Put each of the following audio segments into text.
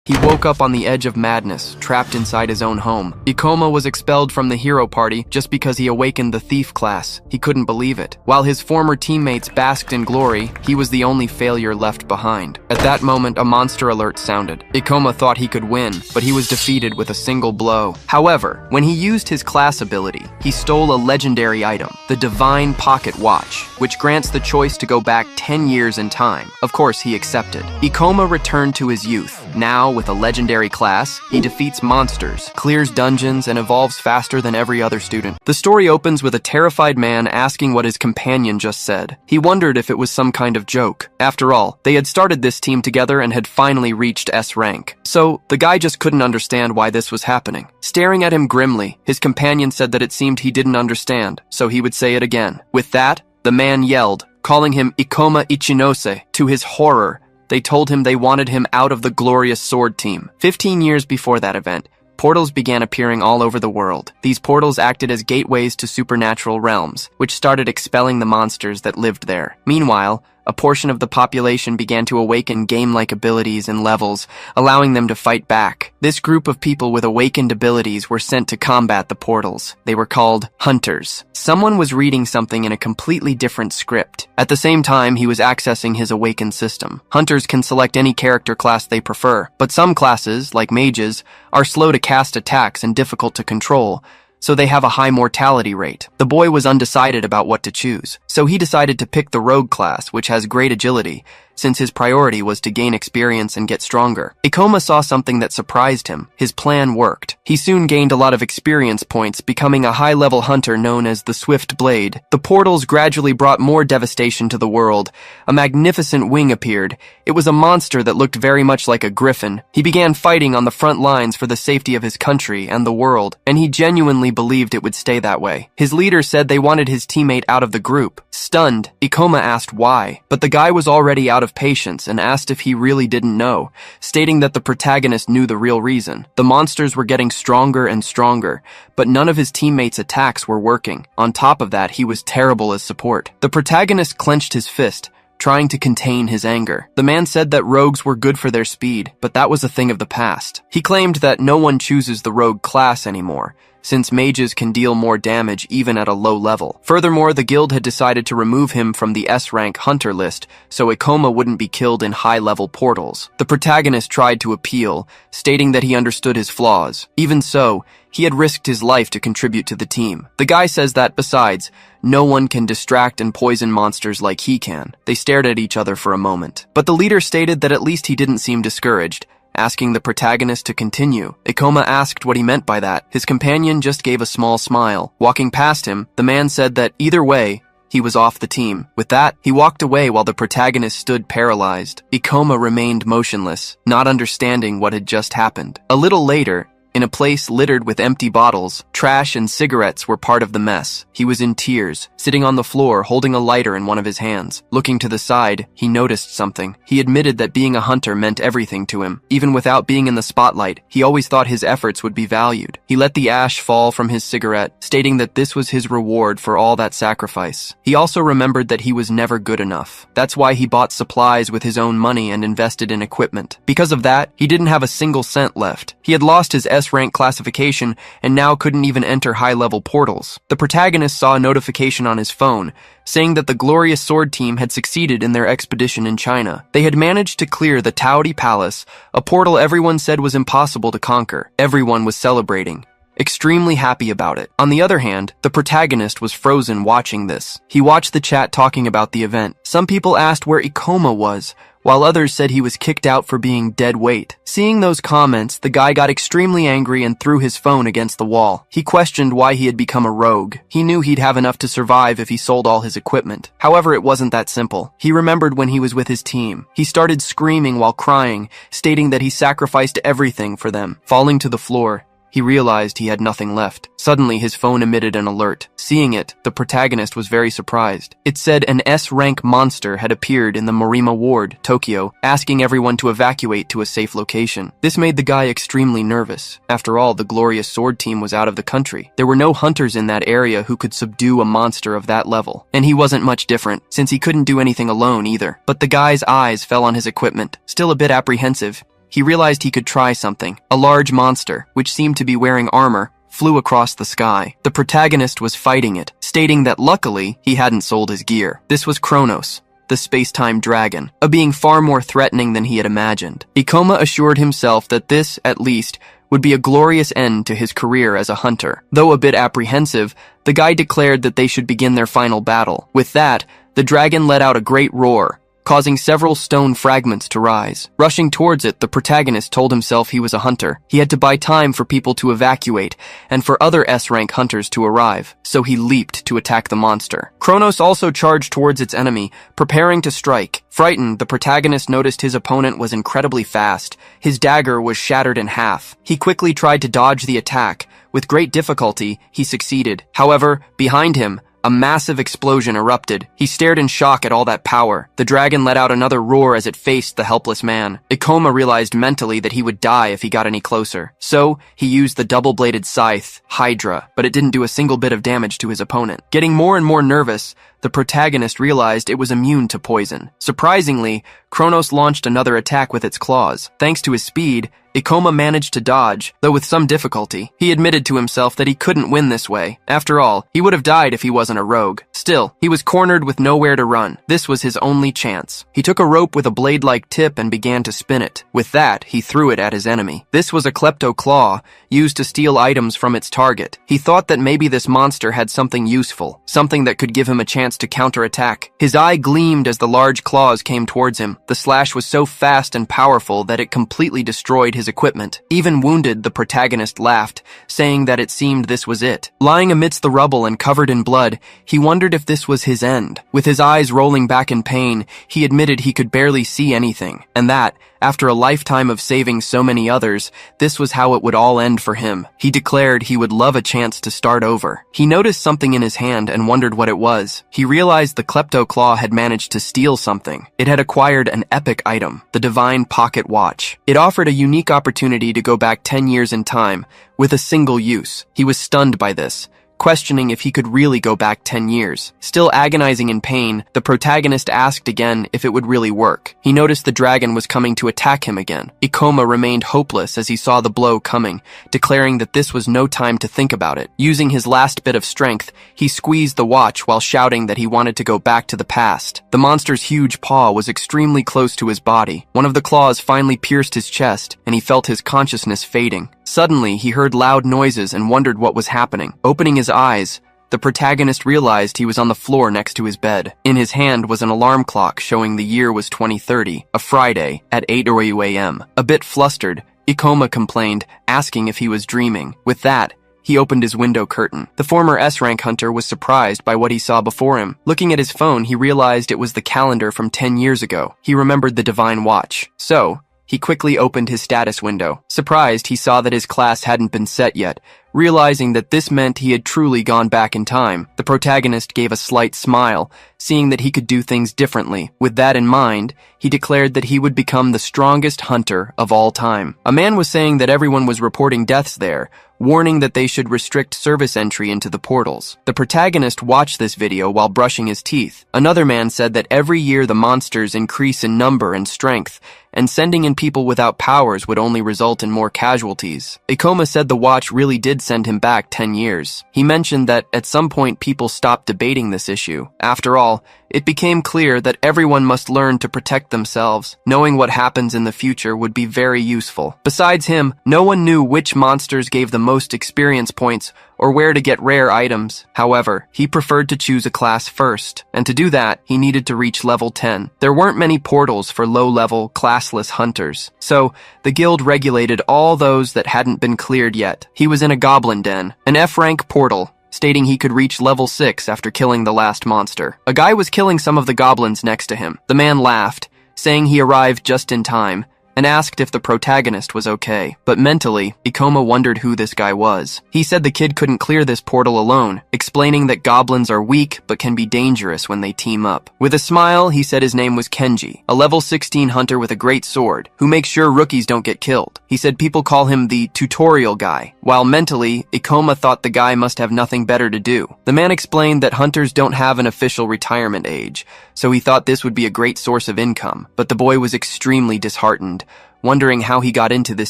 He woke up on the edge of madness, trapped inside his own home. Ikoma was expelled from the hero party just because he awakened the thief class. He couldn't believe it. While his former teammates basked in glory, he was the only failure left behind. At that moment, a monster alert sounded. Ikoma thought he could win, but he was defeated with a single blow. However, when he used his class ability, he stole a legendary item, the Divine Pocket Watch, which grants the choice to go back 10 years in time. Of course, he accepted. Ikoma returned to his youth. Now, with a legendary class, he defeats monsters, clears dungeons, and evolves faster than every other student. The story opens with a terrified man asking what his companion just said. He wondered if it was some kind of joke. After all, they had started this team together and had finally reached S rank. So, the guy just couldn't understand why this was happening. Staring at him grimly, his companion said that it seemed he didn't understand, so he would say it again. With that, the man yelled, calling him Ikoma Ichinose. To his horror, they told him they wanted him out of the glorious sword team. 15 years before that event, portals began appearing all over the world. These portals acted as gateways to supernatural realms, which started expelling the monsters that lived there. Meanwhile, a portion of the population began to awaken game-like abilities and levels, allowing them to fight back. This group of people with awakened abilities were sent to combat the portals. They were called hunters. Someone was reading something in a completely different script. At the same time, he was accessing his awakened system. Hunters can select any character class they prefer, but some classes, like mages, are slow to cast attacks and difficult to control, so they have a high mortality rate. The boy was undecided about what to choose, so he decided to pick the rogue class, which has great agility, since his priority was to gain experience and get stronger. Ikoma saw something that surprised him. His plan worked. He soon gained a lot of experience points, becoming a high-level hunter known as the Swift Blade. The portals gradually brought more devastation to the world. A magnificent wing appeared. It was a monster that looked very much like a griffin. He began fighting on the front lines for the safety of his country and the world, and he genuinely believed it would stay that way. His leader said they wanted his teammate out of the group. Stunned, Ikoma asked why, but the guy was already out of patience and asked if he really didn't know, stating that the protagonist knew the real reason. The monsters were getting stronger and stronger, but none of his teammates' attacks were working. On top of that, he was terrible as support. The protagonist clenched his fist, trying to contain his anger. The man said that rogues were good for their speed, but that was a thing of the past. He claimed that no one chooses the rogue class anymore, since mages can deal more damage even at a low level. Furthermore, the guild had decided to remove him from the S-rank hunter list, so Ikoma wouldn't be killed in high-level portals. The protagonist tried to appeal, stating that he understood his flaws. Even so, he had risked his life to contribute to the team. The guy says that, besides, no one can distract and poison monsters like he can. They stared at each other for a moment. But the leader stated that at least he didn't seem discouraged, asking the protagonist to continue. Ikoma asked what he meant by that. His companion just gave a small smile. Walking past him, the man said that either way, he was off the team. With that, he walked away while the protagonist stood paralyzed. Ikoma remained motionless, not understanding what had just happened. A little later, in a place littered with empty bottles, trash and cigarettes were part of the mess. He was in tears, sitting on the floor holding a lighter in one of his hands. Looking to the side, he noticed something. He admitted that being a hunter meant everything to him. Even without being in the spotlight, he always thought his efforts would be valued. He let the ash fall from his cigarette, stating that this was his reward for all that sacrifice. He also remembered that he was never good enough. That's why he bought supplies with his own money and invested in equipment. Because of that, he didn't have a single cent left. He had lost his S-rank classification and now couldn't even enter high-level portals. The protagonist saw a notification on his phone saying that the glorious sword team had succeeded in their expedition in China. They had managed to clear the Taodi Palace, a portal everyone said was impossible to conquer. Everyone was celebrating, extremely happy about it. On the other hand, the protagonist was frozen watching this. He watched the chat talking about the event. Some people asked where Ikoma was, while others said he was kicked out for being dead weight. Seeing those comments, the guy got extremely angry and threw his phone against the wall. He questioned why he had become a rogue. He knew he'd have enough to survive if he sold all his equipment. However, it wasn't that simple. He remembered when he was with his team. He started screaming while crying, stating that he sacrificed everything for them. Falling to the floor, he realized he had nothing left. Suddenly, his phone emitted an alert. Seeing it, the protagonist was very surprised. It said an S-rank monster had appeared in the Morima Ward, Tokyo, asking everyone to evacuate to a safe location. This made the guy extremely nervous. After all, the glorious sword team was out of the country. There were no hunters in that area who could subdue a monster of that level. And he wasn't much different, since he couldn't do anything alone either. But the guy's eyes fell on his equipment. Still a bit apprehensive, he realized he could try something. A large monster, which seemed to be wearing armor, flew across the sky. The protagonist was fighting it, stating that luckily he hadn't sold his gear. This was Kronos, the space-time dragon, a being far more threatening than he had imagined. Ikoma assured himself that this, at least, would be a glorious end to his career as a hunter. Though a bit apprehensive, the guy declared that they should begin their final battle. With that, the dragon let out a great roar, causing several stone fragments to rise. Rushing towards it, the protagonist told himself he was a hunter. He had to buy time for people to evacuate and for other S-rank hunters to arrive, so he leaped to attack the monster. Kronos also charged towards its enemy, preparing to strike. Frightened, the protagonist noticed his opponent was incredibly fast. His dagger was shattered in half. He quickly tried to dodge the attack. With great difficulty, he succeeded. However, behind him, a massive explosion erupted. He stared in shock at all that power. The dragon let out another roar as it faced the helpless man. Ikoma realized mentally that he would die if he got any closer. So, he used the double-bladed scythe, Hydra, but it didn't do a single bit of damage to his opponent. Getting more and more nervous, the protagonist realized it was immune to poison. Surprisingly, Kronos launched another attack with its claws. Thanks to his speed, Ikoma managed to dodge, though with some difficulty. He admitted to himself that he couldn't win this way. After all, he would have died if he wasn't a rogue. Still, he was cornered with nowhere to run. This was his only chance. He took a rope with a blade-like tip and began to spin it. With that, he threw it at his enemy. This was a klepto claw, used to steal items from its target. He thought that maybe this monster had something useful, something that could give him a chance to counterattack. His eye gleamed as the large claws came towards him. The slash was so fast and powerful that it completely destroyed his equipment. Even wounded, the protagonist laughed, saying that it seemed this was it. Lying amidst the rubble and covered in blood, he wondered if this was his end. With his eyes rolling back in pain, he admitted he could barely see anything, and that, after a lifetime of saving so many others, this was how it would all end for him. He declared he would love a chance to start over. He noticed something in his hand and wondered what it was. He realized the klepto claw had managed to steal something. It had acquired an epic item, the divine pocket watch. It offered a unique opportunity to go back 10 years in time, with a single use. He was stunned by this, questioning if he could really go back 10 years. Still agonizing in pain, the protagonist asked again if it would really work. He noticed the dragon was coming to attack him again. Ikoma remained hopeless as he saw the blow coming, declaring that this was no time to think about it. Using his last bit of strength, he squeezed the watch while shouting that he wanted to go back to the past. The monster's huge paw was extremely close to his body. One of the claws finally pierced his chest, and he felt his consciousness fading. Suddenly, he heard loud noises and wondered what was happening. Opening his eyes, the protagonist realized he was on the floor next to his bed. In his hand was an alarm clock showing the year was 2030, a Friday, at 8:00 a.m. A bit flustered, Ikoma complained, asking if he was dreaming. With that, he opened his window curtain. The former S-rank hunter was surprised by what he saw before him. Looking at his phone, he realized it was the calendar from 10 years ago. He remembered the divine watch. So, he quickly opened his status window. Surprised, he saw that his class hadn't been set yet. Realizing that this meant he had truly gone back in time, the protagonist gave a slight smile, seeing that he could do things differently. With that in mind, he declared that he would become the strongest hunter of all time. A man was saying that everyone was reporting deaths there, warning that they should restrict service entry into the portals. The protagonist watched this video while brushing his teeth. Another man said that every year the monsters increase in number and strength, and sending in people without powers would only result in more casualties. Ikoma said the watch really did send him back 10 years. He mentioned that at some point people stopped debating this issue. After all, it became clear that everyone must learn to protect themselves. Knowing what happens in the future would be very useful. Besides him, no one knew which monsters gave the most experience points or where to get rare items. However, he preferred to choose a class first, and to do that, he needed to reach level 10. There weren't many portals for low-level, classless hunters, so the guild regulated all those that hadn't been cleared yet. He was in a goblin den, an F-rank portal, stating he could reach level 6 after killing the last monster. A guy was killing some of the goblins next to him. The man laughed, saying he arrived just in time, and asked if the protagonist was okay. But mentally, Ikoma wondered who this guy was. He said the kid couldn't clear this portal alone, explaining that goblins are weak but can be dangerous when they team up. With a smile, he said his name was Kenji, a level 16 hunter with a great sword, who makes sure rookies don't get killed. He said people call him the tutorial guy, while mentally, Ikoma thought the guy must have nothing better to do. The man explained that hunters don't have an official retirement age, so he thought this would be a great source of income, but the boy was extremely disheartened. wondering how he got into this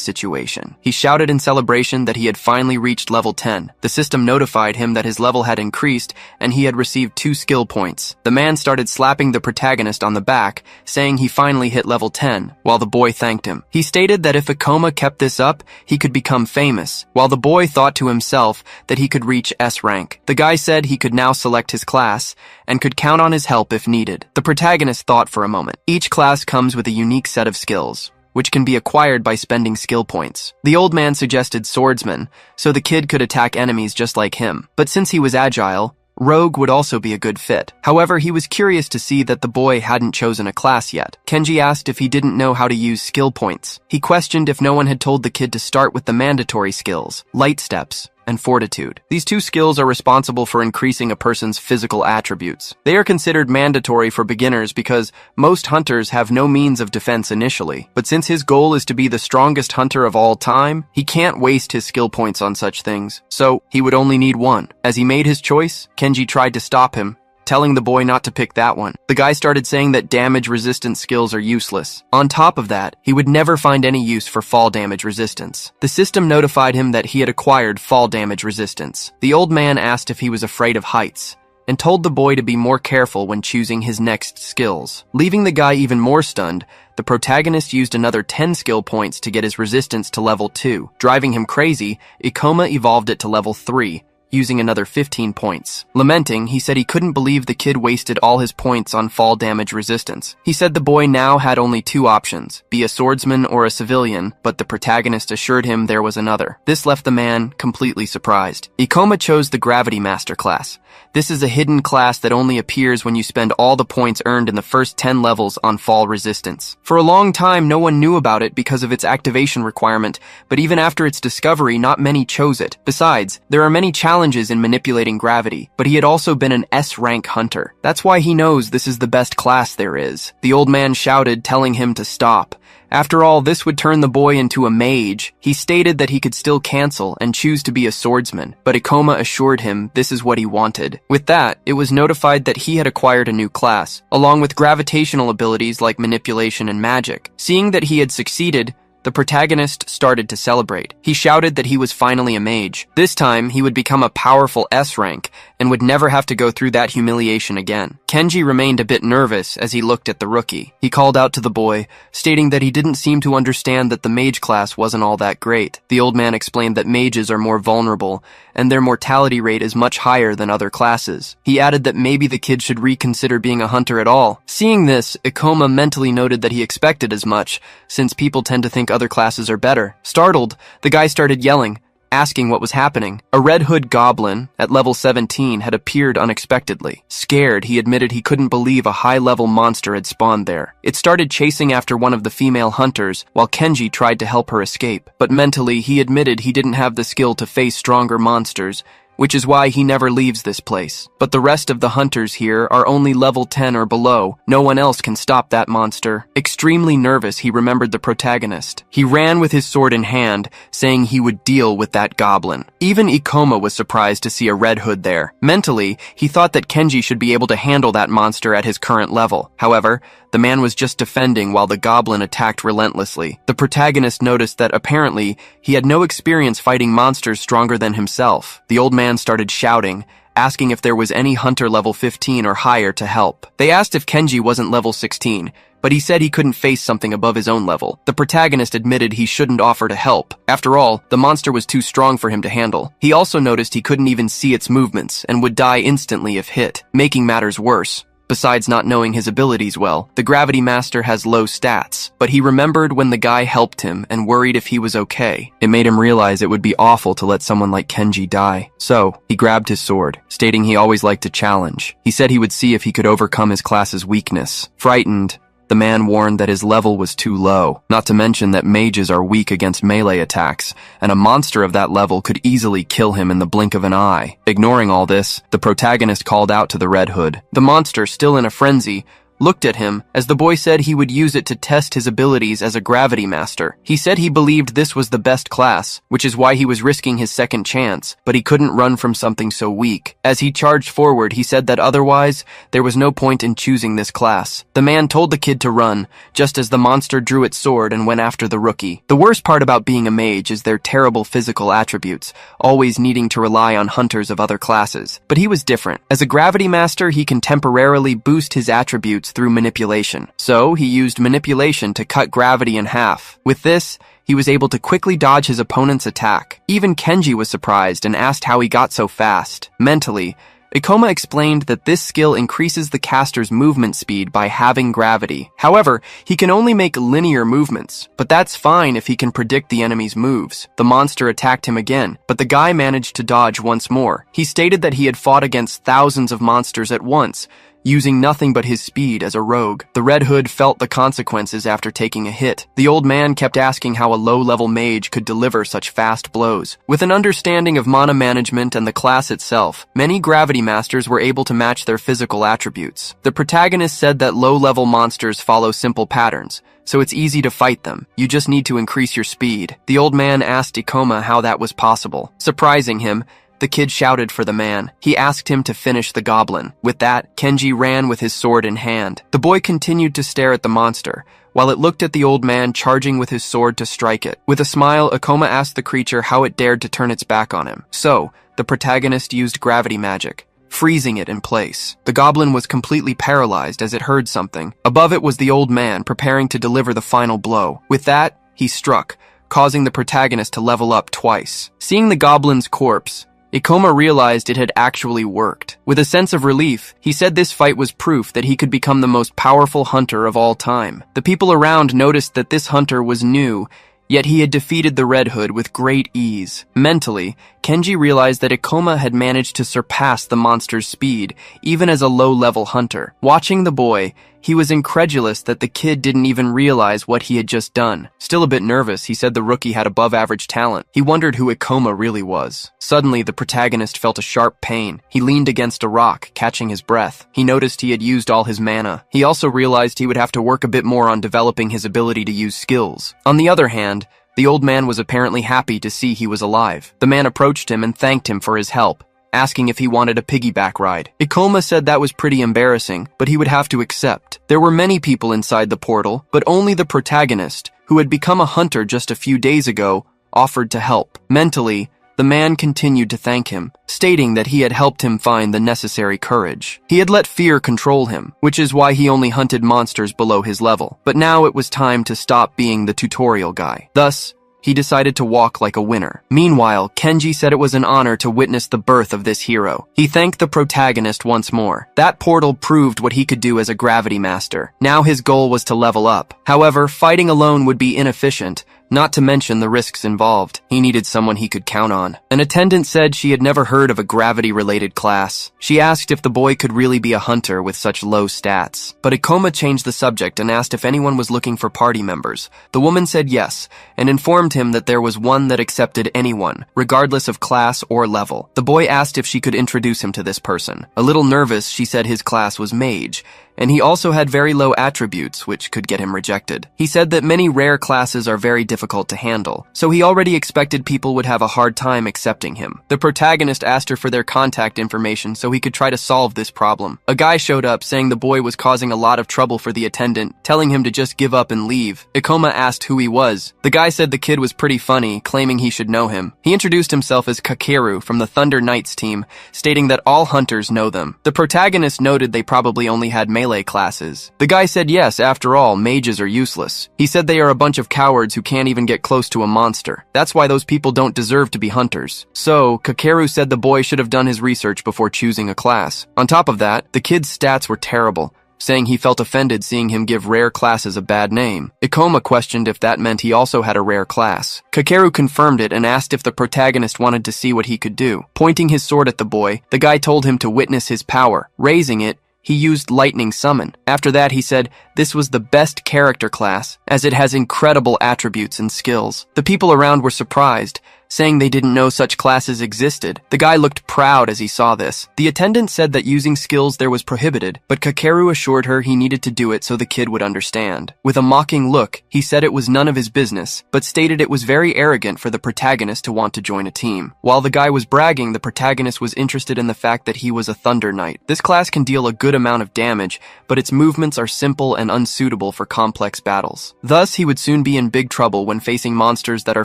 situation. He shouted in celebration that he had finally reached level 10. The system notified him that his level had increased and he had received 2 skill points. The man started slapping the protagonist on the back, saying he finally hit level 10, while the boy thanked him. He stated that if Ikoma kept this up, he could become famous, while the boy thought to himself that he could reach S rank. The guy said he could now select his class and could count on his help if needed. The protagonist thought for a moment. Each class comes with a unique set of skills, which can be acquired by spending skill points. The old man suggested swordsman, so the kid could attack enemies just like him. But since he was agile, rogue would also be a good fit. However, he was curious to see that the boy hadn't chosen a class yet. Kenji asked if he didn't know how to use skill points. He questioned if no one had told the kid to start with the mandatory skills, light steps, and fortitude. These 2 skills are responsible for increasing a person's physical attributes. They are considered mandatory for beginners because most hunters have no means of defense initially. But since his goal is to be the strongest hunter of all time, he can't waste his skill points on such things. So he would only need 1. As he made his choice, Kenji tried to stop him, telling the boy not to pick that one. The guy started saying that damage-resistant skills are useless. On top of that, he would never find any use for fall damage resistance. The system notified him that he had acquired fall damage resistance. The old man asked if he was afraid of heights, and told the boy to be more careful when choosing his next skills. Leaving the guy even more stunned, the protagonist used another 10 skill points to get his resistance to level 2. Driving him crazy, Ikoma evolved it to level 3, using another 15 points. Lamenting, he said he couldn't believe the kid wasted all his points on fall damage resistance. He said the boy now had only 2 options, be a swordsman or a civilian, but the protagonist assured him there was another. This left the man completely surprised. Ikoma chose the Gravity Master class. This is a hidden class that only appears when you spend all the points earned in the first 10 levels on fall resistance. For a long time, no one knew about it because of its activation requirement, but even after its discovery, not many chose it. Besides, there are many challenges in manipulating gravity, but he had also been an S-rank hunter. That's why he knows this is the best class there is. The old man shouted, telling him to stop. After all, this would turn the boy into a mage. He stated that he could still cancel and choose to be a swordsman, but Ikoma assured him this is what he wanted. With that, it was notified that he had acquired a new class, along with gravitational abilities like manipulation and magic. Seeing that he had succeeded, the protagonist started to celebrate. He shouted that he was finally a mage. This time, he would become a powerful S rank and would never have to go through that humiliation again. Kenji remained a bit nervous as he looked at the rookie. He called out to the boy, stating that he didn't seem to understand that the mage class wasn't all that great. The old man explained that mages are more vulnerable and their mortality rate is much higher than other classes. He added that maybe the kid should reconsider being a hunter at all. Seeing this, Ikoma mentally noted that he expected as much, since people tend to think other classes are better. Startled, the guy started yelling, asking what was happening. A Red Hood goblin at level 17 had appeared unexpectedly. Scared, he admitted he couldn't believe a high-level monster had spawned there. It started chasing after one of the female hunters, while Kenji tried to help her escape. But mentally, he admitted he didn't have the skill to face stronger monsters, which is why he never leaves this place. But the rest of the hunters here are only level 10 or below. No one else can stop that monster. Extremely nervous, he remembered the protagonist. He ran with his sword in hand, saying he would deal with that goblin. Even Ikoma was surprised to see a Red Hood there. Mentally, he thought that Kenji should be able to handle that monster at his current level. However, the man was just defending while the goblin attacked relentlessly. The protagonist noticed that apparently he had no experience fighting monsters stronger than himself. The old man started shouting, asking if there was any hunter level 15 or higher to help. They asked if Kenji wasn't level 16, but he said he couldn't face something above his own level. The protagonist admitted he shouldn't offer to help. After all, the monster was too strong for him to handle. He also noticed he couldn't even see its movements and would die instantly if hit, making matters worse. Besides not knowing his abilities well, the Gravity Master has low stats, but he remembered when the guy helped him and worried if he was okay. It made him realize it would be awful to let someone like Kenji die. So, he grabbed his sword, stating he always liked to challenge. He said he would see if he could overcome his class's weakness. Frightened, the man warned that his level was too low, not to mention that mages are weak against melee attacks, and a monster of that level could easily kill him in the blink of an eye. Ignoring all this, the protagonist called out to the Red Hood. The monster, still in a frenzy, looked at him as the boy said he would use it to test his abilities as a gravity master. He said he believed this was the best class, which is why he was risking his second chance, but he couldn't run from something so weak. As he charged forward, he said that otherwise, there was no point in choosing this class. The man told the kid to run, just as the monster drew its sword and went after the rookie. The worst part about being a mage is their terrible physical attributes, always needing to rely on hunters of other classes. But he was different. As a gravity master, he can temporarily boost his attributes through manipulation. So, he used manipulation to cut gravity in half. With this, he was able to quickly dodge his opponent's attack. Even Kenji was surprised and asked how he got so fast. Mentally, Ikoma explained that this skill increases the caster's movement speed by having gravity. However, he can only make linear movements, but that's fine if he can predict the enemy's moves. The monster attacked him again, but the guy managed to dodge once more. He stated that he had fought against thousands of monsters at once, using nothing but his speed as a rogue. The Red Hood felt the consequences after taking a hit. The old man kept asking how a low-level mage could deliver such fast blows. With an understanding of mana management and the class itself, many gravity masters were able to match their physical attributes. The protagonist said that low-level monsters follow simple patterns, so it's easy to fight them. You just need to increase your speed. The old man asked Ikoma how that was possible. Surprising him, the kid shouted for the man. He asked him to finish the goblin. With that, Kenji ran with his sword in hand. The boy continued to stare at the monster, while it looked at the old man charging with his sword to strike it. With a smile, Ikoma asked the creature how it dared to turn its back on him. So, the protagonist used gravity magic, freezing it in place. The goblin was completely paralyzed as it heard something. Above it was the old man preparing to deliver the final blow. With that, he struck, causing the protagonist to level up twice. Seeing the goblin's corpse, Ikoma realized it had actually worked. With a sense of relief, he said this fight was proof that he could become the most powerful hunter of all time. The people around noticed that this hunter was new, yet he had defeated the Red Hood with great ease. Mentally, Kenji realized that Ikoma had managed to surpass the monster's speed, even as a low-level hunter. Watching the boy, he was incredulous that the kid didn't even realize what he had just done. Still a bit nervous, he said the rookie had above-average talent. He wondered who Ikoma really was. Suddenly, the protagonist felt a sharp pain. He leaned against a rock, catching his breath. He noticed he had used all his mana. He also realized he would have to work a bit more on developing his ability to use skills. On the other hand, the old man was apparently happy to see he was alive. The man approached him and thanked him for his help, asking if he wanted a piggyback ride. Ikoma said that was pretty embarrassing, but he would have to accept. There were many people inside the portal, but only the protagonist, who had become a hunter just a few days ago, offered to help. Mentally, the man continued to thank him, stating that he had helped him find the necessary courage. He had let fear control him, which is why he only hunted monsters below his level. But now it was time to stop being the tutorial guy. Thus, he decided to walk like a winner. Meanwhile, Kenji said it was an honor to witness the birth of this hero. He thanked the protagonist once more. That portal proved what he could do as a gravity master. Now his goal was to level up. However, fighting alone would be inefficient, not to mention the risks involved. He needed someone he could count on. An attendant said she had never heard of a gravity-related class. She asked if the boy could really be a hunter with such low stats. But Ikoma changed the subject and asked if anyone was looking for party members. The woman said yes, and informed him that there was one that accepted anyone, regardless of class or level. The boy asked if she could introduce him to this person. A little nervous, she said his class was mage, and he also had very low attributes, which could get him rejected. He said that many rare classes are very difficult to handle, so he already expected people would have a hard time accepting him. The protagonist asked her for their contact information so he could try to solve this problem. A guy showed up saying the boy was causing a lot of trouble for the attendant, telling him to just give up and leave. Ikoma asked who he was. The guy said the kid was pretty funny, claiming he should know him. He introduced himself as Kakeru from the Thunder Knights team, stating that all hunters know them. The protagonist noted they probably only had melee classes. The guy said yes, after all, mages are useless. He said they are a bunch of cowards who can't even get close to a monster. That's why those people don't deserve to be hunters. So, Kakeru said the boy should have done his research before choosing a class. On top of that, the kid's stats were terrible, saying he felt offended seeing him give rare classes a bad name. Ikoma questioned if that meant he also had a rare class. Kakeru confirmed it and asked if the protagonist wanted to see what he could do. Pointing his sword at the boy, the guy told him to witness his power. Raising it, he used Lightning Summon. After that, he said this was the best character class, as it has incredible attributes and skills. The people around were surprised, saying they didn't know such classes existed. The guy looked proud as he saw this. The attendant said that using skills there was prohibited, but Kakeru assured her he needed to do it so the kid would understand. With a mocking look, he said it was none of his business, but stated it was very arrogant for the protagonist to want to join a team. While the guy was bragging, the protagonist was interested in the fact that he was a Thunder Knight. This class can deal a good amount of damage, but its movements are simple and unsuitable for complex battles. Thus, he would soon be in big trouble when facing monsters that are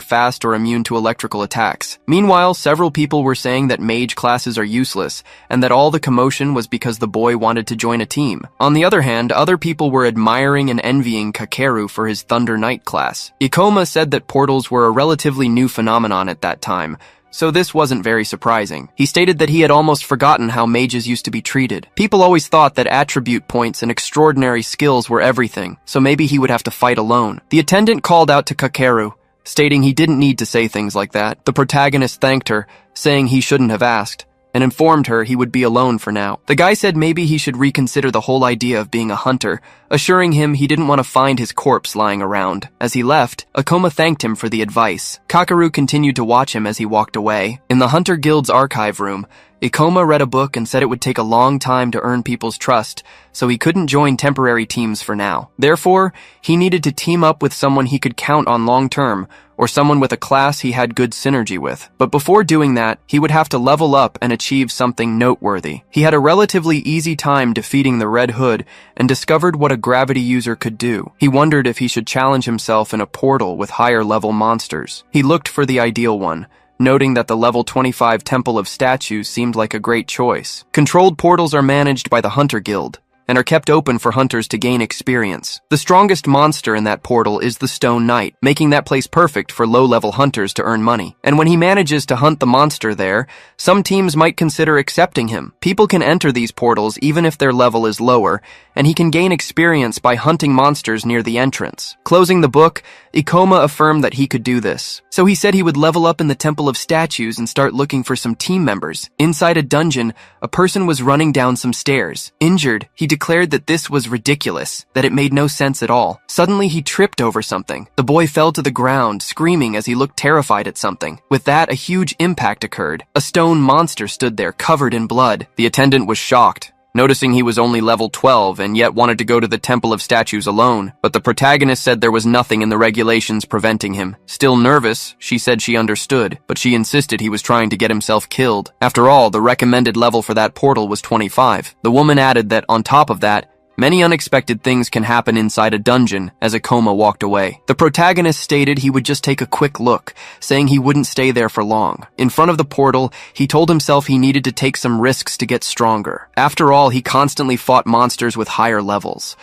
fast or immune to electrical attacks. Meanwhile, several people were saying that mage classes are useless, and that all the commotion was because the boy wanted to join a team. On the other hand, other people were admiring and envying Kakeru for his Thunder Knight class. Ikoma said that portals were a relatively new phenomenon at that time, so this wasn't very surprising. He stated that he had almost forgotten how mages used to be treated. People always thought that attribute points and extraordinary skills were everything, so maybe he would have to fight alone. The attendant called out to Kakeru, stating he didn't need to say things like that. The protagonist thanked her, saying he shouldn't have asked, and informed her he would be alone for now. The guy said maybe he should reconsider the whole idea of being a hunter, assuring him he didn't want to find his corpse lying around. As he left, Ikoma thanked him for the advice. Kakeru continued to watch him as he walked away. In the Hunter Guild's archive room, Ikoma read a book and said it would take a long time to earn people's trust, so he couldn't join temporary teams for now. Therefore, he needed to team up with someone he could count on long term, or someone with a class he had good synergy with. But before doing that, he would have to level up and achieve something noteworthy. He had a relatively easy time defeating the Red Hood and discovered what a gravity user could do. He wondered if he should challenge himself in a portal with higher level monsters. He looked for the ideal one, noting that the level 25 Temple of Statues seemed like a great choice. Controlled portals are managed by the Hunter Guild and are kept open for hunters to gain experience. The strongest monster in that portal is the Stone Knight, making that place perfect for low-level hunters to earn money. And when he manages to hunt the monster there, some teams might consider accepting him. People can enter these portals even if their level is lower, and he can gain experience by hunting monsters near the entrance. Closing the book, Ikoma affirmed that he could do this. So he said he would level up in the Temple of Statues and start looking for some team members. Inside a dungeon, a person was running down some stairs. Injured, he declared that this was ridiculous, that it made no sense at all. Suddenly, he tripped over something. The boy fell to the ground, screaming as he looked terrified at something. With that, a huge impact occurred. A stone monster stood there, covered in blood. The attendant was shocked, noticing he was only level 12 and yet wanted to go to the Temple of Statues alone. But the protagonist said there was nothing in the regulations preventing him. Still nervous, she said she understood, but she insisted he was trying to get himself killed. After all, the recommended level for that portal was 25. The woman added that, on top of that, many unexpected things can happen inside a dungeon. As Ikoma walked away, the protagonist stated he would just take a quick look, saying he wouldn't stay there for long. In front of the portal, he told himself he needed to take some risks to get stronger. After all, he constantly fought monsters with higher levels.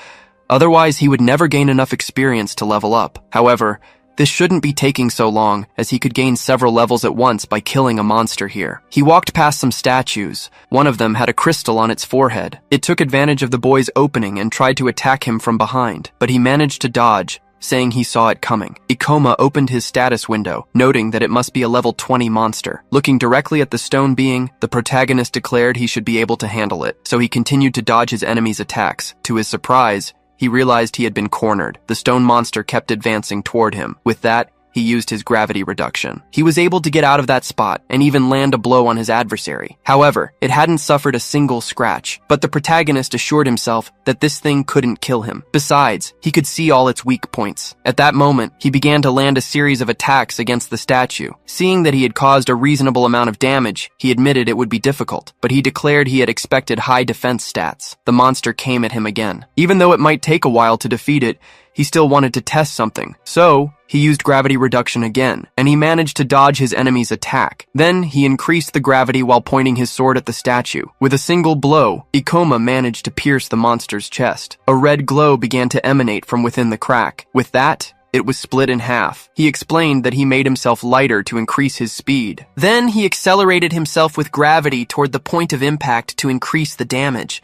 Otherwise, he would never gain enough experience to level up. However, this shouldn't be taking so long, as he could gain several levels at once by killing a monster here. He walked past some statues. One of them had a crystal on its forehead. It took advantage of the boy's opening and tried to attack him from behind, but he managed to dodge, saying he saw it coming. Ikoma opened his status window, noting that it must be a level 20 monster. Looking directly at the stone being, the protagonist declared he should be able to handle it, so he continued to dodge his enemy's attacks. To his surprise, he realized he had been cornered. The stone monster kept advancing toward him. With that, he used his gravity reduction. He was able to get out of that spot and even land a blow on his adversary. However, it hadn't suffered a single scratch, but the protagonist assured himself that this thing couldn't kill him. Besides, he could see all its weak points. At that moment, he began to land a series of attacks against the statue. Seeing that he had caused a reasonable amount of damage, he admitted it would be difficult, but he declared he had expected high defense stats. The monster came at him again. Even though it might take a while to defeat it, he still wanted to test something. So, he used gravity reduction again, and he managed to dodge his enemy's attack. Then, he increased the gravity while pointing his sword at the statue. With a single blow, Ikoma managed to pierce the monster's chest. A red glow began to emanate from within the crack. With that, it was split in half. He explained that he made himself lighter to increase his speed. Then, he accelerated himself with gravity toward the point of impact to increase the damage.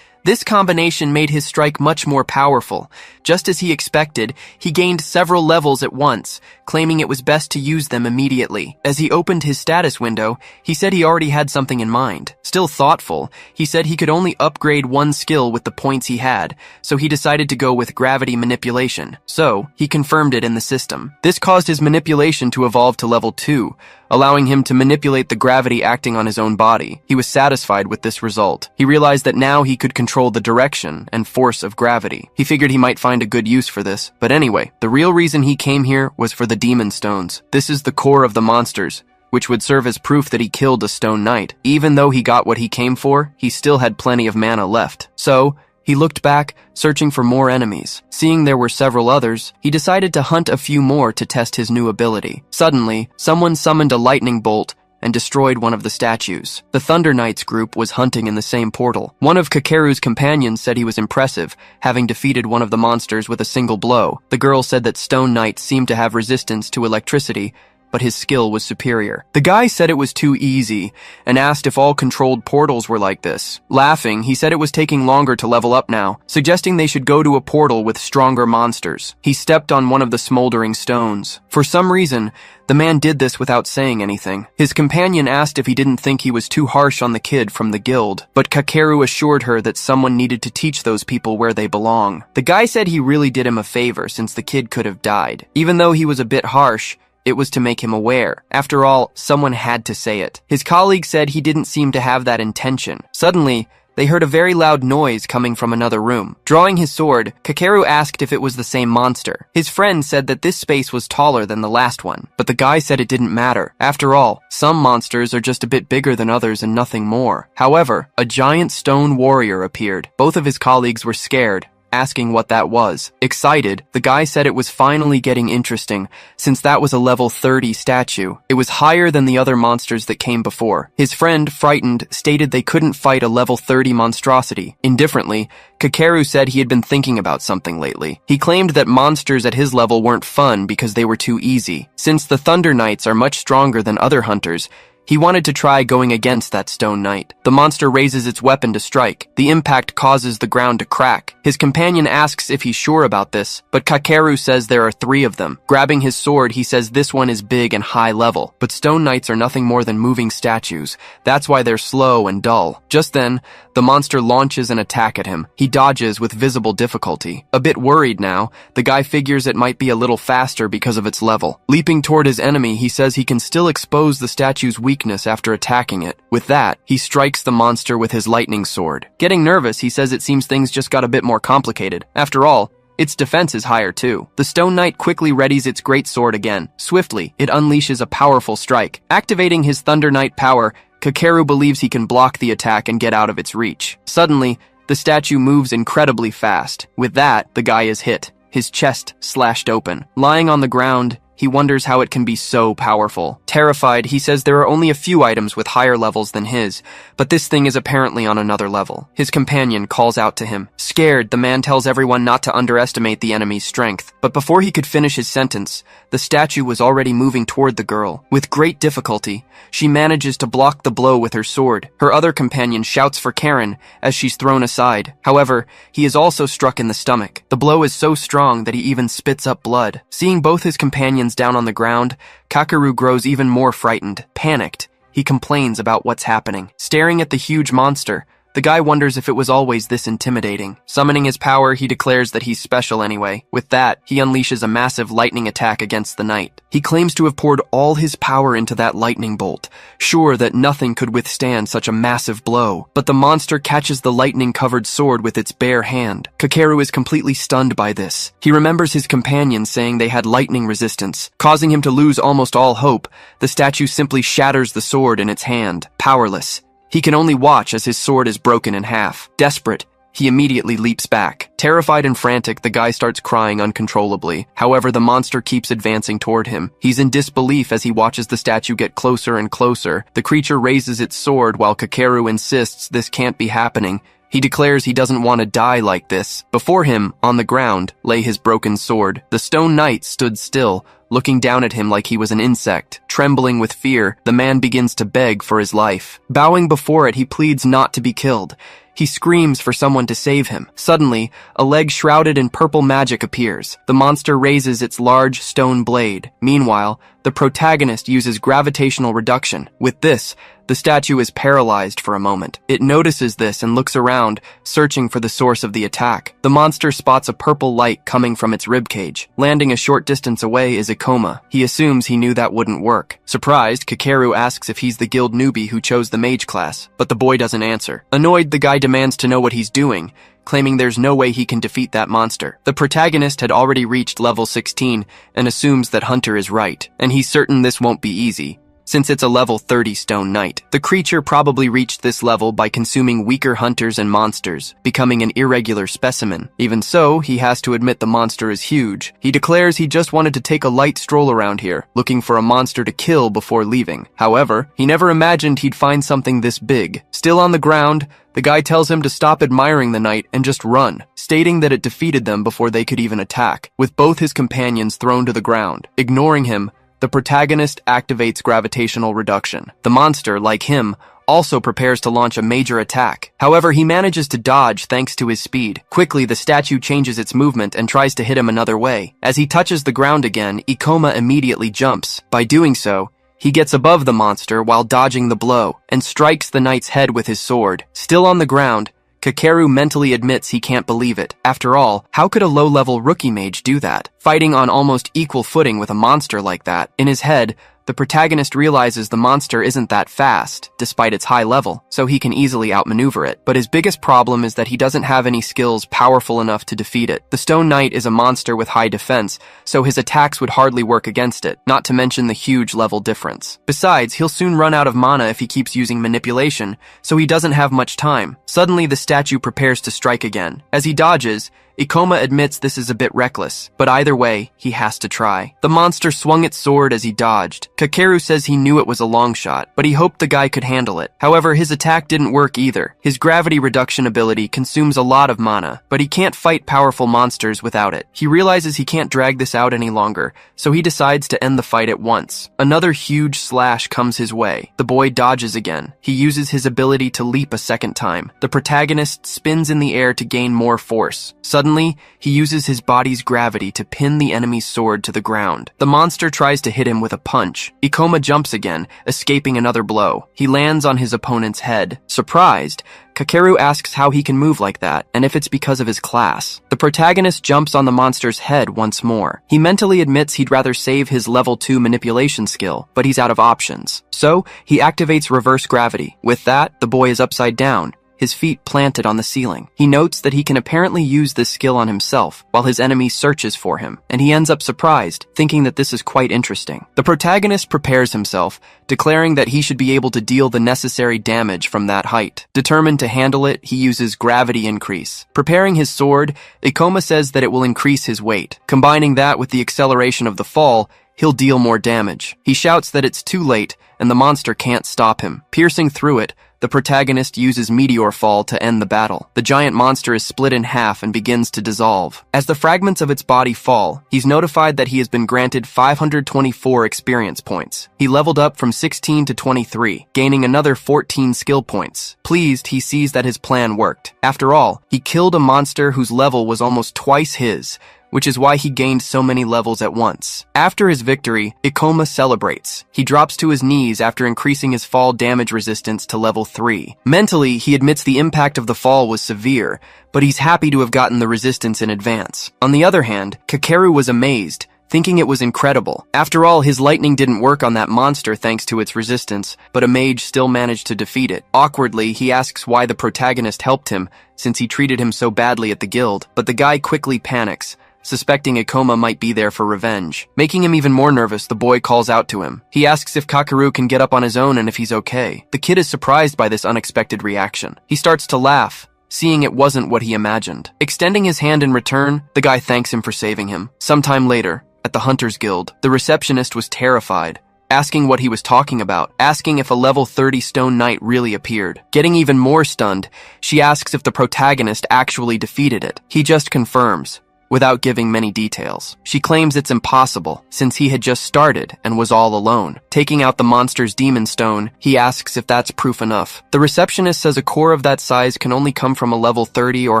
This combination made his strike much more powerful. Just as he expected, he gained several levels at once, claiming it was best to use them immediately. As he opened his status window, he said he already had something in mind. Still thoughtful, he said he could only upgrade one skill with the points he had, so he decided to go with gravity manipulation. So, he confirmed it in the system. This caused his manipulation to evolve to level 2, allowing him to manipulate the gravity acting on his own body. He was satisfied with this result. He realized that now he could control the direction and force of gravity. He figured he might find a good use for this. But anyway, the real reason he came here was for the demon stones. This is the core of the monsters, which would serve as proof that he killed a stone knight. Even though he got what he came for, he still had plenty of mana left. So, he looked back, searching for more enemies. Seeing there were several others, he decided to hunt a few more to test his new ability. Suddenly, someone summoned a lightning bolt and destroyed one of the statues. The Thunder Knights group was hunting in the same portal. One of Kakeru's companions said he was impressive, having defeated one of the monsters with a single blow. The girl said that stone knights seemed to have resistance to electricity, but his skill was superior. The guy said it was too easy and asked if all controlled portals were like this. Laughing, he said it was taking longer to level up now, suggesting they should go to a portal with stronger monsters. He stepped on one of the smoldering stones. For some reason, the man did this without saying anything. His companion asked if he didn't think he was too harsh on the kid from the guild, but Kakeru assured her that someone needed to teach those people where they belong. The guy said he really did him a favor since the kid could have died. Even though he was a bit harsh, it was to make him aware. After all, someone had to say it. His colleague said he didn't seem to have that intention. Suddenly, they heard a very loud noise coming from another room. Drawing his sword, Kakeru asked if it was the same monster. His friend said that this space was taller than the last one, but the guy said it didn't matter. After all, some monsters are just a bit bigger than others and nothing more. However, a giant stone warrior appeared. Both of his colleagues were scared, asking what that was. Excited, the guy said it was finally getting interesting, since that was a level 30 statue. It was higher than the other monsters that came before. His friend, frightened, stated they couldn't fight a level 30 monstrosity. Indifferently, Kakeru said he had been thinking about something lately. He claimed that monsters at his level weren't fun because they were too easy. Since the Thunder Knights are much stronger than other hunters, he wanted to try going against that stone knight. The monster raises its weapon to strike. The impact causes the ground to crack. His companion asks if he's sure about this, but Kakeru says there are 3 of them. Grabbing his sword, he says this one is big and high level, but stone knights are nothing more than moving statues. That's why they're slow and dull. Just then, the monster launches an attack at him. He dodges with visible difficulty. A bit worried now, the guy figures it might be a little faster because of its level. Leaping toward his enemy, he says he can still expose the statue's weakness after attacking it. With that, he strikes the monster with his lightning sword. Getting nervous, he says it seems things just got a bit more complicated. After all, its defense is higher too. The Stone Knight quickly readies its great sword again. Swiftly, it unleashes a powerful strike. Activating his Thunder Knight power, Kakeru believes he can block the attack and get out of its reach. Suddenly, the statue moves incredibly fast. With that, the guy is hit. His chest slashed open. Lying on the ground, he wonders how it can be so powerful. Terrified, he says there are only a few items with higher levels than his, but this thing is apparently on another level. His companion calls out to him. Scared, the man tells everyone not to underestimate the enemy's strength. But before he could finish his sentence, the statue was already moving toward the girl. With great difficulty, she manages to block the blow with her sword. Her other companion shouts for Karen as she's thrown aside. However, he is also struck in the stomach. The blow is so strong that he even spits up blood. Seeing both his companions down on the ground, Kakeru grows even more frightened. Panicked, he complains about what's happening. Staring at the huge monster, the guy wonders if it was always this intimidating. Summoning his power, he declares that he's special anyway. With that, he unleashes a massive lightning attack against the knight. He claims to have poured all his power into that lightning bolt, sure that nothing could withstand such a massive blow. But the monster catches the lightning-covered sword with its bare hand. Kakeru is completely stunned by this. He remembers his companions saying they had lightning resistance. Causing him to lose almost all hope, the statue simply shatters the sword in its hand, powerless. He can only watch as his sword is broken in half. Desperate, he immediately leaps back. Terrified and frantic, the guy starts crying uncontrollably. However, the monster keeps advancing toward him. He's in disbelief as he watches the statue get closer and closer. The creature raises its sword while Kakeru insists this can't be happening. He declares he doesn't want to die like this. Before him, on the ground, lay his broken sword. The Stone Knight stood still, looking down at him like he was an insect. Trembling with fear, the man begins to beg for his life. Bowing before it, he pleads not to be killed. He screams for someone to save him. Suddenly, a leg shrouded in purple magic appears. The monster raises its large stone blade. Meanwhile, the protagonist uses gravitational reduction. With this, the statue is paralyzed for a moment. It notices this and looks around, searching for the source of the attack. The monster spots a purple light coming from its ribcage. Landing a short distance away is Ikoma. He assumes he knew that wouldn't work. Surprised, Kakeru asks if he's the guild newbie who chose the mage class, but the boy doesn't answer. Annoyed, the guy demands to know what he's doing, claiming there's no way he can defeat that monster. The protagonist had already reached level 16 and assumes that Hunter is right, and he's certain this won't be easy, since it's a level 30 stone knight. The creature probably reached this level by consuming weaker hunters and monsters, becoming an irregular specimen. Even so, he has to admit the monster is huge. He declares he just wanted to take a light stroll around here, looking for a monster to kill before leaving. However, he never imagined he'd find something this big. Still on the ground, the guy tells him to stop admiring the knight and just run, stating that it defeated them before they could even attack, with both his companions thrown to the ground. Ignoring him, the protagonist activates gravitational reduction. The monster, like him, also prepares to launch a major attack. However, he manages to dodge thanks to his speed. Quickly, the statue changes its movement and tries to hit him another way. As he touches the ground again, Ikoma immediately jumps. By doing so, he gets above the monster while dodging the blow and strikes the knight's head with his sword. Still on the ground, Kakeru mentally admits he can't believe it. After all, how could a low-level rookie mage do that? Fighting on almost equal footing with a monster like that. In his head, the protagonist realizes the monster isn't that fast, despite its high level, so he can easily outmaneuver it. But his biggest problem is that he doesn't have any skills powerful enough to defeat it. The Stone Knight is a monster with high defense, so his attacks would hardly work against it, not to mention the huge level difference. Besides, he'll soon run out of mana if he keeps using manipulation, so he doesn't have much time. Suddenly, the statue prepares to strike again. As he dodges, Ikoma admits this is a bit reckless, but either way, he has to try. The monster swung its sword as he dodged. Kakeru says he knew it was a long shot, but he hoped the guy could handle it. However, his attack didn't work either. His gravity reduction ability consumes a lot of mana, but he can't fight powerful monsters without it. He realizes he can't drag this out any longer, so he decides to end the fight at once. Another huge slash comes his way. The boy dodges again. He uses his ability to leap a second time. The protagonist spins in the air to gain more force. Suddenly, he uses his body's gravity to pin the enemy's sword to the ground. The monster tries to hit him with a punch. Ikoma jumps again, escaping another blow. He lands on his opponent's head. Surprised, Kakeru asks how he can move like that, and if it's because of his class. The protagonist jumps on the monster's head once more. He mentally admits he'd rather save his level 2 manipulation skill, but he's out of options. So, he activates reverse gravity. With that, the boy is upside down, his feet planted on the ceiling. He notes that he can apparently use this skill on himself, while his enemy searches for him, and he ends up surprised, thinking that this is quite interesting. The protagonist prepares himself, declaring that he should be able to deal the necessary damage from that height. Determined to handle it, he uses gravity increase. Preparing his sword, Ikoma says that it will increase his weight. Combining that with the acceleration of the fall, he'll deal more damage. He shouts that it's too late, and the monster can't stop him. Piercing through it, the protagonist uses Meteor Fall to end the battle. The giant monster is split in half and begins to dissolve. As the fragments of its body fall, he's notified that he has been granted 524 experience points. He leveled up from 16 to 23, gaining another 14 skill points. Pleased, he sees that his plan worked. After all, he killed a monster whose level was almost twice his, which is why he gained so many levels at once. After his victory, Ikoma celebrates. He drops to his knees after increasing his fall damage resistance to level 3. Mentally, he admits the impact of the fall was severe, but he's happy to have gotten the resistance in advance. On the other hand, Kakeru was amazed, thinking it was incredible. After all, his lightning didn't work on that monster thanks to its resistance, but a mage still managed to defeat it. Awkwardly, he asks why the protagonist helped him, since he treated him so badly at the guild, but the guy quickly panics, suspecting Ikoma might be there for revenge. Making him even more nervous, the boy calls out to him. He asks if Kakeru can get up on his own and if he's okay. The kid is surprised by this unexpected reaction. He starts to laugh, seeing it wasn't what he imagined. Extending his hand in return, the guy thanks him for saving him. Sometime later, at the Hunters Guild, the receptionist was terrified, asking what he was talking about, asking if a level 30 Stone Knight really appeared. Getting even more stunned, she asks if the protagonist actually defeated it. He just confirms. without giving many details. She claims it's impossible, since he had just started and was all alone. Taking out the monster's demon stone, he asks if that's proof enough. The receptionist says a core of that size can only come from a level 30 or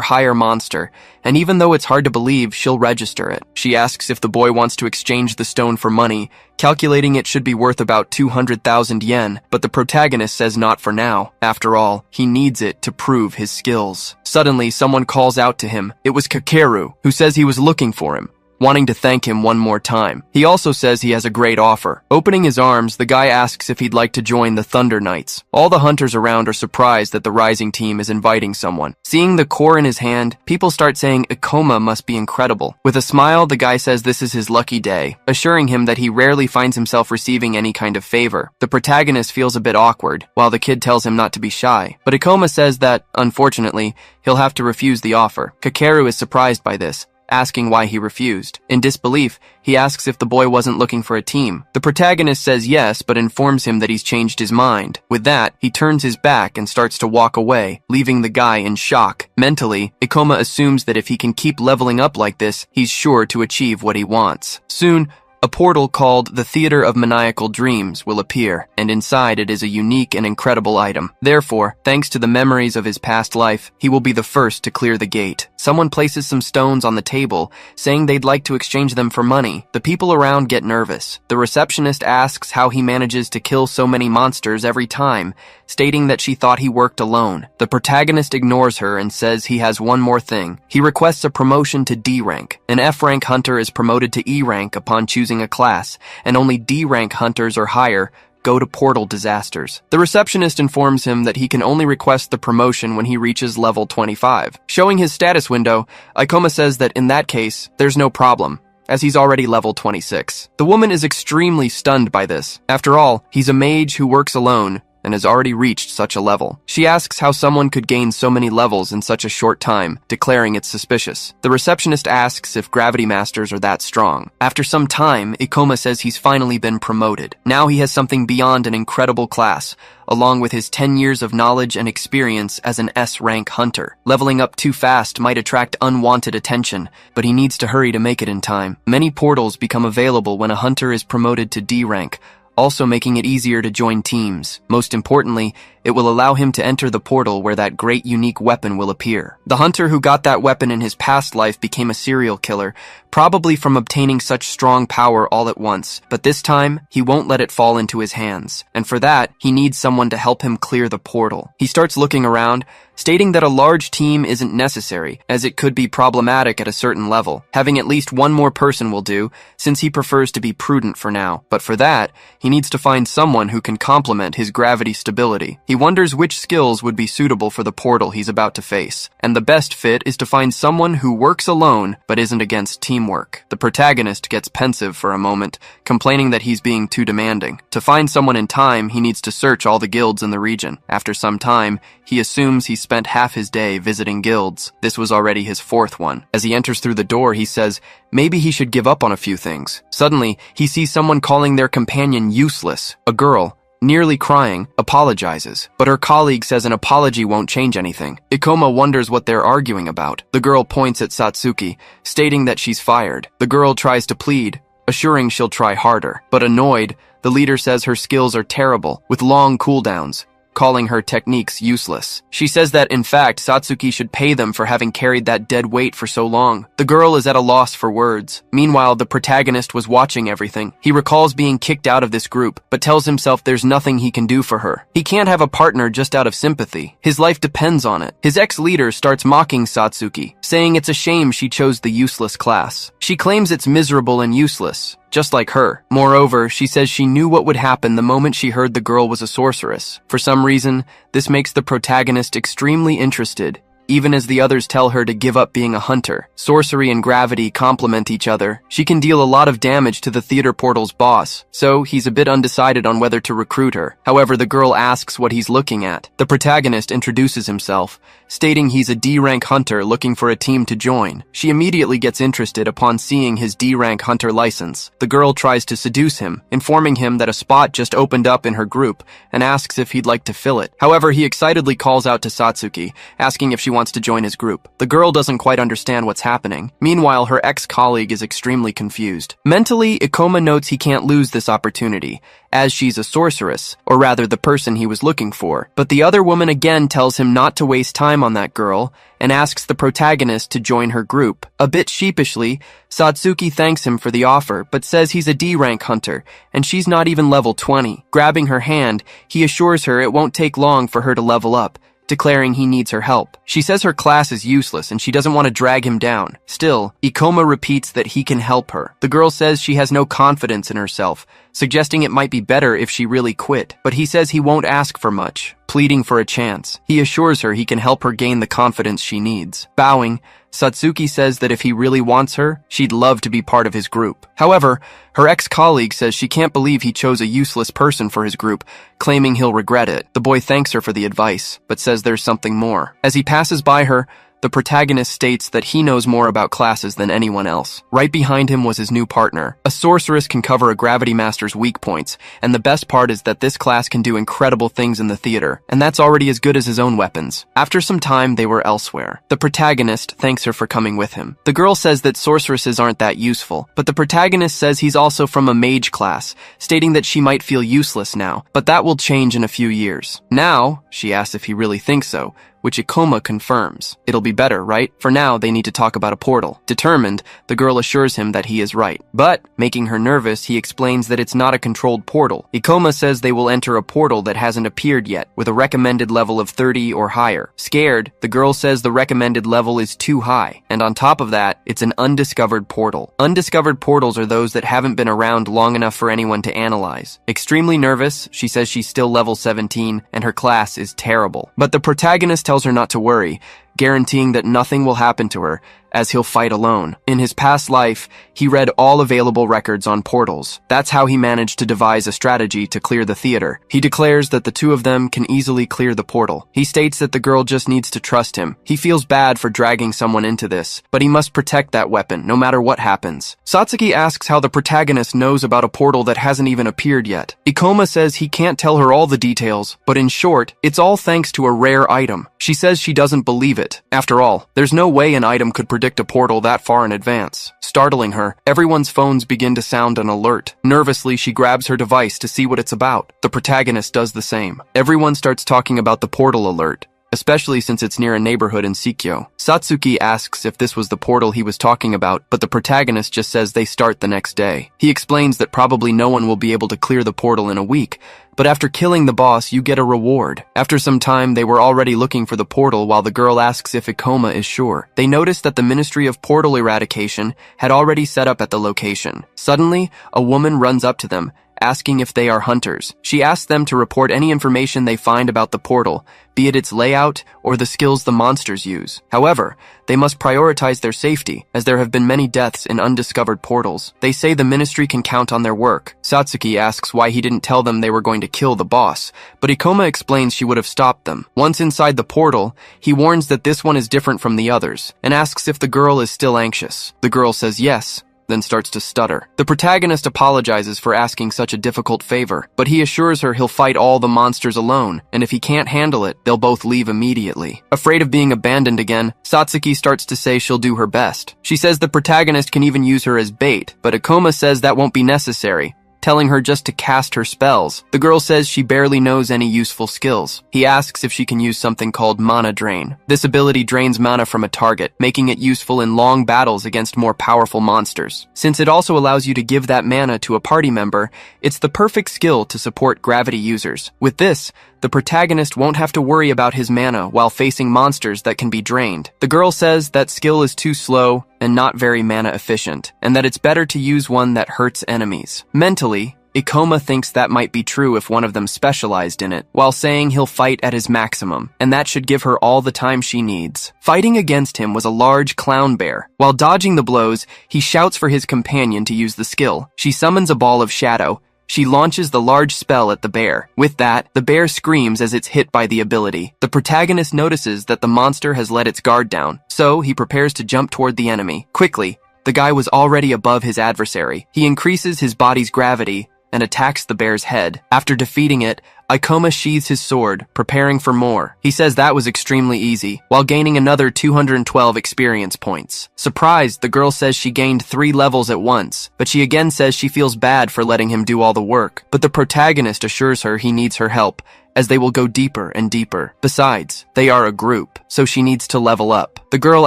higher monster, and even though it's hard to believe, she'll register it. She asks if the boy wants to exchange the stone for money, calculating it should be worth about 200,000 yen, but the protagonist says not for now. After all, he needs it to prove his skills. Suddenly, someone calls out to him. It was Kakeru, who says he was looking for him, wanting to thank him one more time. He also says he has a great offer. Opening his arms, the guy asks if he'd like to join the Thunder Knights. All the hunters around are surprised that the Rising team is inviting someone. Seeing the core in his hand, people start saying Ikoma must be incredible. With a smile, the guy says this is his lucky day, assuring him that he rarely finds himself receiving any kind of favor. The protagonist feels a bit awkward, while the kid tells him not to be shy. But Ikoma says that, unfortunately, he'll have to refuse the offer. Kakeru is surprised by this, asking why he refused. In disbelief, he asks if the boy wasn't looking for a team. The protagonist says yes, but informs him that he's changed his mind. With that, he turns his back and starts to walk away, leaving the guy in shock. Mentally, Ikoma assumes that if he can keep leveling up like this, he's sure to achieve what he wants. Soon, a portal called the Theater of Maniacal Dreams will appear, and inside it is a unique and incredible item. Therefore, thanks to the memories of his past life, he will be the first to clear the gate. Someone places some stones on the table, saying they'd like to exchange them for money. The people around get nervous. The receptionist asks how he manages to kill so many monsters every time, stating that she thought he worked alone. The protagonist ignores her and says he has one more thing. He requests a promotion to D rank. An F rank hunter is promoted to E rank upon choosing a class, and only D rank hunters or higher go to portal disasters. The receptionist informs him that he can only request the promotion when he reaches level 25. Showing his status window, Ikoma says that in that case, there's no problem, as he's already level 26. The woman is extremely stunned by this. After all, he's a mage who works alone and has already reached such a level. She asks how someone could gain so many levels in such a short time, declaring it's suspicious. The receptionist asks if gravity masters are that strong. After some time, Ikoma says he's finally been promoted. Now he has something beyond an incredible class, along with his 10 years of knowledge and experience as an S-rank hunter. Leveling up too fast might attract unwanted attention, but he needs to hurry to make it in time. Many portals become available when a hunter is promoted to D rank, also making it easier to join teams. Most importantly, it will allow him to enter the portal where that great unique weapon will appear. The hunter who got that weapon in his past life became a serial killer, probably from obtaining such strong power all at once, but this time, he won't let it fall into his hands, and for that, he needs someone to help him clear the portal. He starts looking around, stating that a large team isn't necessary, as it could be problematic at a certain level. Having at least one more person will do, since he prefers to be prudent for now, but for that, he needs to find someone who can complement his gravity stability. He wonders which skills would be suitable for the portal he's about to face, and the best fit is to find someone who works alone but isn't against teamwork. The protagonist gets pensive for a moment, complaining that he's being too demanding. To find someone in time, he needs to search all the guilds in the region. After some time, he assumes he spent half his day visiting guilds. This was already his fourth one. As he enters through the door, he says maybe he should give up on a few things. Suddenly, he sees someone calling their companion useless. A girl, nearly crying, apologizes, but her colleague says an apology won't change anything. Ikoma wonders what they're arguing about. The girl points at Satsuki, stating that she's fired. The girl tries to plead, assuring she'll try harder. But annoyed, the leader says her skills are terrible, with long cooldowns, calling her techniques useless. She says that, in fact, Satsuki should pay them for having carried that dead weight for so long. The girl is at a loss for words. Meanwhile, the protagonist was watching everything. He recalls being kicked out of this group, but tells himself there's nothing he can do for her. He can't have a partner just out of sympathy. His life depends on it. His ex-leader starts mocking Satsuki, saying it's a shame she chose the useless class. She claims it's miserable and useless, just like her. Moreover, she says she knew what would happen the moment she heard the girl was a sorceress. For some reason, this makes the protagonist extremely interested, even as the others tell her to give up being a hunter. Sorcery and gravity complement each other. She can deal a lot of damage to the theater portal's boss, so he's a bit undecided on whether to recruit her. However, the girl asks what he's looking at. The protagonist introduces himself, stating he's a D-rank hunter looking for a team to join. She immediately gets interested upon seeing his D-rank hunter license. The girl tries to seduce him, informing him that a spot just opened up in her group, and asks if he'd like to fill it. However, he excitedly calls out to Satsuki, asking if she wants wants to join his group. The girl doesn't quite understand what's happening. Meanwhile, her ex-colleague is extremely confused. Mentally, Ikoma notes he can't lose this opportunity, as she's a sorceress, or rather the person he was looking for. But the other woman again tells him not to waste time on that girl, and asks the protagonist to join her group. A bit sheepishly, Satsuki thanks him for the offer, but says he's a D-rank hunter, and she's not even level 20. Grabbing her hand, he assures her it won't take long for her to level up, declaring he needs her help. She says her class is useless and she doesn't want to drag him down. Still, Ikoma repeats that he can help her. The girl says she has no confidence in herself, suggesting it might be better if she really quit, but he says he won't ask for much, pleading for a chance. He assures her he can help her gain the confidence she needs. Bowing, Satsuki says that if he really wants her, she'd love to be part of his group. However, her ex-colleague says she can't believe he chose a useless person for his group, claiming he'll regret it. The boy thanks her for the advice, but says there's something more. As he passes by her, the protagonist states that he knows more about classes than anyone else. Right behind him was his new partner. A sorceress can cover a gravity master's weak points, and the best part is that this class can do incredible things in the theater, and that's already as good as his own weapons. After some time, they were elsewhere. The protagonist thanks her for coming with him. The girl says that sorceresses aren't that useful, but the protagonist says he's also from a mage class, stating that she might feel useless now, but that will change in a few years. Now, she asks if he really thinks so, which Ikoma confirms. It'll be better, right? For now, they need to talk about a portal. Determined, the girl assures him that he is right. But, making her nervous, he explains that it's not a controlled portal. Ikoma says they will enter a portal that hasn't appeared yet, with a recommended level of 30 or higher. Scared, the girl says the recommended level is too high, and on top of that, it's an undiscovered portal. Undiscovered portals are those that haven't been around long enough for anyone to analyze. Extremely nervous, she says she's still level 17, and her class is terrible. But the protagonist tells her not to worry, guaranteeing that nothing will happen to her, as he'll fight alone. In his past life, he read all available records on portals. That's how he managed to devise a strategy to clear the theater. He declares that the two of them can easily clear the portal. He states that the girl just needs to trust him. He feels bad for dragging someone into this, but he must protect that weapon, no matter what happens. Satsuki asks how the protagonist knows about a portal that hasn't even appeared yet. Ikoma says he can't tell her all the details, but in short, it's all thanks to a rare item. She says she doesn't believe it. After all, there's no way an item could predict a portal that far in advance. Startling her, everyone's phones begin to sound an alert. Nervously, she grabs her device to see what it's about. The protagonist does the same. Everyone starts talking about the portal alert, especially since it's near a neighborhood in Sikyo. Satsuki asks if this was the portal he was talking about, but the protagonist just says they start the next day. He explains that probably no one will be able to clear the portal in a week, but after killing the boss, you get a reward. After some time, they were already looking for the portal while the girl asks if Ikoma is sure. They notice that the Ministry of Portal Eradication had already set up at the location. Suddenly, a woman runs up to them, asking if they are hunters. She asks them to report any information they find about the portal, be it its layout or the skills the monsters use. However, they must prioritize their safety, as there have been many deaths in undiscovered portals. They say the ministry can count on their work. Satsuki asks why he didn't tell them they were going to kill the boss, but Ikoma explains she would have stopped them. Once inside the portal, he warns that this one is different from the others, and asks if the girl is still anxious. The girl says yes, then starts to stutter. The protagonist apologizes for asking such a difficult favor, but he assures her he'll fight all the monsters alone, and if he can't handle it, they'll both leave immediately. Afraid of being abandoned again, Satsuki starts to say she'll do her best. She says the protagonist can even use her as bait, but Ikoma says that won't be necessary, telling her just to cast her spells. The girl says she barely knows any useful skills. He asks if she can use something called mana drain. This ability drains mana from a target, making it useful in long battles against more powerful monsters. Since it also allows you to give that mana to a party member, it's the perfect skill to support gravity users. With this, the protagonist won't have to worry about his mana while facing monsters that can be drained. The girl says that skill is too slow and not very mana efficient, and that it's better to use one that hurts enemies. Mentally, Ikoma thinks that might be true if one of them specialized in it, while saying he'll fight at his maximum, and that should give her all the time she needs. Fighting against him was a large clown bear. While dodging the blows, he shouts for his companion to use the skill. She summons a ball of shadow. She launches the large spell at the bear. With that, the bear screams as it's hit by the ability. The protagonist notices that the monster has let its guard down, so he prepares to jump toward the enemy. Quickly, the guy was already above his adversary. He increases his body's gravity and attacks the bear's head. After defeating it, Ikoma sheathes his sword, preparing for more. He says that was extremely easy, while gaining another 212 experience points. Surprised, the girl says she gained 3 levels at once, but she again says she feels bad for letting him do all the work. But the protagonist assures her he needs her help, as they will go deeper and deeper. Besides, they are a group, so she needs to level up. The girl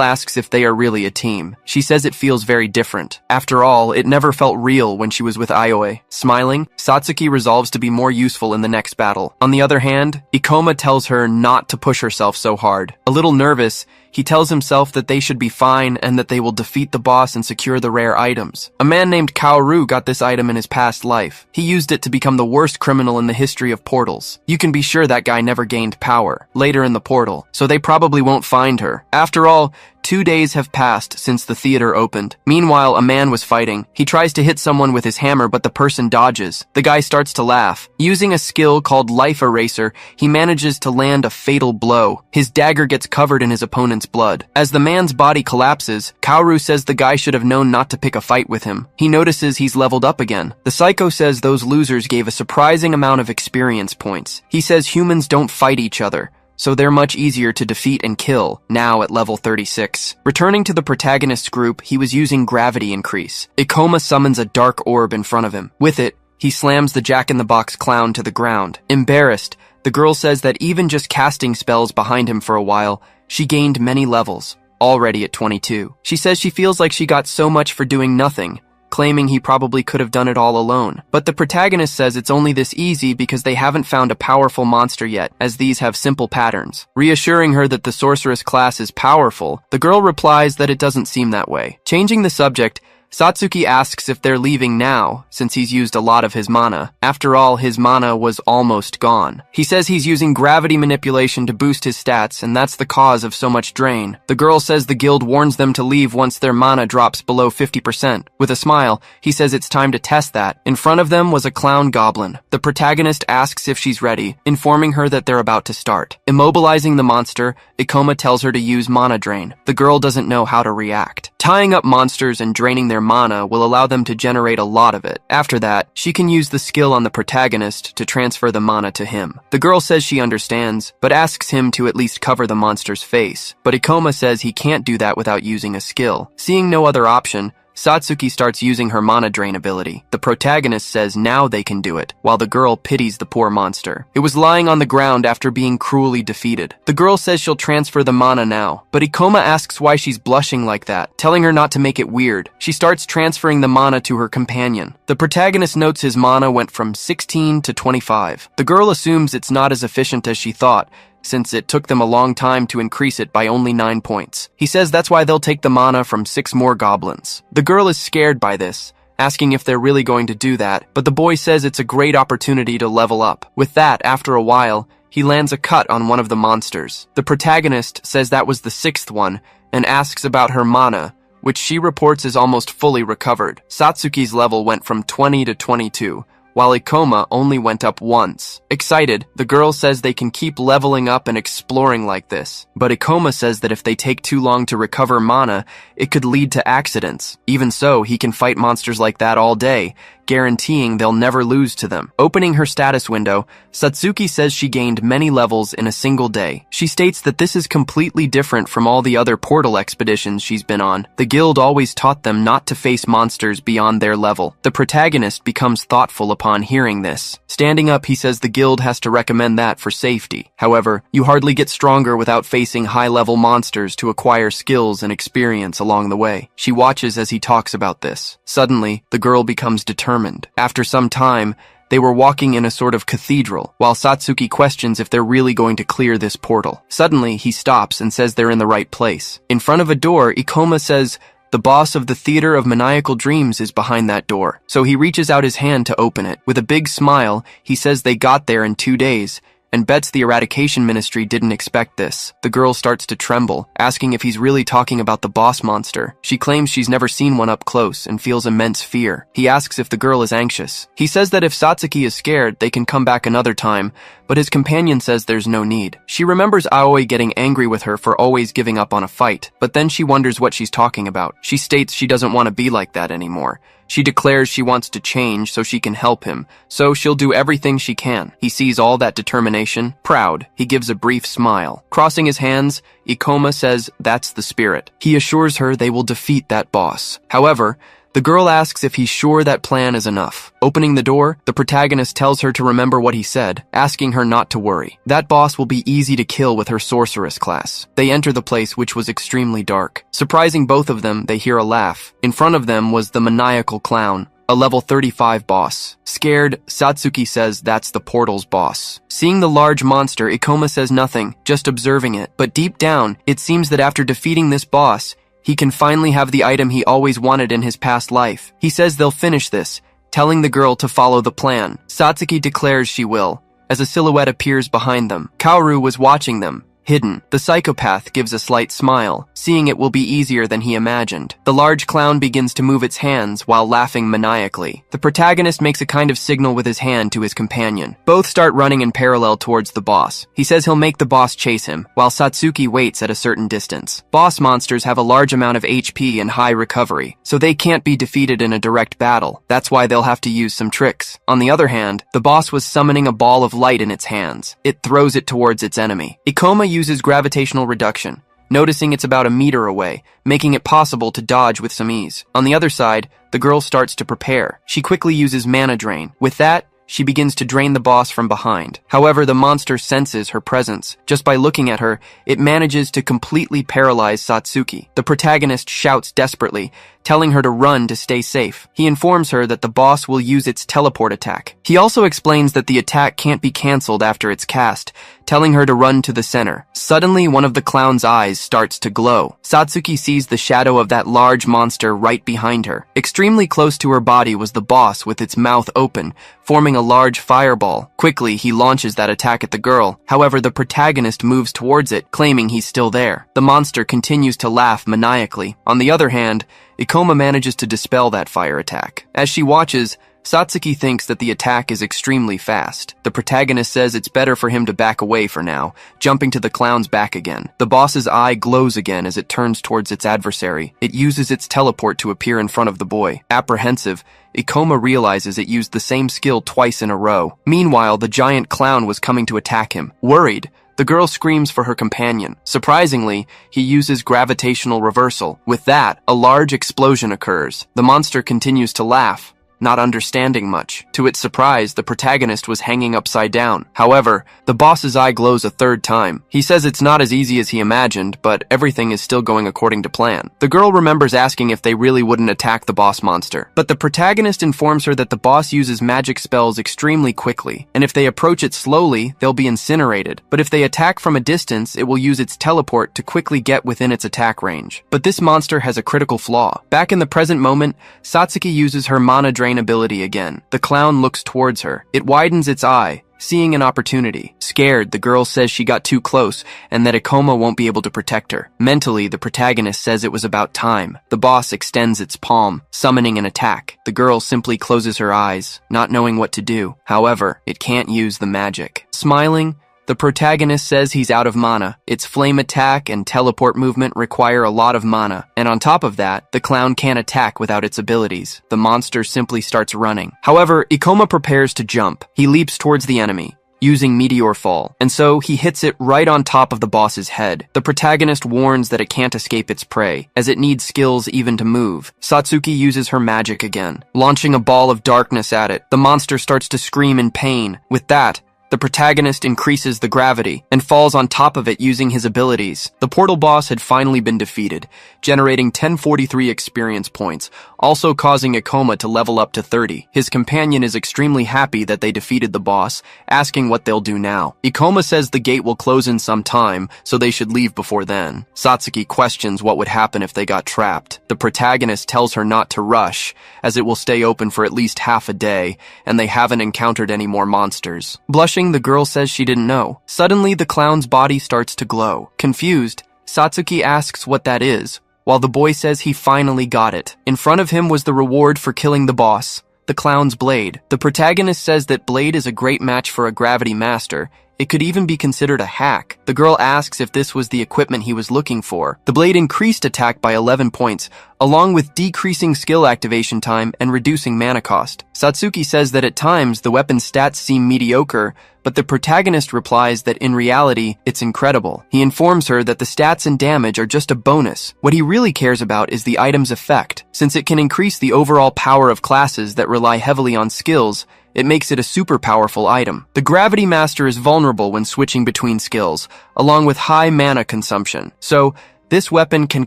asks if they are really a team. She says it feels very different. After all, it never felt real when she was with Aoi. Smiling, Satsuki resolves to be more useful in the next battle. On the other hand, Ikoma tells her not to push herself so hard. A little nervous, he tells himself that they should be fine and that they will defeat the boss and secure the rare items. A man named Kaoru got this item in his past life. He used it to become the worst criminal in the history of portals. You can be sure that guy never gained power later in the portal, so they probably won't find her. After all, 2 days have passed since the theater opened. Meanwhile, a man was fighting. He tries to hit someone with his hammer, but the person dodges. The guy starts to laugh. Using a skill called Life Eraser, he manages to land a fatal blow. His dagger gets covered in his opponent's blood. As the man's body collapses, Kaoru says the guy should have known not to pick a fight with him. He notices he's leveled up again. The psycho says those losers gave a surprising amount of experience points. He says humans don't fight each other, so they're much easier to defeat and kill, now at level 36. Returning to the protagonist's group, he was using gravity increase. Ikoma summons a dark orb in front of him. With it, he slams the Jack-in-the-Box clown to the ground. Embarrassed, the girl says that even just casting spells behind him for a while, she gained many levels, already at 22. She says she feels like she got so much for doing nothing, claiming he probably could have done it all alone. But the protagonist says it's only this easy because they haven't found a powerful monster yet, as these have simple patterns. Reassuring her that the sorceress class is powerful, the girl replies that it doesn't seem that way. Changing the subject, Satsuki asks if they're leaving now, since he's used a lot of his mana. After all, his mana was almost gone. He says he's using gravity manipulation to boost his stats, and that's the cause of so much drain. The girl says the guild warns them to leave once their mana drops below 50%. With a smile, he says it's time to test that. In front of them was a clown goblin. The protagonist asks if she's ready, informing her that they're about to start. Immobilizing the monster, Ikoma tells her to use mana drain. The girl doesn't know how to react. Tying up monsters and draining their mana will allow them to generate a lot of it. After that, she can use the skill on the protagonist to transfer the mana to him. The girl says she understands, but asks him to at least cover the monster's face. But Ikoma says he can't do that without using a skill. Seeing no other option, Satsuki starts using her mana drain ability. The protagonist says now they can do it, while the girl pities the poor monster. It was lying on the ground after being cruelly defeated. The girl says she'll transfer the mana now, but Ikoma asks why she's blushing like that, telling her not to make it weird. She starts transferring the mana to her companion. The protagonist notes his mana went from 16 to 25. The girl assumes it's not as efficient as she thought, since it took them a long time to increase it by only 9 points. He says that's why they'll take the mana from 6 more goblins. The girl is scared by this, asking if they're really going to do that, but the boy says it's a great opportunity to level up. With that, after a while, he lands a cut on one of the monsters. The protagonist says that was the 6th one, and asks about her mana, which she reports is almost fully recovered. Satsuki's level went from 20 to 22, while Ikoma only went up once. Excited, the girl says they can keep leveling up and exploring like this. But Ikoma says that if they take too long to recover mana, it could lead to accidents. Even so, he can fight monsters like that all day, guaranteeing they'll never lose to them. Opening her status window, Satsuki says she gained many levels in a single day. She states that this is completely different from all the other portal expeditions she's been on. The guild always taught them not to face monsters beyond their level. The protagonist becomes thoughtful upon hearing this. Standing up, he says the guild has to recommend that for safety. However, you hardly get stronger without facing high-level monsters to acquire skills and experience along the way. She watches as he talks about this. Suddenly, the girl becomes determined. After some time, they were walking in a sort of cathedral, while Satsuki questions if they're really going to clear this portal. Suddenly, he stops and says they're in the right place. In front of a door, Ikoma says the boss of the Theater of Maniacal Dreams is behind that door. So he reaches out his hand to open it. With a big smile, he says they got there in 2 days, and bets the Eradication Ministry didn't expect this. The girl starts to tremble, asking if he's really talking about the boss monster. She claims she's never seen one up close and feels immense fear. He asks if the girl is anxious. He says that if Satsuki is scared, they can come back another time, but his companion says there's no need. She remembers Aoi getting angry with her for always giving up on a fight, but then she wonders what she's talking about. She states she doesn't want to be like that anymore. She declares she wants to change so she can help him, so she'll do everything she can. He sees all that determination. Proud, he gives a brief smile. Crossing his hands, Ikoma says that's the spirit. He assures her they will defeat that boss. However, the girl asks if he's sure that plan is enough. Opening the door, the protagonist tells her to remember what he said, asking her not to worry. That boss will be easy to kill with her sorceress class. They enter the place, which was extremely dark. Surprising both of them, they hear a laugh. In front of them was the maniacal clown, a level 35 boss. Scared, Satsuki says that's the portal's boss. Seeing the large monster, Ikoma says nothing, just observing it. But deep down, it seems that after defeating this boss, he can finally have the item he always wanted in his past life. He says they'll finish this, telling the girl to follow the plan. Satsuki declares she will, as a silhouette appears behind them. Kaoru was watching them, hidden. The psychopath gives a slight smile, seeing it will be easier than he imagined. The large clown begins to move its hands while laughing maniacally. The protagonist makes a kind of signal with his hand to his companion. Both start running in parallel towards the boss. He says he'll make the boss chase him, while Satsuki waits at a certain distance. Boss monsters have a large amount of HP and high recovery, so they can't be defeated in a direct battle. That's why they'll have to use some tricks. On the other hand, the boss was summoning a ball of light in its hands. It throws it towards its enemy. Ikoma uses gravitational reduction, noticing it's about a meter away, making it possible to dodge with some ease. On the other side, the girl starts to prepare. She quickly uses mana drain. With that, she begins to drain the boss from behind. However, the monster senses her presence. Just by looking at her, it manages to completely paralyze Satsuki. The protagonist shouts desperately, telling her to run to stay safe. He informs her that the boss will use its teleport attack. He also explains that the attack can't be cancelled after it's cast, telling her to run to the center. Suddenly, one of the clown's eyes starts to glow. Satsuki sees the shadow of that large monster right behind her. Extremely close to her body was the boss with its mouth open, forming a large fireball. Quickly, he launches that attack at the girl. However, the protagonist moves towards it, claiming he's still there. The monster continues to laugh maniacally. On the other hand, Ikoma manages to dispel that fire attack. As she watches, Satsuki thinks that the attack is extremely fast. The protagonist says it's better for him to back away for now, jumping to the clown's back again. The boss's eye glows again as it turns towards its adversary. It uses its teleport to appear in front of the boy. Apprehensive, Ikoma realizes it used the same skill twice in a row. Meanwhile, the giant clown was coming to attack him. Worried, the girl screams for her companion. Surprisingly, he uses gravitational reversal. With that, a large explosion occurs. The monster continues to laugh, not understanding much. To its surprise, the protagonist was hanging upside down. However, the boss's eye glows a third time. He says it's not as easy as he imagined, but everything is still going according to plan. The girl remembers asking if they really wouldn't attack the boss monster, but the protagonist informs her that the boss uses magic spells extremely quickly, and if they approach it slowly, they'll be incinerated. But if they attack from a distance, it will use its teleport to quickly get within its attack range. But this monster has a critical flaw. Back in the present moment, Satsuki uses her mana drain ability again. The clown looks towards her. It widens its eye, seeing an opportunity. Scared, the girl says she got too close and that Ikoma won't be able to protect her. Mentally, the protagonist says it was about time. The boss extends its palm, summoning an attack. The girl simply closes her eyes, not knowing what to do. However, it can't use the magic. Smiling, the protagonist says he's out of mana. Its flame attack and teleport movement require a lot of mana, and on top of that, the clown can't attack without its abilities. The monster simply starts running. However, Ikoma prepares to jump. He leaps towards the enemy, using Meteor Fall, and so he hits it right on top of the boss's head. The protagonist warns that it can't escape its prey, as it needs skills even to move. Satsuki uses her magic again, launching a ball of darkness at it. The monster starts to scream in pain. With that, the protagonist increases the gravity and falls on top of it using his abilities. The portal boss had finally been defeated, generating 1043 experience points, also causing Ikoma to level up to 30. His companion is extremely happy that they defeated the boss, asking what they'll do now. Ikoma says the gate will close in some time, so they should leave before then. Satsuki questions what would happen if they got trapped. The protagonist tells her not to rush, as it will stay open for at least half a day, and they haven't encountered any more monsters. Blushing, the girl says she didn't know. Suddenly, the clown's body starts to glow. Confused, Satsuki asks what that is, while the boy says he finally got it. In front of him was the reward for killing the boss, the clown's blade. The protagonist says that blade is a great match for a gravity master, It could even be considered a hack. The girl asks if this was the equipment he was looking for. The blade increased attack by 11 points, along with decreasing skill activation time and reducing mana cost. Satsuki says that at times the weapon's stats seem mediocre, but the protagonist replies that in reality, it's incredible. He informs her that the stats and damage are just a bonus. What he really cares about is the item's effect. Since it can increase the overall power of classes that rely heavily on skills, it makes it a super powerful item. The Gravity Master is vulnerable when switching between skills, along with high mana consumption. So, this weapon can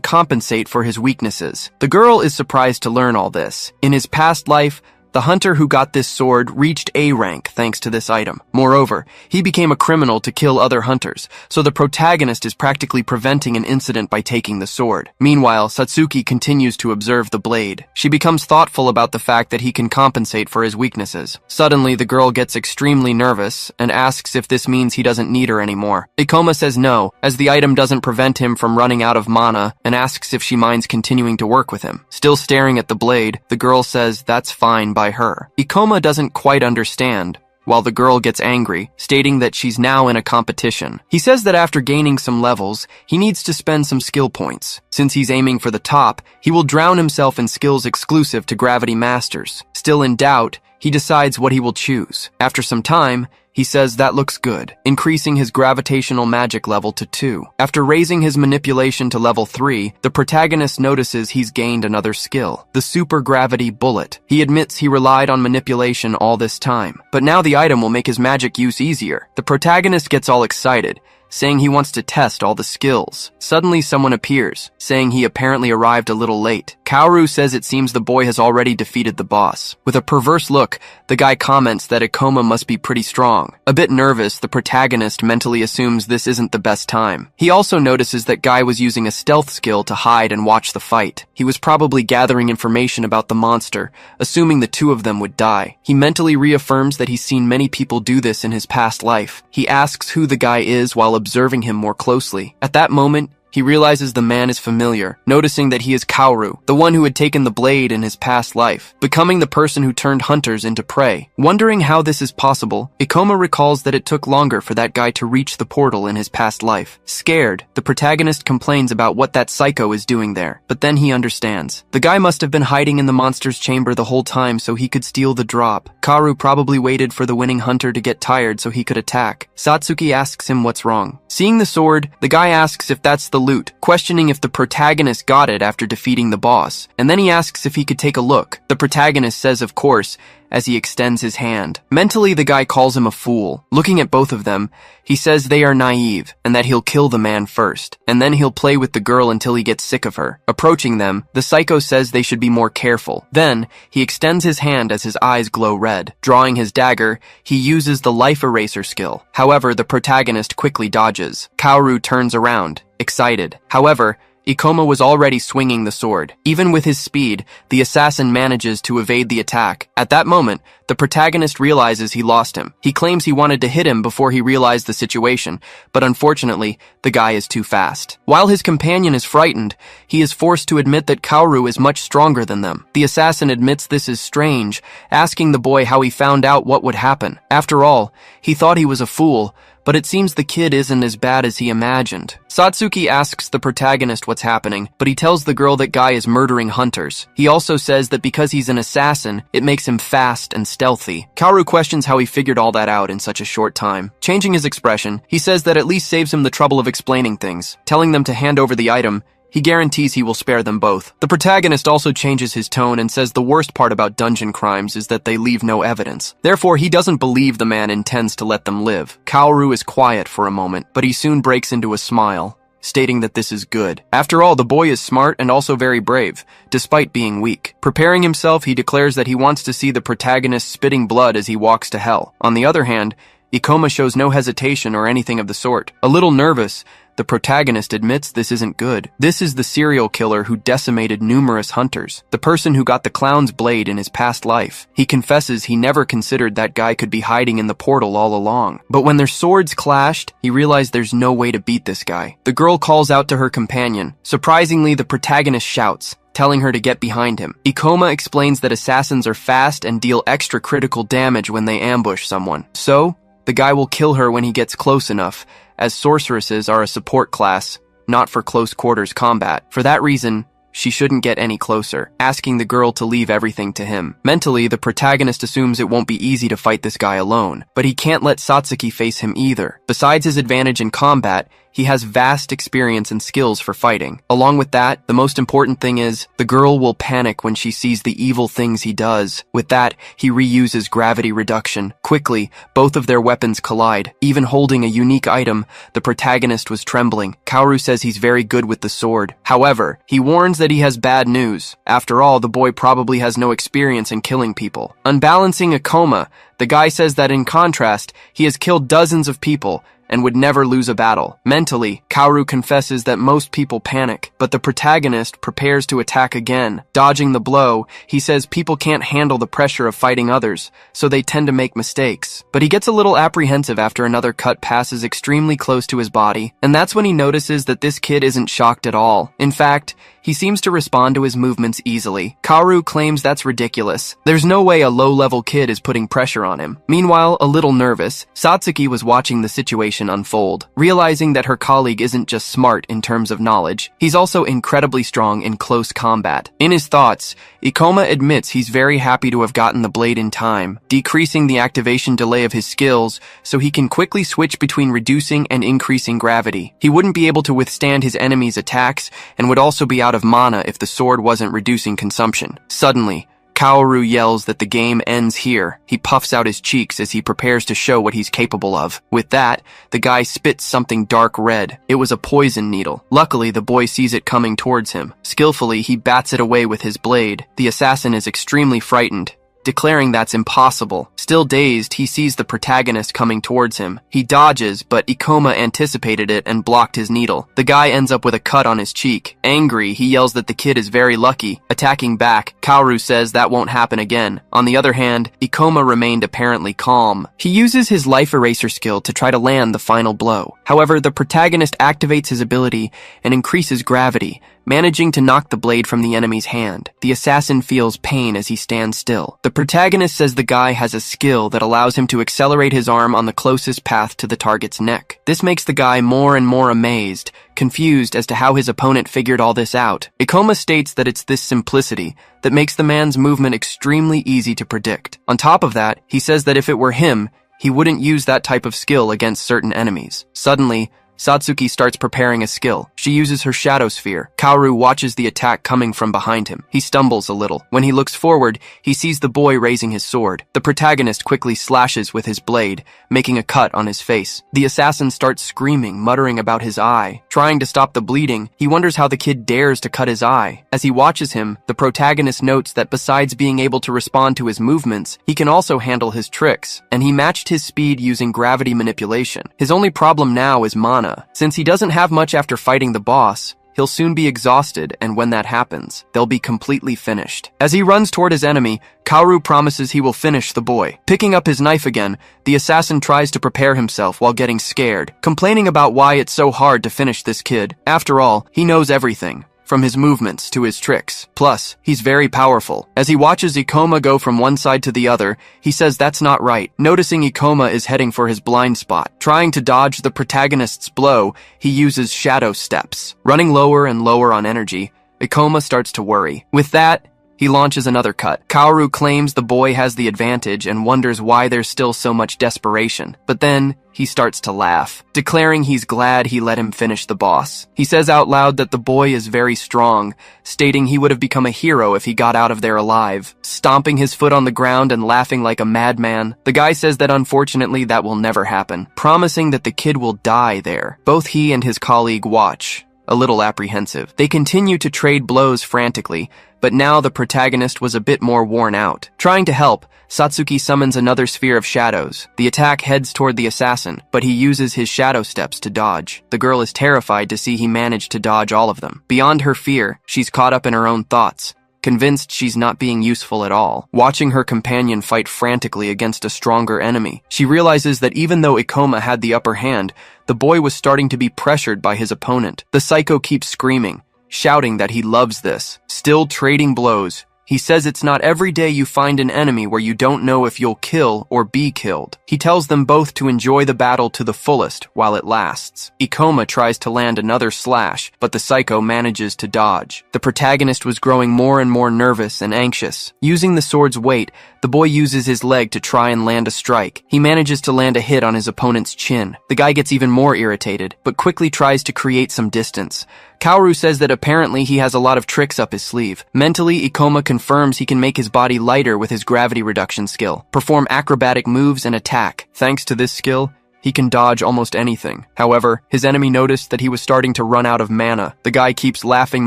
compensate for his weaknesses. The girl is surprised to learn all this. In his past life, the hunter who got this sword reached A rank thanks to this item. Moreover, he became a criminal to kill other hunters, so the protagonist is practically preventing an incident by taking the sword. Meanwhile, Satsuki continues to observe the blade. She becomes thoughtful about the fact that he can compensate for his weaknesses. Suddenly, the girl gets extremely nervous and asks if this means he doesn't need her anymore. Ikoma says no, as the item doesn't prevent him from running out of mana, and asks if she minds continuing to work with him. Still staring at the blade, the girl says that's fine by her. Ikoma doesn't quite understand, while the girl gets angry, stating that she's now in a competition. He says that after gaining some levels, he needs to spend some skill points. Since he's aiming for the top, he will drown himself in skills exclusive to Gravity Masters. Still in doubt, he decides what he will choose. After some time, he says that looks good, increasing his gravitational magic level to 2. After raising his manipulation to level 3, the protagonist notices he's gained another skill, the Super Gravity Bullet. He admits he relied on manipulation all this time, but now the item will make his magic use easier. The protagonist gets all excited, saying he wants to test all the skills. Suddenly someone appears, saying he apparently arrived a little late. Kaoru says it seems the boy has already defeated the boss. With a perverse look, the guy comments that Ikoma must be pretty strong. A bit nervous, the protagonist mentally assumes this isn't the best time. He also notices that Guy was using a stealth skill to hide and watch the fight. He was probably gathering information about the monster, assuming the two of them would die. He mentally reaffirms that he's seen many people do this in his past life. He asks who the guy is while observing him more closely. At that moment, he realizes the man is familiar, noticing that he is Kaoru, the one who had taken the blade in his past life, becoming the person who turned hunters into prey. Wondering how this is possible, Ikoma recalls that it took longer for that guy to reach the portal in his past life. Scared, the protagonist complains about what that psycho is doing there, but then he understands. The guy must have been hiding in the monster's chamber the whole time so he could steal the drop. Kaoru probably waited for the winning hunter to get tired so he could attack. Satsuki asks him what's wrong. Seeing the sword, the guy asks if that's the loot, questioning if the protagonist got it after defeating the boss, and then he asks if he could take a look. The protagonist says of course, as he extends his hand. Mentally, the guy calls him a fool. Looking at both of them, he says they are naive, and that he'll kill the man first, and then he'll play with the girl until he gets sick of her. Approaching them, the psycho says they should be more careful. Then, he extends his hand as his eyes glow red. Drawing his dagger, he uses the life eraser skill. However, the protagonist quickly dodges. Kaoru turns around, excited. However, Ikoma was already swinging the sword. Even with his speed, the assassin manages to evade the attack. At that moment, the protagonist realizes he lost him. He claims he wanted to hit him before he realized the situation, but unfortunately, the guy is too fast. While his companion is frightened, he is forced to admit that Kaoru is much stronger than them. The assassin admits this is strange, asking the boy how he found out what would happen. After all, he thought he was a fool, but it seems the kid isn't as bad as he imagined. Satsuki asks the protagonist what's happening, but he tells the girl that Guy is murdering hunters. He also says that because he's an assassin, it makes him fast and stealthy. Kaoru questions how he figured all that out in such a short time. Changing his expression, he says that at least saves him the trouble of explaining things. Telling them to hand over the item, he guarantees he will spare them both. The protagonist also changes his tone and says the worst part about dungeon crimes is that they leave no evidence. Therefore, he doesn't believe the man intends to let them live. Kaoru is quiet for a moment, but he soon breaks into a smile, stating that this is good. After all, the boy is smart and also very brave, despite being weak. Preparing himself, he declares that he wants to see the protagonist spitting blood as he walks to hell. On the other hand, Ikoma shows no hesitation or anything of the sort. A little nervous, the protagonist admits this isn't good. This is the serial killer who decimated numerous hunters, the person who got the clown's blade in his past life. He confesses he never considered that guy could be hiding in the portal all along. But when their swords clashed, he realized there's no way to beat this guy. The girl calls out to her companion. Surprisingly, the protagonist shouts, telling her to get behind him. Ikoma explains that assassins are fast and deal extra critical damage when they ambush someone. So, The guy will kill her when he gets close enough, as sorceresses are a support class, not for close quarters combat. For that reason, she shouldn't get any closer, asking the girl to leave everything to him. Mentally, the protagonist assumes it won't be easy to fight this guy alone, but he can't let Satsuki face him either. Besides his advantage in combat, he has vast experience and skills for fighting. Along with that, the most important thing is, the girl will panic when she sees the evil things he does. With that, he reuses gravity reduction. Quickly, both of their weapons collide. Even holding a unique item, the protagonist was trembling. Kaoru says he's very good with the sword. However, he warns that he has bad news. After all, the boy probably has no experience in killing people. Unbalancing Ikoma, the guy says that in contrast, he has killed dozens of people and would never lose a battle. Mentally, Kaoru confesses that most people panic, but the protagonist prepares to attack again. Dodging the blow, he says people can't handle the pressure of fighting others, so they tend to make mistakes. But he gets a little apprehensive after another cut passes extremely close to his body, and that's when he notices that this kid isn't shocked at all. In fact, he seems to respond to his movements easily. Kaoru claims that's ridiculous. There's no way a low-level kid is putting pressure on him. Meanwhile, a little nervous, Satsuki was watching the situation unfold. Realizing that her colleague isn't just smart in terms of knowledge, he's also incredibly strong in close combat. In his thoughts, Ikoma admits he's very happy to have gotten the blade in time, decreasing the activation delay of his skills so he can quickly switch between reducing and increasing gravity. He wouldn't be able to withstand his enemy's attacks and would also be out of mana if the sword wasn't reducing consumption. Suddenly, Kaoru yells that the game ends here. He puffs out his cheeks as he prepares to show what he's capable of. With that, the guy spits something dark red. It was a poison needle. Luckily, the boy sees it coming towards him. Skillfully, he bats it away with his blade. The assassin is extremely frightened, declaring that's impossible. Still dazed, he sees the protagonist coming towards him. He dodges, but Ikoma anticipated it and blocked his needle. The guy ends up with a cut on his cheek. Angry, he yells that the kid is very lucky. Attacking back, Kaoru says that won't happen again. On the other hand, Ikoma remained apparently calm. He uses his life eraser skill to try to land the final blow. However, the protagonist activates his ability and increases gravity, managing to knock the blade from the enemy's hand. The assassin feels pain as he stands still. The protagonist says the guy has a skill that allows him to accelerate his arm on the closest path to the target's neck. This makes the guy more and more amazed, confused as to how his opponent figured all this out. Ikoma states that it's this simplicity that makes the man's movement extremely easy to predict. On top of that, he says that if it were him, he wouldn't use that type of skill against certain enemies. Suddenly, Satsuki starts preparing a skill. She uses her shadow sphere. Kaoru watches the attack coming from behind him. He stumbles a little. When he looks forward, he sees the boy raising his sword. The protagonist quickly slashes with his blade, making a cut on his face. The assassin starts screaming, muttering about his eye. Trying to stop the bleeding, he wonders how the kid dares to cut his eye. As he watches him, the protagonist notes that besides being able to respond to his movements, he can also handle his tricks, and he matched his speed using gravity manipulation. His only problem now is mana. Since he doesn't have much after fighting the boss, he'll soon be exhausted, and when that happens, they'll be completely finished. As he runs toward his enemy, Kaoru promises he will finish the boy. Picking up his knife again, the assassin tries to prepare himself while getting scared, complaining about why it's so hard to finish this kid. After all, he knows everything, from his movements to his tricks. Plus, he's very powerful. As he watches Ikoma go from one side to the other, he says that's not right. Noticing Ikoma is heading for his blind spot. Trying to dodge the protagonist's blow, he uses shadow steps. Running lower and lower on energy, Ikoma starts to worry. With that, he launches another cut. Kaoru claims the boy has the advantage and wonders why there's still so much desperation. But then, he starts to laugh, declaring he's glad he let him finish the boss. He says out loud that the boy is very strong, stating he would have become a hero if he got out of there alive. Stomping his foot on the ground and laughing like a madman, the guy says that unfortunately that will never happen, promising that the kid will die there. Both he and his colleague watch, a little apprehensive. They continue to trade blows frantically, but now the protagonist was a bit more worn out. Trying to help, Satsuki summons another sphere of shadows. The attack heads toward the assassin, but he uses his shadow steps to dodge. The girl is terrified to see he managed to dodge all of them. Beyond her fear, she's caught up in her own thoughts, convinced she's not being useful at all. Watching her companion fight frantically against a stronger enemy, she realizes that even though Ikoma had the upper hand, the boy was starting to be pressured by his opponent. The psycho keeps screaming, shouting that he loves this. Still trading blows, He says it's not every day you find an enemy where you don't know if you'll kill or be killed. He tells them both to enjoy the battle to the fullest while it lasts. Ikoma tries to land another slash, but the psycho manages to dodge. The protagonist was growing more and more nervous and anxious. Using the sword's weight, the boy uses his leg to try and land a strike. He manages to land a hit on his opponent's chin. The guy gets even more irritated, but quickly tries to create some distance. Kaoru says that apparently he has a lot of tricks up his sleeve. Mentally, Ikoma confirms he can make his body lighter with his gravity reduction skill, perform acrobatic moves, and attack. Thanks to this skill, he can dodge almost anything. However, his enemy noticed that he was starting to run out of mana. The guy keeps laughing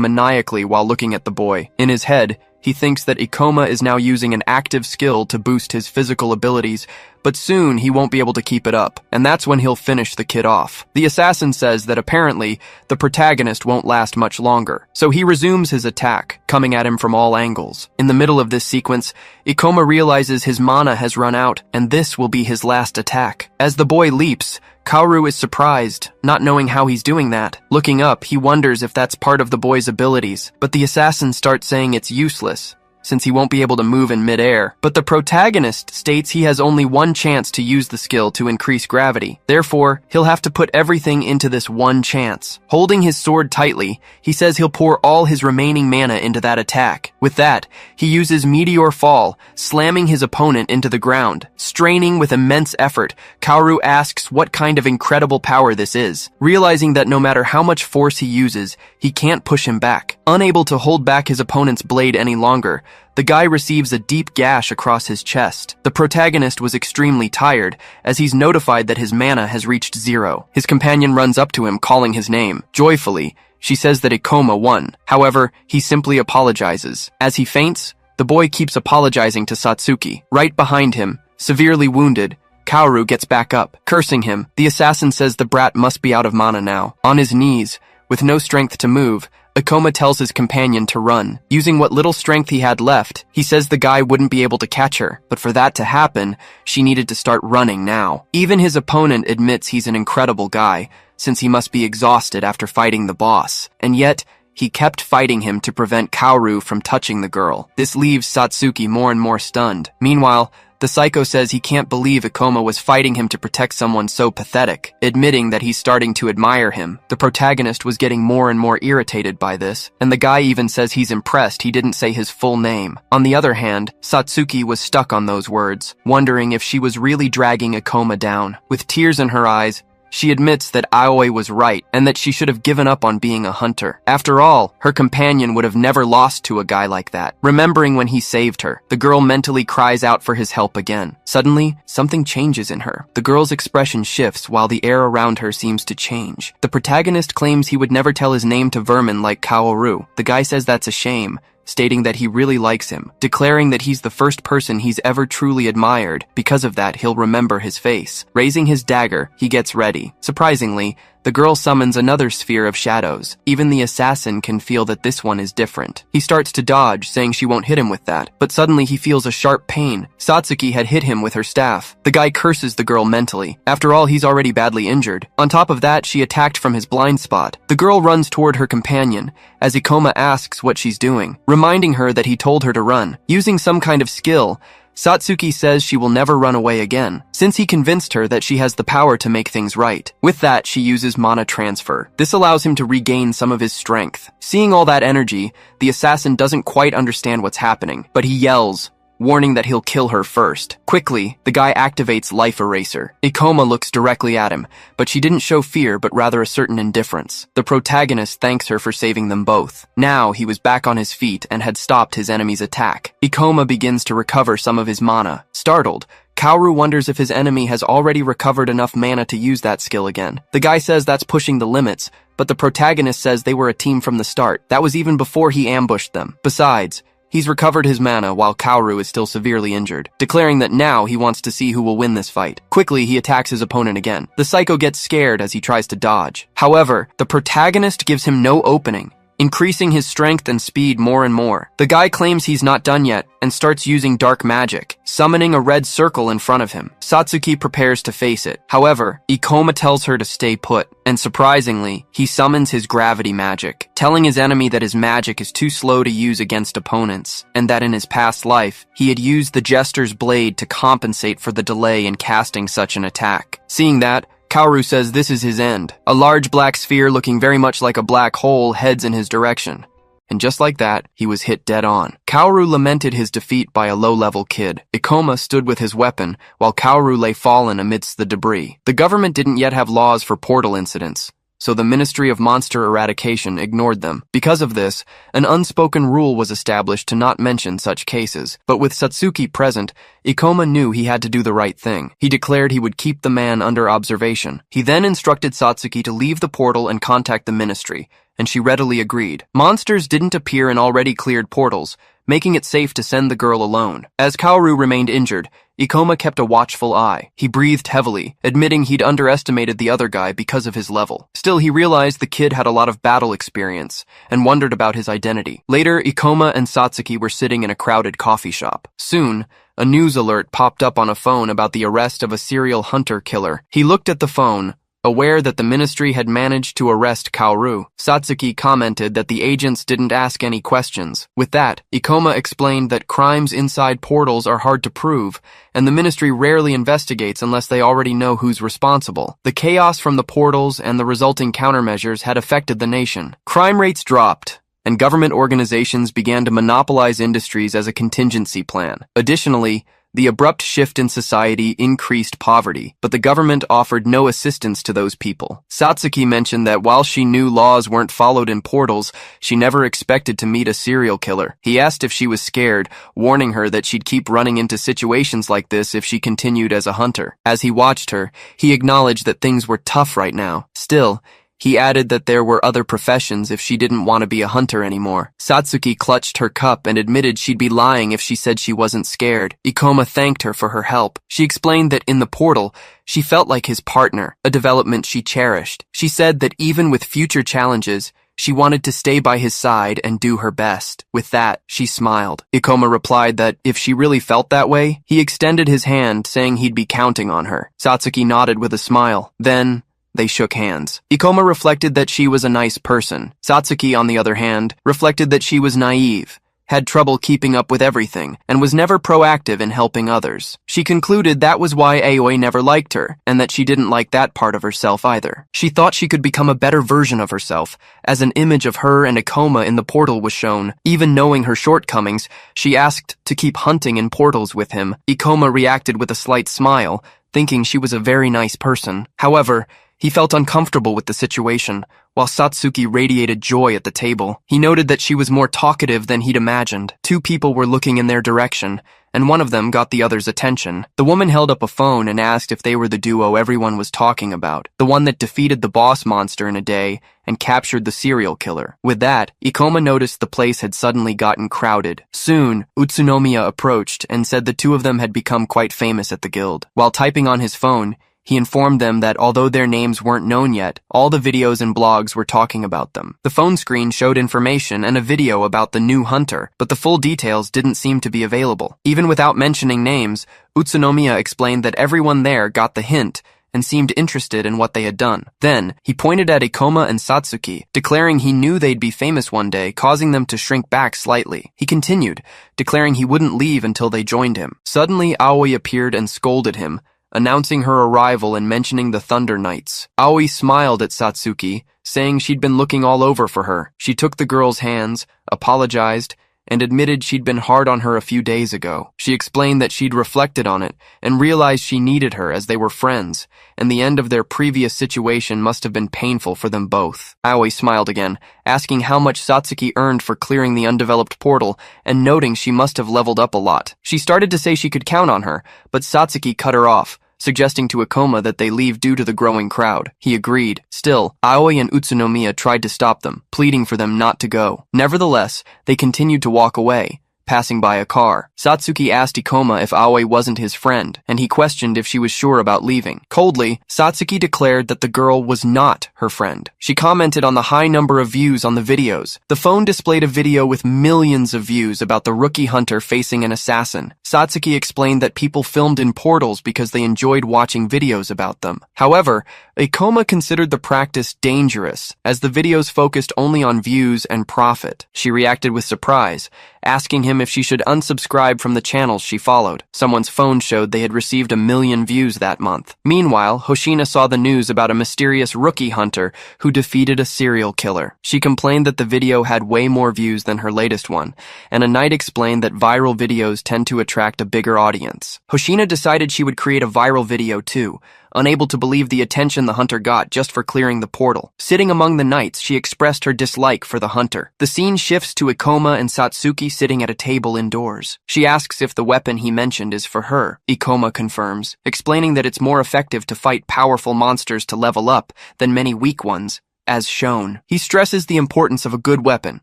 maniacally while looking at the boy. In his head, he thinks that Ikoma is now using an active skill to boost his physical abilities, but soon he won't be able to keep it up, and that's when he'll finish the kid off. The assassin says that apparently the protagonist won't last much longer, so he resumes his attack, coming at him from all angles. In the middle of this sequence, Ikoma realizes his mana has run out, and this will be his last attack. As the boy leaps, Kaoru is surprised, not knowing how he's doing that. Looking up, he wonders if that's part of the boy's abilities, but the assassin starts saying it's useless, since he won't be able to move in midair. But the protagonist states he has only one chance to use the skill to increase gravity. Therefore, he'll have to put everything into this one chance. Holding his sword tightly, he says he'll pour all his remaining mana into that attack. With that, he uses Meteor Fall, slamming his opponent into the ground. Straining with immense effort, Kaoru asks what kind of incredible power this is. Realizing that no matter how much force he uses, he can't push him back. Unable to hold back his opponent's blade any longer, the guy receives a deep gash across his chest. The protagonist was extremely tired, as he's notified that his mana has reached 0. His companion runs up to him, calling his name. Joyfully, she says that Ikoma won. However, he simply apologizes. As he faints, the boy keeps apologizing to Satsuki. Right behind him, severely wounded, Kaoru gets back up, cursing him. The assassin says the brat must be out of mana now. On his knees, with no strength to move, Ikoma tells his companion to run. Using what little strength he had left, he says the guy wouldn't be able to catch her, but for that to happen, she needed to start running now. Even his opponent admits he's an incredible guy, since he must be exhausted after fighting the boss, and yet, he kept fighting him to prevent Kaoru from touching the girl. This leaves Satsuki more and more stunned. Meanwhile, the psycho says he can't believe Ikoma was fighting him to protect someone so pathetic, admitting that he's starting to admire him. The protagonist was getting more and more irritated by this, and the guy even says he's impressed he didn't say his full name. On the other hand, Satsuki was stuck on those words, wondering if she was really dragging Ikoma down. With tears in her eyes, she admits that Aoi was right and that she should have given up on being a hunter. After all, her companion would have never lost to a guy like that. Remembering when he saved her, the girl mentally cries out for his help again. Suddenly, something changes in her. The girl's expression shifts while the air around her seems to change. The protagonist claims he would never tell his name to vermin like Kaoru. The guy says that's a shame, stating that he really likes him, declaring that he's the first person he's ever truly admired. Because of that, he'll remember his face. Raising his dagger, he gets ready. Surprisingly, the girl summons another sphere of shadows. Even the assassin can feel that this one is different. He starts to dodge, saying she won't hit him with that, but suddenly he feels a sharp pain. Satsuki had hit him with her staff. The guy curses the girl mentally. After all, he's already badly injured. On top of that, she attacked from his blind spot. The girl runs toward her companion, as Ikoma asks what she's doing, reminding her that he told her to run. Using some kind of skill, Satsuki says she will never run away again, since he convinced her that she has the power to make things right. With that, she uses mana transfer. This allows him to regain some of his strength. Seeing all that energy, the assassin doesn't quite understand what's happening, but he yells, warning that he'll kill her first. Quickly, the guy activates Life Eraser. Ikoma looks directly at him, but she didn't show fear but rather a certain indifference. The protagonist thanks her for saving them both. Now he was back on his feet and had stopped his enemy's attack. Ikoma begins to recover some of his mana. Startled, Kaoru wonders if his enemy has already recovered enough mana to use that skill again. The guy says that's pushing the limits, but the protagonist says they were a team from the start. That was even before he ambushed them. Besides, he's recovered his mana while Kaoru is still severely injured, declaring that now he wants to see who will win this fight. Quickly, he attacks his opponent again. The psycho gets scared as he tries to dodge. However, the protagonist gives him no opening. increasing his strength and speed more and more. The guy claims he's not done yet and starts using dark magic, summoning a red circle in front of him. Satsuki prepares to face it. However, Ikoma tells her to stay put, and surprisingly, he summons his gravity magic, telling his enemy that his magic is too slow to use against opponents, and that in his past life, he had used the Jester's blade to compensate for the delay in casting such an attack. Seeing that, Kaoru says this is his end. A large black sphere looking very much like a black hole heads in his direction. And just like that, he was hit dead on. Kaoru lamented his defeat by a low-level kid. Ikoma stood with his weapon, while Kaoru lay fallen amidst the debris. The government didn't yet have laws for portal incidents, so the Ministry of Monster Eradication ignored them. Because of this, an unspoken rule was established to not mention such cases. But with Satsuki present, Ikoma knew he had to do the right thing. He declared he would keep the man under observation. He then instructed Satsuki to leave the portal and contact the ministry, and she readily agreed. Monsters didn't appear in already cleared portals, making it safe to send the girl alone. As Kaoru remained injured, Ikoma kept a watchful eye. He breathed heavily, admitting he'd underestimated the other guy because of his level. Still, he realized the kid had a lot of battle experience, and wondered about his identity. Later, Ikoma and Satsuki were sitting in a crowded coffee shop. Soon, a news alert popped up on a phone about the arrest of a serial hunter-killer. He looked at the phone, aware that the ministry had managed to arrest Kaoru. Satsuki commented that the agents didn't ask any questions. With that, Ikoma explained that crimes inside portals are hard to prove, and the ministry rarely investigates unless they already know who's responsible. The chaos from the portals and the resulting countermeasures had affected the nation. Crime rates dropped, and government organizations began to monopolize industries as a contingency plan. Additionally, the abrupt shift in society increased poverty, but the government offered no assistance to those people. Satsuki mentioned that while she knew laws weren't followed in portals, she never expected to meet a serial killer. He asked if she was scared, warning her that she'd keep running into situations like this if she continued as a hunter. As he watched her, he acknowledged that things were tough right now. Still, he added that there were other professions if she didn't want to be a hunter anymore. Satsuki clutched her cup and admitted she'd be lying if she said she wasn't scared. Ikoma thanked her for her help. She explained that in the portal, she felt like his partner, a development she cherished. She said that even with future challenges, she wanted to stay by his side and do her best. With that, she smiled. Ikoma replied that if she really felt that way, he extended his hand, saying he'd be counting on her. Satsuki nodded with a smile. Then, they shook hands. Ikoma reflected that she was a nice person. Satsuki, on the other hand, reflected that she was naive, had trouble keeping up with everything, and was never proactive in helping others. She concluded that was why Aoi never liked her, and that she didn't like that part of herself either. She thought she could become a better version of herself, as an image of her and Ikoma in the portal was shown. Even knowing her shortcomings, she asked to keep hunting in portals with him. Ikoma reacted with a slight smile, thinking she was a very nice person. However, he felt uncomfortable with the situation, while Satsuki radiated joy at the table. He noted that she was more talkative than he'd imagined. Two people were looking in their direction, and one of them got the other's attention. The woman held up a phone and asked if they were the duo everyone was talking about, the one that defeated the boss monster in a day and captured the serial killer. With that, Ikoma noticed the place had suddenly gotten crowded. Soon, Utsunomiya approached and said the two of them had become quite famous at the guild. While typing on his phone, he informed them that although their names weren't known yet, all the videos and blogs were talking about them. The phone screen showed information and a video about the new hunter, but the full details didn't seem to be available. Even without mentioning names, Utsunomiya explained that everyone there got the hint and seemed interested in what they had done. Then, he pointed at Ikoma and Satsuki, declaring he knew they'd be famous one day, causing them to shrink back slightly. He continued, declaring he wouldn't leave until they joined him. Suddenly, Aoi appeared and scolded him, announcing her arrival and mentioning the Thunder Knights. Aoi smiled at Satsuki, saying she'd been looking all over for her. She took the girl's hands, apologized, and admitted she'd been hard on her a few days ago. She explained that she'd reflected on it and realized she needed her as they were friends, and the end of their previous situation must have been painful for them both. Aoi smiled again, asking how much Satsuki earned for clearing the undeveloped portal and noting she must have leveled up a lot. She started to say she could count on her, but Satsuki cut her off, suggesting to Ikoma that they leave due to the growing crowd. He agreed. Still, Aoi and Utsunomiya tried to stop them, pleading for them not to go. Nevertheless, they continued to walk away, passing by a car. Satsuki asked Ikoma if Aoi wasn't his friend, and he questioned if she was sure about leaving. Coldly, Satsuki declared that the girl was not her friend. She commented on the high number of views on the videos. The phone displayed a video with millions of views about the rookie hunter facing an assassin. Satsuki explained that people filmed in portals because they enjoyed watching videos about them. However, Ikoma considered the practice dangerous, as the videos focused only on views and profit. She reacted with surprise, asking him if she should unsubscribe from the channels she followed. Someone's phone showed they had received 1 million views that month. Meanwhile, Hoshina saw the news about a mysterious rookie hunter who defeated a serial killer. She complained that the video had way more views than her latest one, and a Knight explained that viral videos tend to attract a bigger audience. Hoshina decided she would create a viral video too, unable to believe the attention the hunter got just for clearing the portal. Sitting among the knights, she expressed her dislike for the hunter. The scene shifts to Ikoma and Satsuki sitting at a table indoors. She asks if the weapon he mentioned is for her. Ikoma confirms, explaining that it's more effective to fight powerful monsters to level up than many weak ones, as shown. He stresses the importance of a good weapon,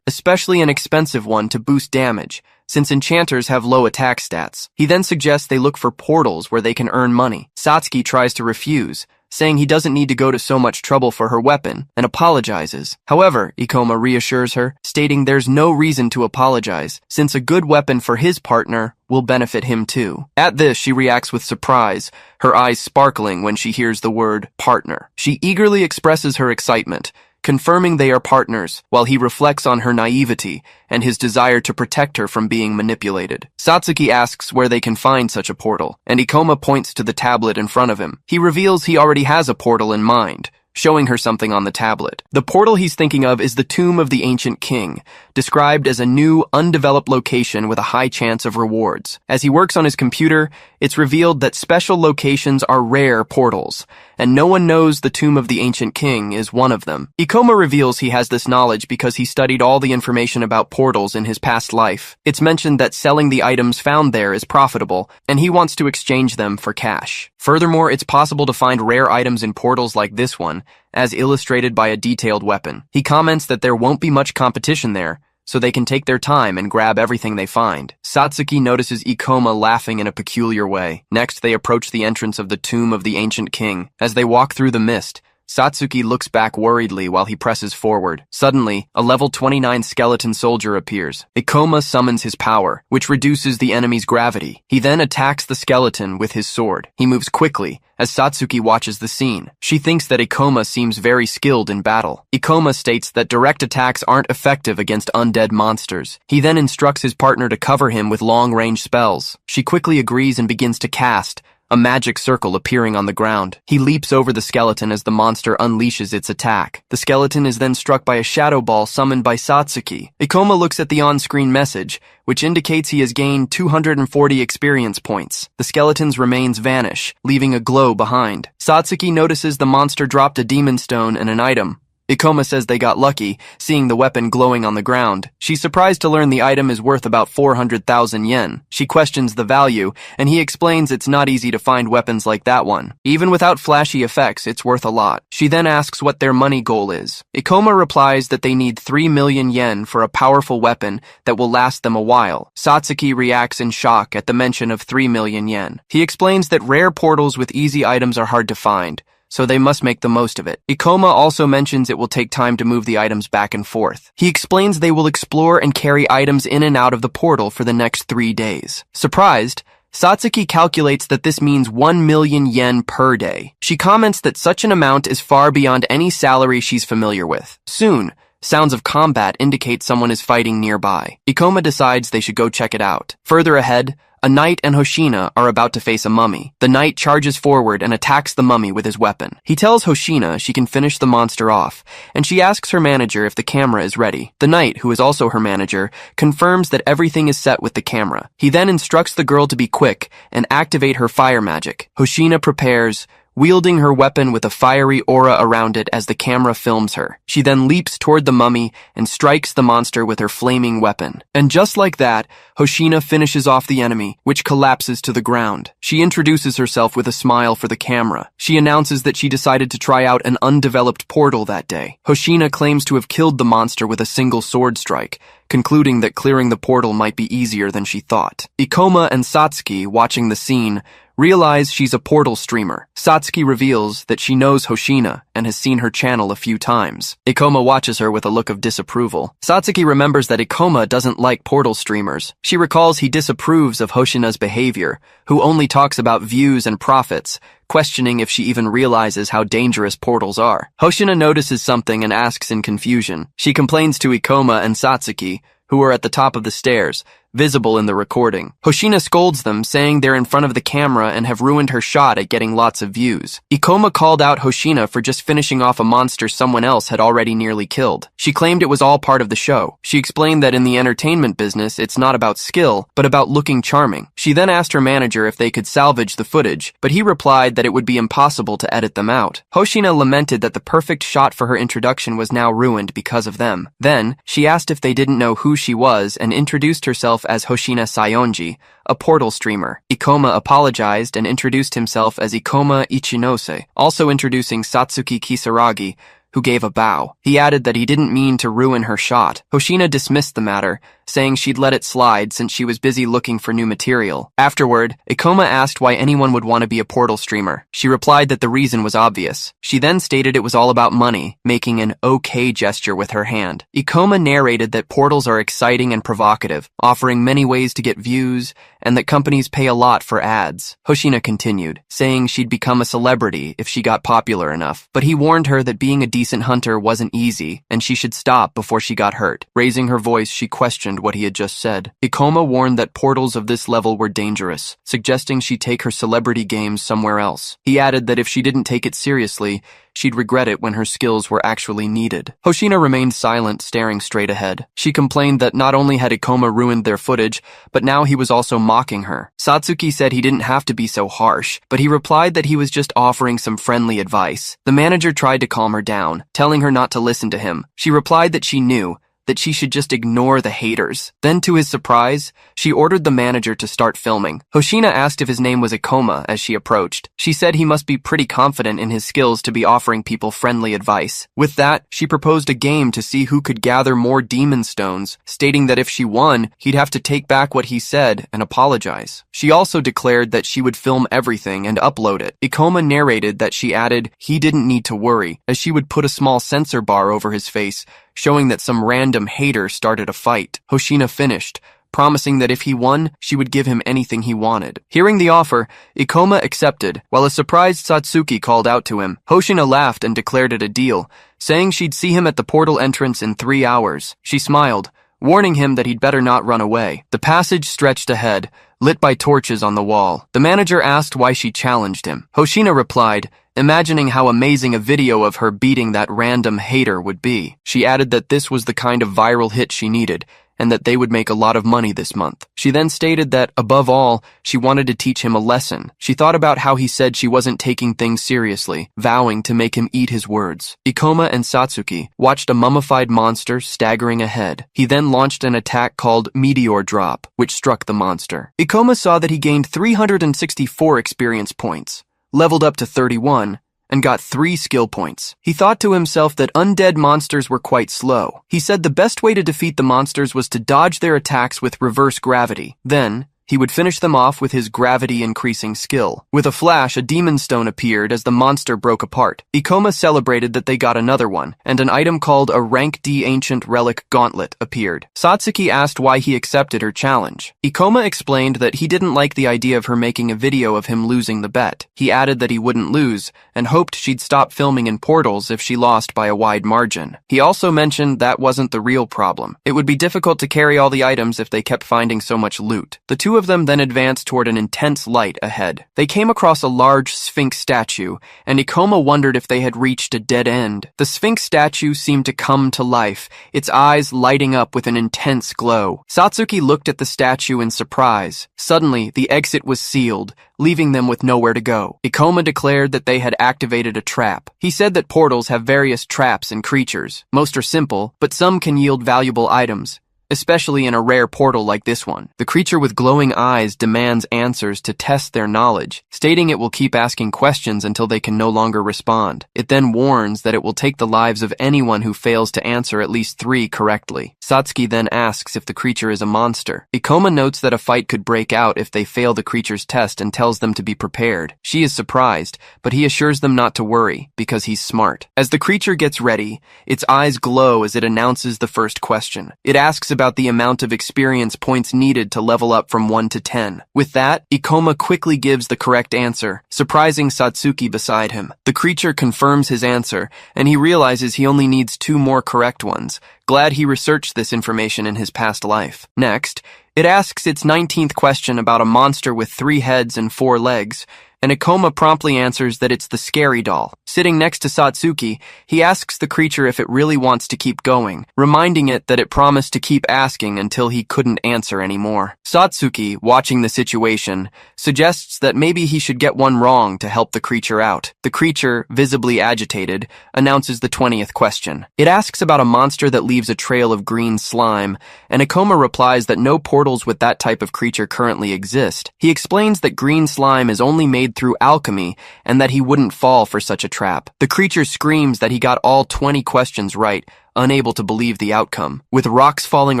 especially an expensive one to boost damage, since enchanters have low attack stats. He then suggests they look for portals where they can earn money. Satsuki tries to refuse, saying he doesn't need to go to so much trouble for her weapon, and apologizes. However, Ikoma reassures her, stating there's no reason to apologize, since a good weapon for his partner will benefit him too. At this, she reacts with surprise, her eyes sparkling when she hears the word partner. She eagerly expresses her excitement, confirming they are partners, while he reflects on her naivety and his desire to protect her from being manipulated. Satsuki asks where they can find such a portal, and Ikoma points to the tablet in front of him. He reveals he already has a portal in mind, showing her something on the tablet. The portal he's thinking of is the Tomb of the Ancient King, described as a new, undeveloped location with a high chance of rewards. As he works on his computer, it's revealed that special locations are rare portals, and no one knows the Tomb of the Ancient King is one of them. Ikoma reveals he has this knowledge because he studied all the information about portals in his past life. It's mentioned that selling the items found there is profitable, and he wants to exchange them for cash. Furthermore, it's possible to find rare items in portals like this one, as illustrated by a detailed weapon. He comments that there won't be much competition there, so they can take their time and grab everything they find. Satsuki notices Ikoma laughing in a peculiar way. Next, they approach the entrance of the Tomb of the Ancient King. As they walk through the mist, Satsuki looks back worriedly while he presses forward. Suddenly, a level 29 skeleton soldier appears. Ikoma summons his power, which reduces the enemy's gravity. He then attacks the skeleton with his sword. He moves quickly, as Satsuki watches the scene. She thinks that Ikoma seems very skilled in battle. Ikoma states that direct attacks aren't effective against undead monsters. He then instructs his partner to cover him with long-range spells. She quickly agrees and begins to cast, a magic circle appearing on the ground. He leaps over the skeleton as the monster unleashes its attack. The skeleton is then struck by a shadow ball summoned by Satsuki. Ikoma looks at the on-screen message, which indicates he has gained 240 experience points. The skeleton's remains vanish, leaving a glow behind. Satsuki notices the monster dropped a demon stone and an item. Ikoma says they got lucky, seeing the weapon glowing on the ground. She's surprised to learn the item is worth about 400,000 yen. She questions the value, and he explains it's not easy to find weapons like that one. Even without flashy effects, it's worth a lot. She then asks what their money goal is. Ikoma replies that they need 3 million yen for a powerful weapon that will last them a while. Satsuki reacts in shock at the mention of 3 million yen. He explains that rare portals with easy items are hard to find, so they must make the most of it. Ikoma also mentions it will take time to move the items back and forth. He explains they will explore and carry items in and out of the portal for the next 3 days. Surprised, Satsuki calculates that this means 1 million yen per day. She comments that such an amount is far beyond any salary she's familiar with. Soon, sounds of combat indicate someone is fighting nearby. Ikoma decides they should go check it out. Further ahead, a knight and Hoshina are about to face a mummy. The knight charges forward and attacks the mummy with his weapon. He tells Hoshina she can finish the monster off, and she asks her manager if the camera is ready. The knight, who is also her manager, confirms that everything is set with the camera. He then instructs the girl to be quick and activate her fire magic. Hoshina prepares, wielding her weapon with a fiery aura around it as the camera films her. She then leaps toward the mummy and strikes the monster with her flaming weapon. And just like that, Hoshina finishes off the enemy, which collapses to the ground. She introduces herself with a smile for the camera. She announces that she decided to try out an undeveloped portal that day. Hoshina claims to have killed the monster with a single sword strike, concluding that clearing the portal might be easier than she thought. Ikoma and Satsuki, watching the scene, realize she's a portal streamer. Satsuki reveals that she knows Hoshina and has seen her channel a few times. Ikoma watches her with a look of disapproval. Satsuki remembers that Ikoma doesn't like portal streamers. She recalls he disapproves of Hoshina's behavior, who only talks about views and profits, questioning if she even realizes how dangerous portals are. Hoshina notices something and asks in confusion. She complains to Ikoma and Satsuki, who are at the top of the stairs, visible in the recording. Hoshina scolds them, saying they're in front of the camera and have ruined her shot at getting lots of views. Ikoma called out Hoshina for just finishing off a monster someone else had already nearly killed. She claimed it was all part of the show. She explained that in the entertainment business, it's not about skill, but about looking charming. She then asked her manager if they could salvage the footage, but he replied that it would be impossible to edit them out. Hoshina lamented that the perfect shot for her introduction was now ruined because of them. Then, she asked if they didn't know who she was and introduced herself as Hoshina Sayonji, a portal streamer. Ikoma apologized and introduced himself as Ikoma Ichinose, also introducing Satsuki Kisaragi, who gave a bow. He added that he didn't mean to ruin her shot. Hoshina dismissed the matter, saying she'd let it slide since she was busy looking for new material. Afterward, Ikoma asked why anyone would want to be a portal streamer. She replied that the reason was obvious. She then stated it was all about money, making an okay gesture with her hand. Ikoma narrated that portals are exciting and provocative, offering many ways to get views, and that companies pay a lot for ads. Hoshina continued, saying she'd become a celebrity if she got popular enough, but he warned her that being a decent hunter wasn't easy, and she should stop before she got hurt. Raising her voice, she questioned what he had just said. Ikoma warned that portals of this level were dangerous, suggesting she take her celebrity games somewhere else. He added that if she didn't take it seriously, she'd regret it when her skills were actually needed. Hoshina remained silent, staring straight ahead. She complained that not only had Ikoma ruined their footage, but now he was also mocking her. Satsuki said he didn't have to be so harsh, but he replied that he was just offering some friendly advice. The manager tried to calm her down, telling her not to listen to him. She replied that she knew, that she should just ignore the haters. Then, to his surprise, she ordered the manager to start filming. Hoshina asked if his name was Ikoma as she approached. She said he must be pretty confident in his skills to be offering people friendly advice. With that, she proposed a game to see who could gather more demon stones, stating that if she won, he'd have to take back what he said and apologize. She also declared that she would film everything and upload it. Ikoma narrated that she added he didn't need to worry, as she would put a small censor bar over his face, showing that some random hater started a fight. Hoshina finished, promising that if he won, she would give him anything he wanted. Hearing the offer, Ikoma accepted, while a surprised Satsuki called out to him. Hoshina laughed and declared it a deal, saying she'd see him at the portal entrance in 3 hours. She smiled, warning him that he'd better not run away. The passage stretched ahead, lit by torches on the wall. The manager asked why she challenged him. Hoshina replied, imagining how amazing a video of her beating that random hater would be. She added that this was the kind of viral hit she needed, and that they would make a lot of money this month. She then stated that, above all, she wanted to teach him a lesson. She thought about how he said she wasn't taking things seriously, vowing to make him eat his words. Ikoma and Satsuki watched a mummified monster staggering ahead. He then launched an attack called Meteor Drop, which struck the monster. Ikoma saw that he gained 364 experience points, leveled up to 31, and got 3 skill points. He thought to himself that undead monsters were quite slow. He said the best way to defeat the monsters was to dodge their attacks with reverse gravity. Then, he would finish them off with his gravity-increasing skill. With a flash, a demon stone appeared as the monster broke apart. Ikoma celebrated that they got another one, and an item called a Rank D Ancient Relic Gauntlet appeared. Satsuki asked why he accepted her challenge. Ikoma explained that he didn't like the idea of her making a video of him losing the bet. He added that he wouldn't lose, and hoped she'd stop filming in portals if she lost by a wide margin. He also mentioned that wasn't the real problem. It would be difficult to carry all the items if they kept finding so much loot. The two of them then advanced toward an intense light ahead. They came across a large Sphinx statue, and Ikoma wondered if they had reached a dead end. The Sphinx statue seemed to come to life, its eyes lighting up with an intense glow. Satsuki looked at the statue in surprise. Suddenly, the exit was sealed, leaving them with nowhere to go. Ikoma declared that they had activated a trap. He said that portals have various traps and creatures. Most are simple, but some can yield valuable items, especially in a rare portal like this one. The creature with glowing eyes demands answers to test their knowledge, stating it will keep asking questions until they can no longer respond. It then warns that it will take the lives of anyone who fails to answer at least 3 correctly. Satsuki then asks if the creature is a monster. Ikoma notes that a fight could break out if they fail the creature's test and tells them to be prepared. She is surprised, but he assures them not to worry, because he's smart. As the creature gets ready, its eyes glow as it announces the first question. It asks about the amount of experience points needed to level up from 1 to 10. With that, Ikoma quickly gives the correct answer, surprising Satsuki beside him. The creature confirms his answer, and he realizes he only needs 2 more correct ones. Glad he researched this information in his past life. Next, it asks its 19th question about a monster with 3 heads and 4 legs, and Ikoma promptly answers that it's the scary doll. Sitting next to Satsuki, he asks the creature if it really wants to keep going, reminding it that it promised to keep asking until he couldn't answer anymore. Satsuki, watching the situation, suggests that maybe he should get one wrong to help the creature out. The creature, visibly agitated, announces the 20th question. It asks about a monster that leaves a trail of green slime, and Ikoma replies that no portals with that type of creature currently exist. He explains that green slime is only made through alchemy and that he wouldn't fall for such a trap. The creature screams that he got all 20 questions right, unable to believe the outcome. With rocks falling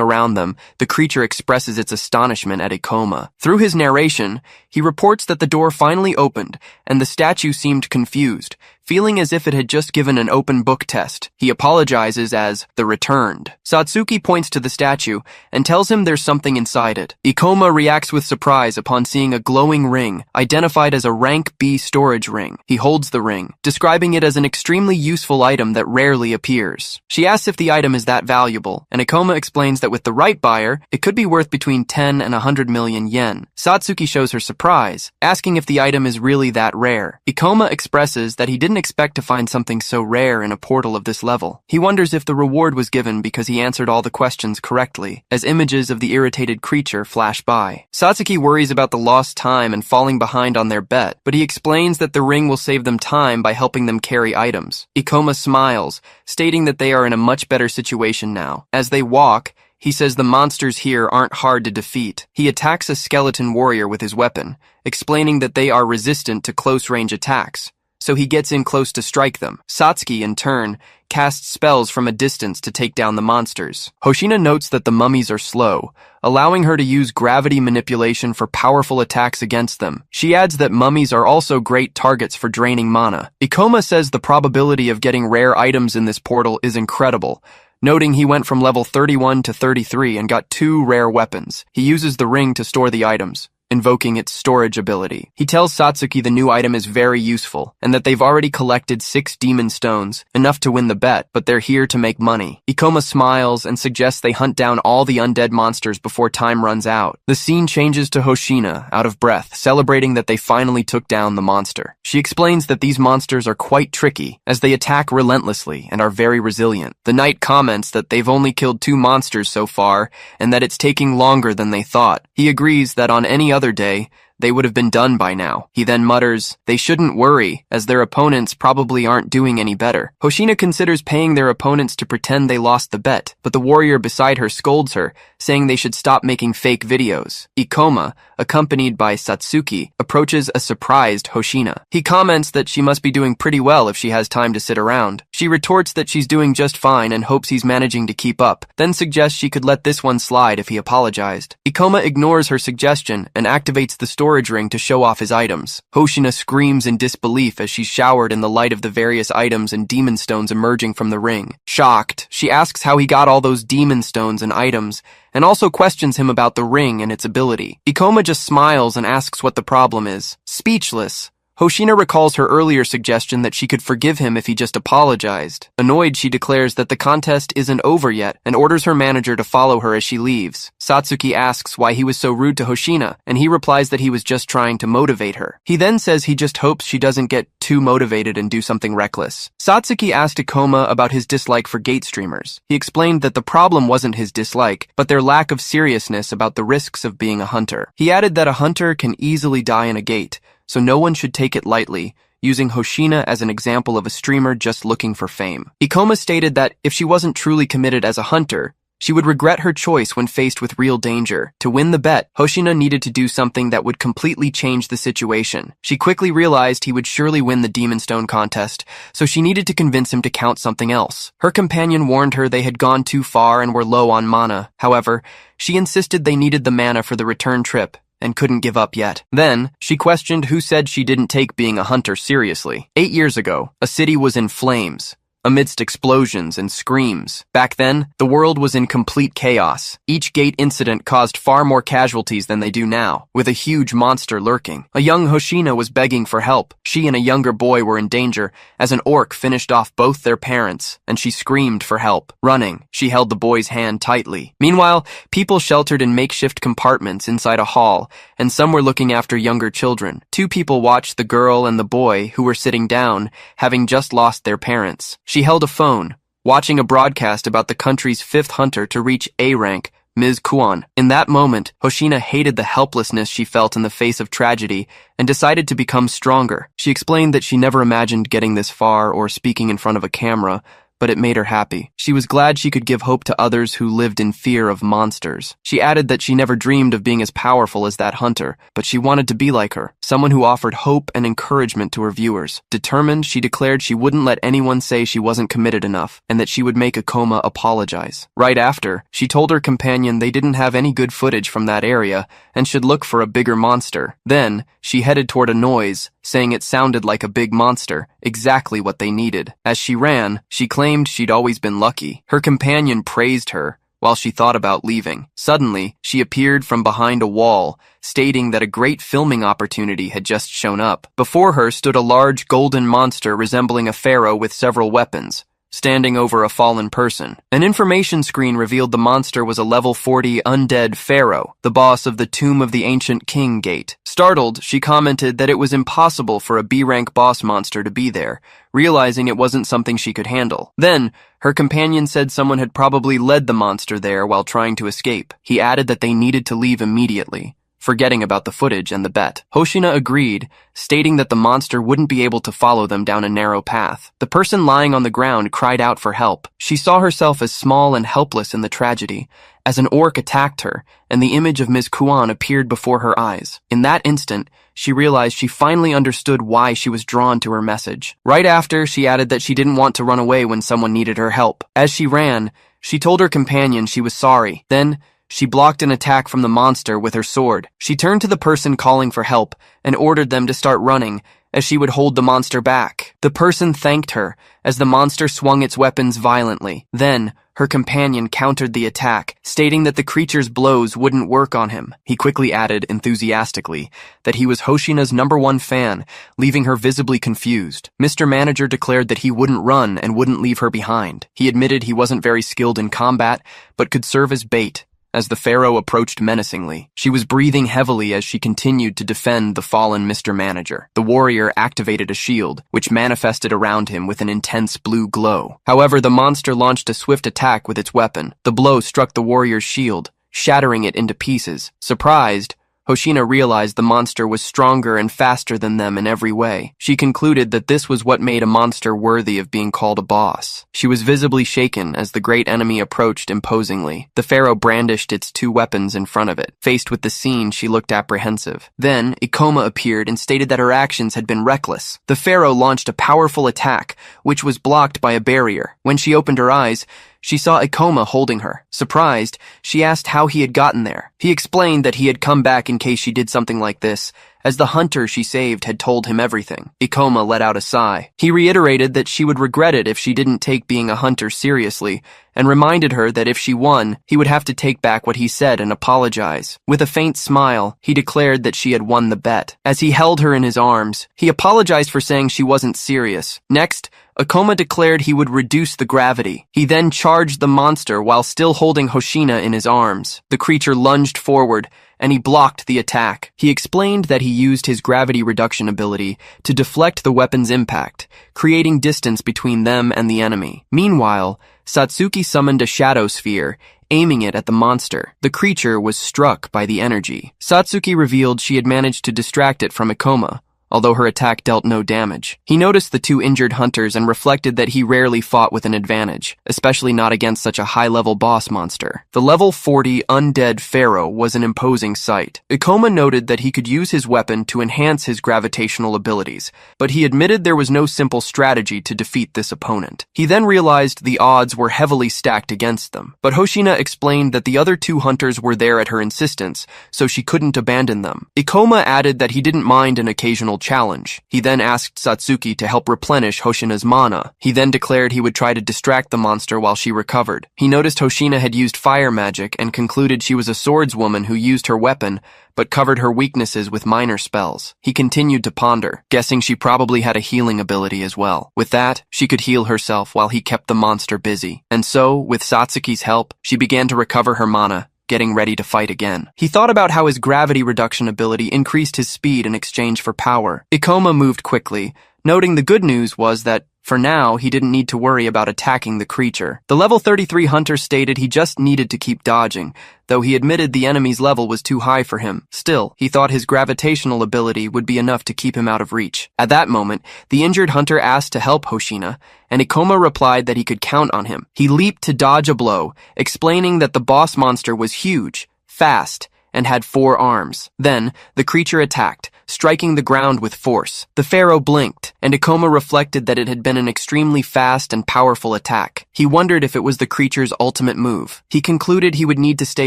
around them, the creature expresses its astonishment at Ikoma. Through his narration, he reports that the door finally opened, and the statue seemed confused, feeling as if it had just given an open book test. He apologizes as the returned. Satsuki points to the statue and tells him there's something inside it. Ikoma reacts with surprise upon seeing a glowing ring, identified as a rank B storage ring. He holds the ring, describing it as an extremely useful item that rarely appears. She asks if the item is that valuable, and Ikoma explains that with the right buyer, it could be worth between 10 and 100 million yen. Satsuki shows her surprise, asking if the item is really that rare. Ikoma expresses that he didn't expect to find something so rare in a portal of this level. He wonders if the reward was given because he answered all the questions correctly, as images of the irritated creature flash by. Satsuki worries about the lost time and falling behind on their bet, but he explains that the ring will save them time by helping them carry items. Ikoma smiles, stating that they are in a much better situation now. As they walk, he says the monsters here aren't hard to defeat. He attacks a skeleton warrior with his weapon, explaining that they are resistant to close-range attacks, so he gets in close to strike them. Satsuki, in turn, casts spells from a distance to take down the monsters. Hoshina notes that the mummies are slow, allowing her to use gravity manipulation for powerful attacks against them. She adds that mummies are also great targets for draining mana. Ikoma says the probability of getting rare items in this portal is incredible, noting he went from level 31 to 33 and got 2 rare weapons. He uses the ring to store the items, invoking its storage ability. He tells Satsuki the new item is very useful, and that they've already collected 6 demon stones, enough to win the bet, but they're here to make money. Ikoma smiles and suggests they hunt down all the undead monsters before time runs out. The scene changes to Hoshina, out of breath, celebrating that they finally took down the monster. She explains that these monsters are quite tricky, as they attack relentlessly and are very resilient. The knight comments that they've only killed 2 monsters so far, and that it's taking longer than they thought. He agrees that on any other day, they would have been done by now. He then mutters, they shouldn't worry, as their opponents probably aren't doing any better. Hoshina considers paying their opponents to pretend they lost the bet, but the warrior beside her scolds her, saying they should stop making fake videos. Ikoma, accompanied by Satsuki, approaches a surprised Hoshina. He comments that she must be doing pretty well if she has time to sit around. She retorts that she's doing just fine and hopes he's managing to keep up, then suggests she could let this one slide if he apologized. Ikoma ignores her suggestion and activates the storage ring to show off his items. Hoshina screams in disbelief as she's showered in the light of the various items and demon stones emerging from the ring. Shocked, she asks how he got all those demon stones and items, and also questions him about the ring and its ability. Ikoma just smiles and asks what the problem is. Speechless, Hoshina recalls her earlier suggestion that she could forgive him if he just apologized. Annoyed, she declares that the contest isn't over yet and orders her manager to follow her as she leaves. Satsuki asks why he was so rude to Hoshina, and he replies that he was just trying to motivate her. He then says he just hopes she doesn't get too motivated and do something reckless. Satsuki asked Ikoma about his dislike for gate streamers. He explained that the problem wasn't his dislike, but their lack of seriousness about the risks of being a hunter. He added that a hunter can easily die in a gate, so no one should take it lightly, using Hoshina as an example of a streamer just looking for fame. Ikoma stated that if she wasn't truly committed as a hunter, She would regret her choice when faced with real danger. To win the bet, Hoshina needed to do something that would completely change the situation. She quickly realized he would surely win the Demon Stone contest, so she needed to convince him to count something else. Her companion warned her they had gone too far and were low on mana. However, she insisted they needed the mana for the return trip and couldn't give up yet. Then, she questioned who said she didn't take being a hunter seriously. 8 years ago, a city was in flames, amidst explosions and screams. Back then, the world was in complete chaos. Each gate incident caused far more casualties than they do now, with a huge monster lurking. A young Hoshina was begging for help. She and a younger boy were in danger, as an orc finished off both their parents, and she screamed for help. Running, she held the boy's hand tightly. Meanwhile, people sheltered in makeshift compartments inside a hall, and some were looking after younger children. 2 people watched the girl and the boy, who were sitting down, having just lost their parents. She held a phone, watching a broadcast about the country's 5th hunter to reach A rank, Ms. Kuan. In that moment, Hoshina hated the helplessness she felt in the face of tragedy and decided to become stronger. She explained that she never imagined getting this far or speaking in front of a camera, but it made her happy. She was glad she could give hope to others who lived in fear of monsters. She added that she never dreamed of being as powerful as that hunter, but she wanted to be like her, someone who offered hope and encouragement to her viewers. Determined, she declared she wouldn't let anyone say she wasn't committed enough, and that she would make Akoma apologize. Right after, she told her companion they didn't have any good footage from that area, and should look for a bigger monster. Then, she headed toward a noise, saying it sounded like a big monster, exactly what they needed. As she ran, she claimed she'd always been lucky. Her companion praised her, while she thought about leaving. Suddenly, she appeared from behind a wall, stating that a great filming opportunity had just shown up. Before her stood a large golden monster resembling a pharaoh with several weapons, standing over a fallen person. An information screen revealed the monster was a level 40 undead pharaoh, the boss of the Tomb of the Ancient King gate. Startled, she commented that it was impossible for a B-rank boss monster to be there, realizing it wasn't something she could handle. Then, her companion said someone had probably led the monster there while trying to escape. He added that they needed to leave immediately, forgetting about the footage and the bet. Hoshina agreed, stating that the monster wouldn't be able to follow them down a narrow path. The person lying on the ground cried out for help. She saw herself as small and helpless in the tragedy, as an orc attacked her, and the image of Ms. Kuan appeared before her eyes. In that instant, she realized she finally understood why she was drawn to her message. Right after, she added that she didn't want to run away when someone needed her help. As she ran, she told her companion she was sorry. Then, she blocked an attack from the monster with her sword. She turned to the person calling for help and ordered them to start running, as she would hold the monster back. The person thanked her as the monster swung its weapons violently. Then, her companion countered the attack, stating that the creature's blows wouldn't work on him. He quickly added, enthusiastically, that he was Hoshina's #1 fan, leaving her visibly confused. Mr. Manager declared that he wouldn't run and wouldn't leave her behind. He admitted he wasn't very skilled in combat, but could serve as bait. As the pharaoh approached menacingly, she was breathing heavily as she continued to defend the fallen Mr. Manager. The warrior activated a shield, which manifested around him with an intense blue glow. However, the monster launched a swift attack with its weapon. The blow struck the warrior's shield, shattering it into pieces. Surprised, Hoshina realized the monster was stronger and faster than them in every way. She concluded that this was what made a monster worthy of being called a boss. She was visibly shaken as the great enemy approached imposingly. The pharaoh brandished its 2 weapons in front of it. Faced with the scene, she looked apprehensive. Then, Ikoma appeared and stated that her actions had been reckless. The pharaoh launched a powerful attack, which was blocked by a barrier. When she opened her eyes, she saw Ikoma holding her. Surprised, she asked how he had gotten there. He explained that he had come back in case she did something like this, as the hunter she saved had told him everything. Ikoma let out a sigh. He reiterated that she would regret it if she didn't take being a hunter seriously, and reminded her that if she won, he would have to take back what he said and apologize. With a faint smile, he declared that she had won the bet. As he held her in his arms, he apologized for saying she wasn't serious. Next, Akoma declared he would reduce the gravity. He then charged the monster while still holding Hoshina in his arms. The creature lunged forward, and he blocked the attack. He explained that he used his gravity reduction ability to deflect the weapon's impact, creating distance between them and the enemy. Meanwhile, Satsuki summoned a shadow sphere, aiming it at the monster. The creature was struck by the energy. Satsuki revealed she had managed to distract it from Ikoma, although her attack dealt no damage. He noticed the two injured hunters and reflected that he rarely fought with an advantage, especially not against such a high-level boss monster. The level 40 undead pharaoh was an imposing sight. Ikoma noted that he could use his weapon to enhance his gravitational abilities, but he admitted there was no simple strategy to defeat this opponent. He then realized the odds were heavily stacked against them, but Hoshina explained that the other two hunters were there at her insistence, so she couldn't abandon them. Ikoma added that he didn't mind an occasional challenge. He then asked Satsuki to help replenish Hoshina's mana. He then declared he would try to distract the monster while she recovered. He noticed Hoshina had used fire magic and concluded she was a swordswoman who used her weapon, but covered her weaknesses with minor spells. He continued to ponder, guessing she probably had a healing ability as well. With that, she could heal herself while he kept the monster busy. And so, with Satsuki's help, she began to recover her mana, getting ready to fight again. He thought about how his gravity reduction ability increased his speed in exchange for power. Ikoma moved quickly, noting the good news was that for now, he didn't need to worry about attacking the creature. The level 33 hunter stated he just needed to keep dodging, though he admitted the enemy's level was too high for him. Still, he thought his gravitational ability would be enough to keep him out of reach. At that moment, the injured hunter asked to help Hoshina, and Ikoma replied that he could count on him. He leaped to dodge a blow, explaining that the boss monster was huge, fast, and had 4 arms. Then, the creature attacked, striking the ground with force. The pharaoh blinked, and Ikoma reflected that it had been an extremely fast and powerful attack. He wondered if it was the creature's ultimate move. He concluded he would need to stay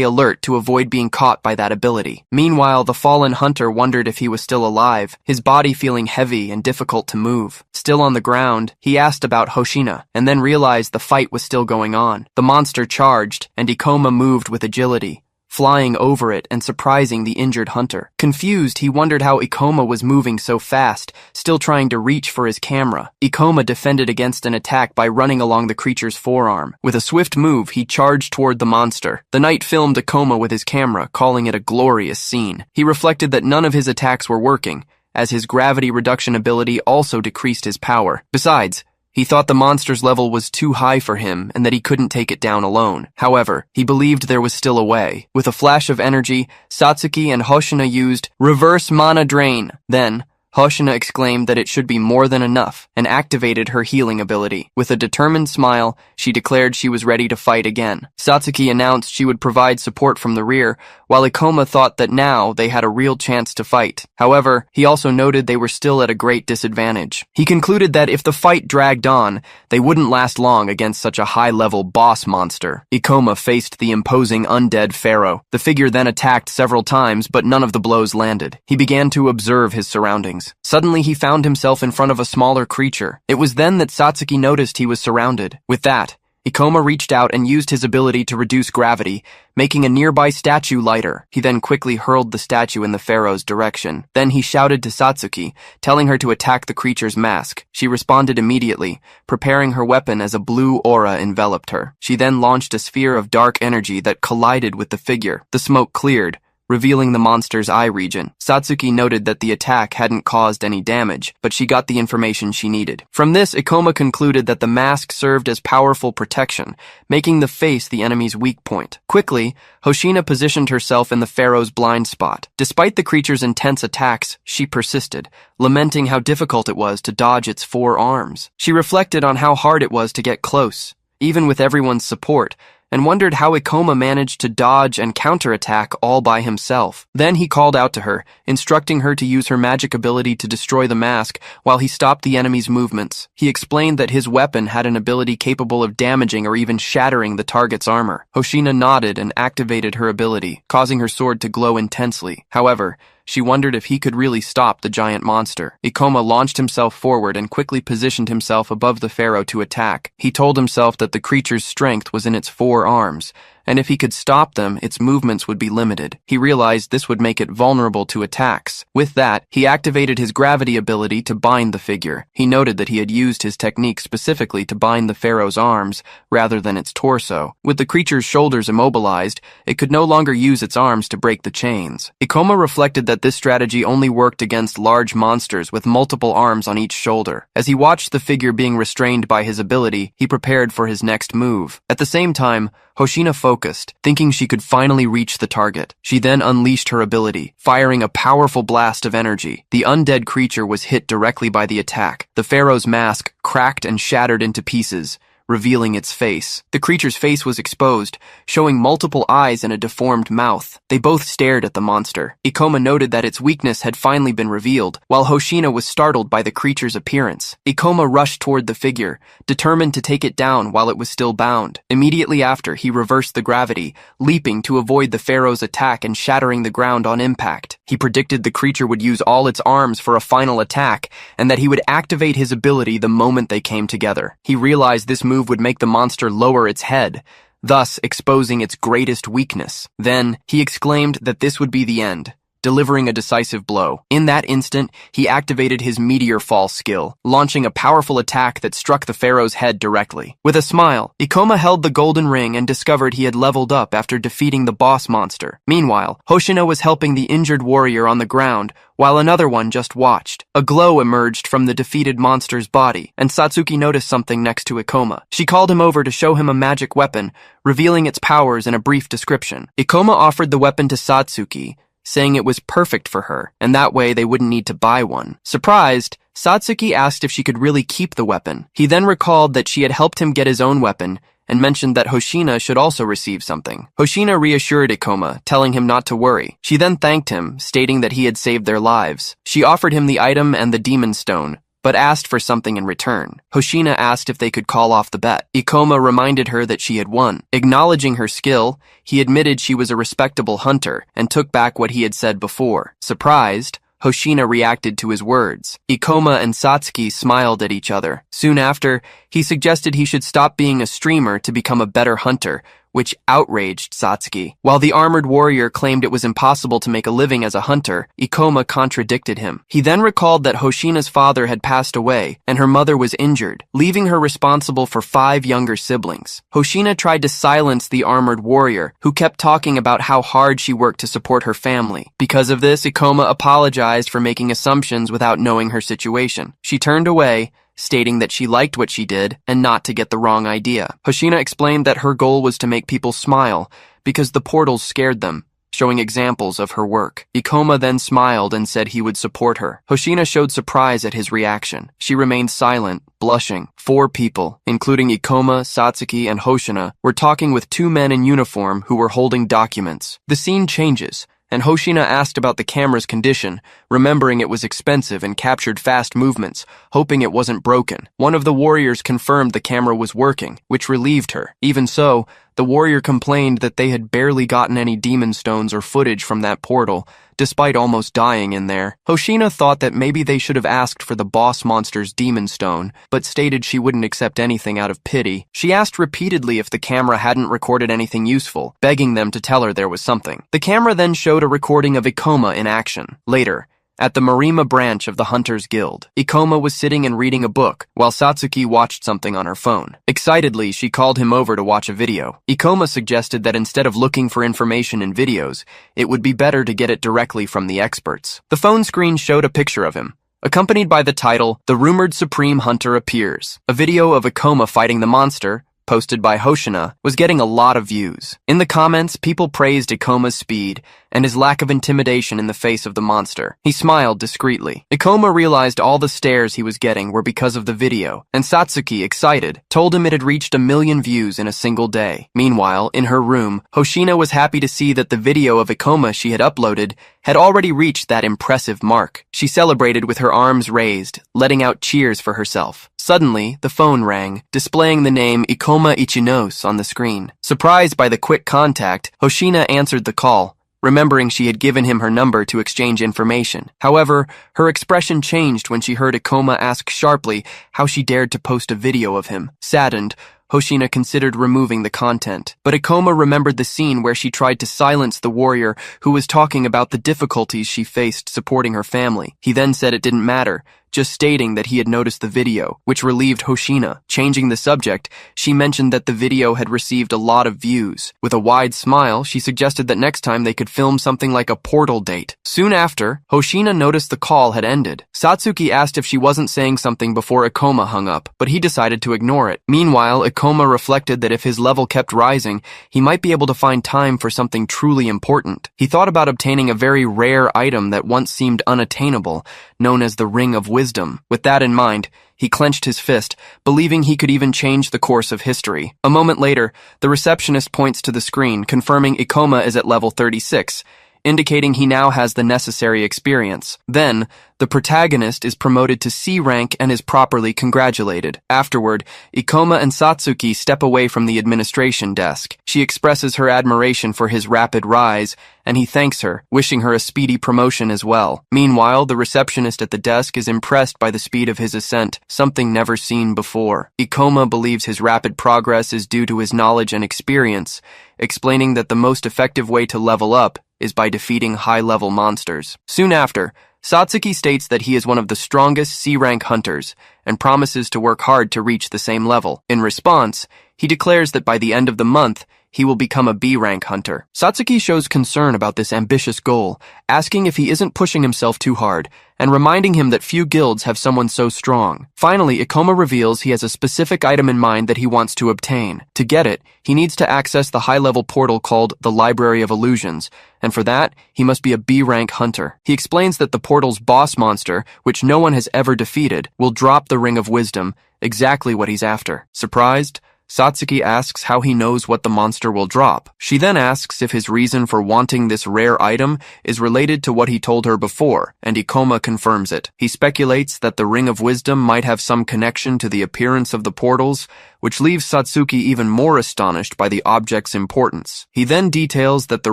alert to avoid being caught by that ability. Meanwhile, the fallen hunter wondered if he was still alive, his body feeling heavy and difficult to move. Still on the ground, he asked about Hoshina, and then realized the fight was still going on. The monster charged, and Ikoma moved with agility, flying over it and surprising the injured hunter. Confused, he wondered how Ikoma was moving so fast, still trying to reach for his camera. Ikoma defended against an attack by running along the creature's forearm. With a swift move, he charged toward the monster. The knight filmed Ikoma with his camera, calling it a glorious scene. He reflected that none of his attacks were working, as his gravity reduction ability also decreased his power. Besides, he thought the monster's level was too high for him and that he couldn't take it down alone. However, he believed there was still a way. With a flash of energy, Satsuki and Hoshina used reverse mana drain. Then, Hoshina exclaimed that it should be more than enough and activated her healing ability. With a determined smile, she declared she was ready to fight again. Satsuki announced she would provide support from the rear, while Ikoma thought that now they had a real chance to fight. However, he also noted they were still at a great disadvantage. He concluded that if the fight dragged on, they wouldn't last long against such a high-level boss monster. Ikoma faced the imposing undead pharaoh. The figure then attacked several times, but none of the blows landed. He began to observe his surroundings. Suddenly, he found himself in front of a smaller creature. It was then that Satsuki noticed he was surrounded. With that, Ikoma reached out and used his ability to reduce gravity, making a nearby statue lighter. He then quickly hurled the statue in the pharaoh's direction. Then he shouted to Satsuki, telling her to attack the creature's mask. She responded immediately, preparing her weapon as a blue aura enveloped her. She then launched a sphere of dark energy that collided with the figure. The smoke cleared, revealing the monster's eye region. Satsuki noted that the attack hadn't caused any damage, but she got the information she needed. From this, Ikoma concluded that the mask served as powerful protection, making the face the enemy's weak point. Quickly, Hoshina positioned herself in the pharaoh's blind spot. Despite the creature's intense attacks, she persisted, lamenting how difficult it was to dodge its 4 arms. She reflected on how hard it was to get close, even with everyone's support, and wondered how Ikoma managed to dodge and counterattack all by himself. Then he called out to her, instructing her to use her magic ability to destroy the mask while he stopped the enemy's movements. He explained that his weapon had an ability capable of damaging or even shattering the target's armor. Hoshina nodded and activated her ability, causing her sword to glow intensely. However, she wondered if he could really stop the giant monster. Ikoma launched himself forward and quickly positioned himself above the pharaoh to attack. He told himself that the creature's strength was in its 4 arms, and if he could stop them, its movements would be limited. He realized this would make it vulnerable to attacks. With that, he activated his gravity ability to bind the figure. He noted that he had used his technique specifically to bind the pharaoh's arms rather than its torso. With the creature's shoulders immobilized, it could no longer use its arms to break the chains. Ikoma reflected that this strategy only worked against large monsters with multiple arms on each shoulder. As he watched the figure being restrained by his ability, he prepared for his next move. At the same time, Hoshina focused focused, thinking she could finally reach the target. She then unleashed her ability, firing a powerful blast of energy. The undead creature was hit directly by the attack. The pharaoh's mask cracked and shattered into pieces, revealing its face. The creature's face was exposed, showing multiple eyes and a deformed mouth. They both stared at the monster. Ikoma noted that its weakness had finally been revealed, while Hoshina was startled by the creature's appearance. Ikoma rushed toward the figure, determined to take it down while it was still bound. Immediately after, he reversed the gravity, leaping to avoid the pharaoh's attack and shattering the ground on impact. He predicted the creature would use all its arms for a final attack, and that he would activate his ability the moment they came together. He realized this move would make the monster lower its head, thus exposing its greatest weakness. Then, he exclaimed that this would be the end, delivering a decisive blow. In that instant, he activated his Meteor Fall skill, launching a powerful attack that struck the pharaoh's head directly. With a smile, Ikoma held the golden ring and discovered he had leveled up after defeating the boss monster. Meanwhile, Hoshina was helping the injured warrior on the ground, while another one just watched. A glow emerged from the defeated monster's body, and Satsuki noticed something next to Ikoma. She called him over to show him a magic weapon, revealing its powers in a brief description. Ikoma offered the weapon to Satsuki, saying it was perfect for her, and that way they wouldn't need to buy one. Surprised, Satsuki asked if she could really keep the weapon. He then recalled that she had helped him get his own weapon, and mentioned that Hoshina should also receive something. Hoshina reassured Ikoma, telling him not to worry. She then thanked him, stating that he had saved their lives. She offered him the item and the demon stone, but asked for something in return. Hoshina asked if they could call off the bet. Ikoma reminded her that she had won. Acknowledging her skill, he admitted she was a respectable hunter and took back what he had said before. Surprised, Hoshina reacted to his words. Ikoma and Satsuki smiled at each other. Soon after, he suggested he should stop being a streamer to become a better hunter, which outraged Satsuki. While the armored warrior claimed it was impossible to make a living as a hunter, Ikoma contradicted him. He then recalled that Hoshina's father had passed away and her mother was injured, leaving her responsible for 5 younger siblings. Hoshina tried to silence the armored warrior, who kept talking about how hard she worked to support her family. Because of this, Ikoma apologized for making assumptions without knowing her situation. She turned away, stating that she liked what she did and not to get the wrong idea. Hoshina explained that her goal was to make people smile because the portals scared them, showing examples of her work. Ikoma then smiled and said he would support her. Hoshina showed surprise at his reaction. She remained silent, blushing. 4 people, including Ikoma, Satsuki, and Hoshina, were talking with 2 men in uniform who were holding documents. The scene changes, and Hoshina asked about the camera's condition, remembering it was expensive and captured fast movements, hoping it wasn't broken. One of the warriors confirmed the camera was working, which relieved her. Even so, the warrior complained that they had barely gotten any demon stones or footage from that portal, despite almost dying in there. Hoshina thought that maybe they should have asked for the boss monster's demon stone, but stated she wouldn't accept anything out of pity. She asked repeatedly if the camera hadn't recorded anything useful, begging them to tell her there was something. The camera then showed a recording of Ikoma in action. Later, at the Marima branch of the Hunters Guild, Ikoma was sitting and reading a book, while Satsuki watched something on her phone. Excitedly, she called him over to watch a video. Ikoma suggested that instead of looking for information in videos, it would be better to get it directly from the experts. The phone screen showed a picture of him, accompanied by the title, "The Rumored Supreme Hunter Appears." A video of Ikoma fighting the monster, posted by Hoshina, was getting a lot of views. In the comments, people praised Ikoma's speed and his lack of intimidation in the face of the monster. He smiled discreetly. Ikoma realized all the stares he was getting were because of the video, and Satsuki, excited, told him it had reached 1 million views in a single day. Meanwhile, in her room, Hoshina was happy to see that the video of Ikoma she had uploaded had already reached that impressive mark. She celebrated with her arms raised, letting out cheers for herself. Suddenly, the phone rang, displaying the name Ikoma Ichinos on the screen. Surprised by the quick contact, Hoshina answered the call, remembering she had given him her number to exchange information. However, her expression changed when she heard Ikoma ask sharply how she dared to post a video of him. Saddened, Hoshina considered removing the content, but Ikoma remembered the scene where she tried to silence the warrior who was talking about the difficulties she faced supporting her family. He then said it didn't matter, just stating that he had noticed the video, which relieved Hoshina. Changing the subject, she mentioned that the video had received a lot of views. With a wide smile, she suggested that next time they could film something like a portal date. Soon after, Hoshina noticed the call had ended. Satsuki asked if she wasn't saying something before Ikoma hung up, but he decided to ignore it. Meanwhile, Ikoma reflected that if his level kept rising, he might be able to find time for something truly important. He thought about obtaining a very rare item that once seemed unattainable, known as the Ring of Wisdom. With that in mind, he clenched his fist, believing he could even change the course of history. A moment later, the receptionist points to the screen, confirming Ikoma is at level 36, indicating he now has the necessary experience. Then, the protagonist is promoted to C rank and is properly congratulated. Afterward, Ikoma and Satsuki step away from the administration desk. She expresses her admiration for his rapid rise, and he thanks her, wishing her a speedy promotion as well. Meanwhile, the receptionist at the desk is impressed by the speed of his ascent, something never seen before. Ikoma believes his rapid progress is due to his knowledge and experience, explaining that the most effective way to level up is by defeating high-level monsters. Soon after, Satsuki states that he is one of the strongest C-rank hunters and promises to work hard to reach the same level. In response, he declares that by the end of the month, he will become a B-rank hunter. Satsuki shows concern about this ambitious goal, asking if he isn't pushing himself too hard, and reminding him that few guilds have someone so strong. Finally, Ikoma reveals he has a specific item in mind that he wants to obtain. To get it, he needs to access the high-level portal called the Library of Illusions, and for that, he must be a B-rank hunter. He explains that the portal's boss monster, which no one has ever defeated, will drop the Ring of Wisdom, exactly what he's after. Surprised, Satsuki asks how he knows what the monster will drop. She then asks if his reason for wanting this rare item is related to what he told her before, and Ikoma confirms it. He speculates that the Ring of Wisdom might have some connection to the appearance of the portals, which leaves Satsuki even more astonished by the object's importance. He then details that the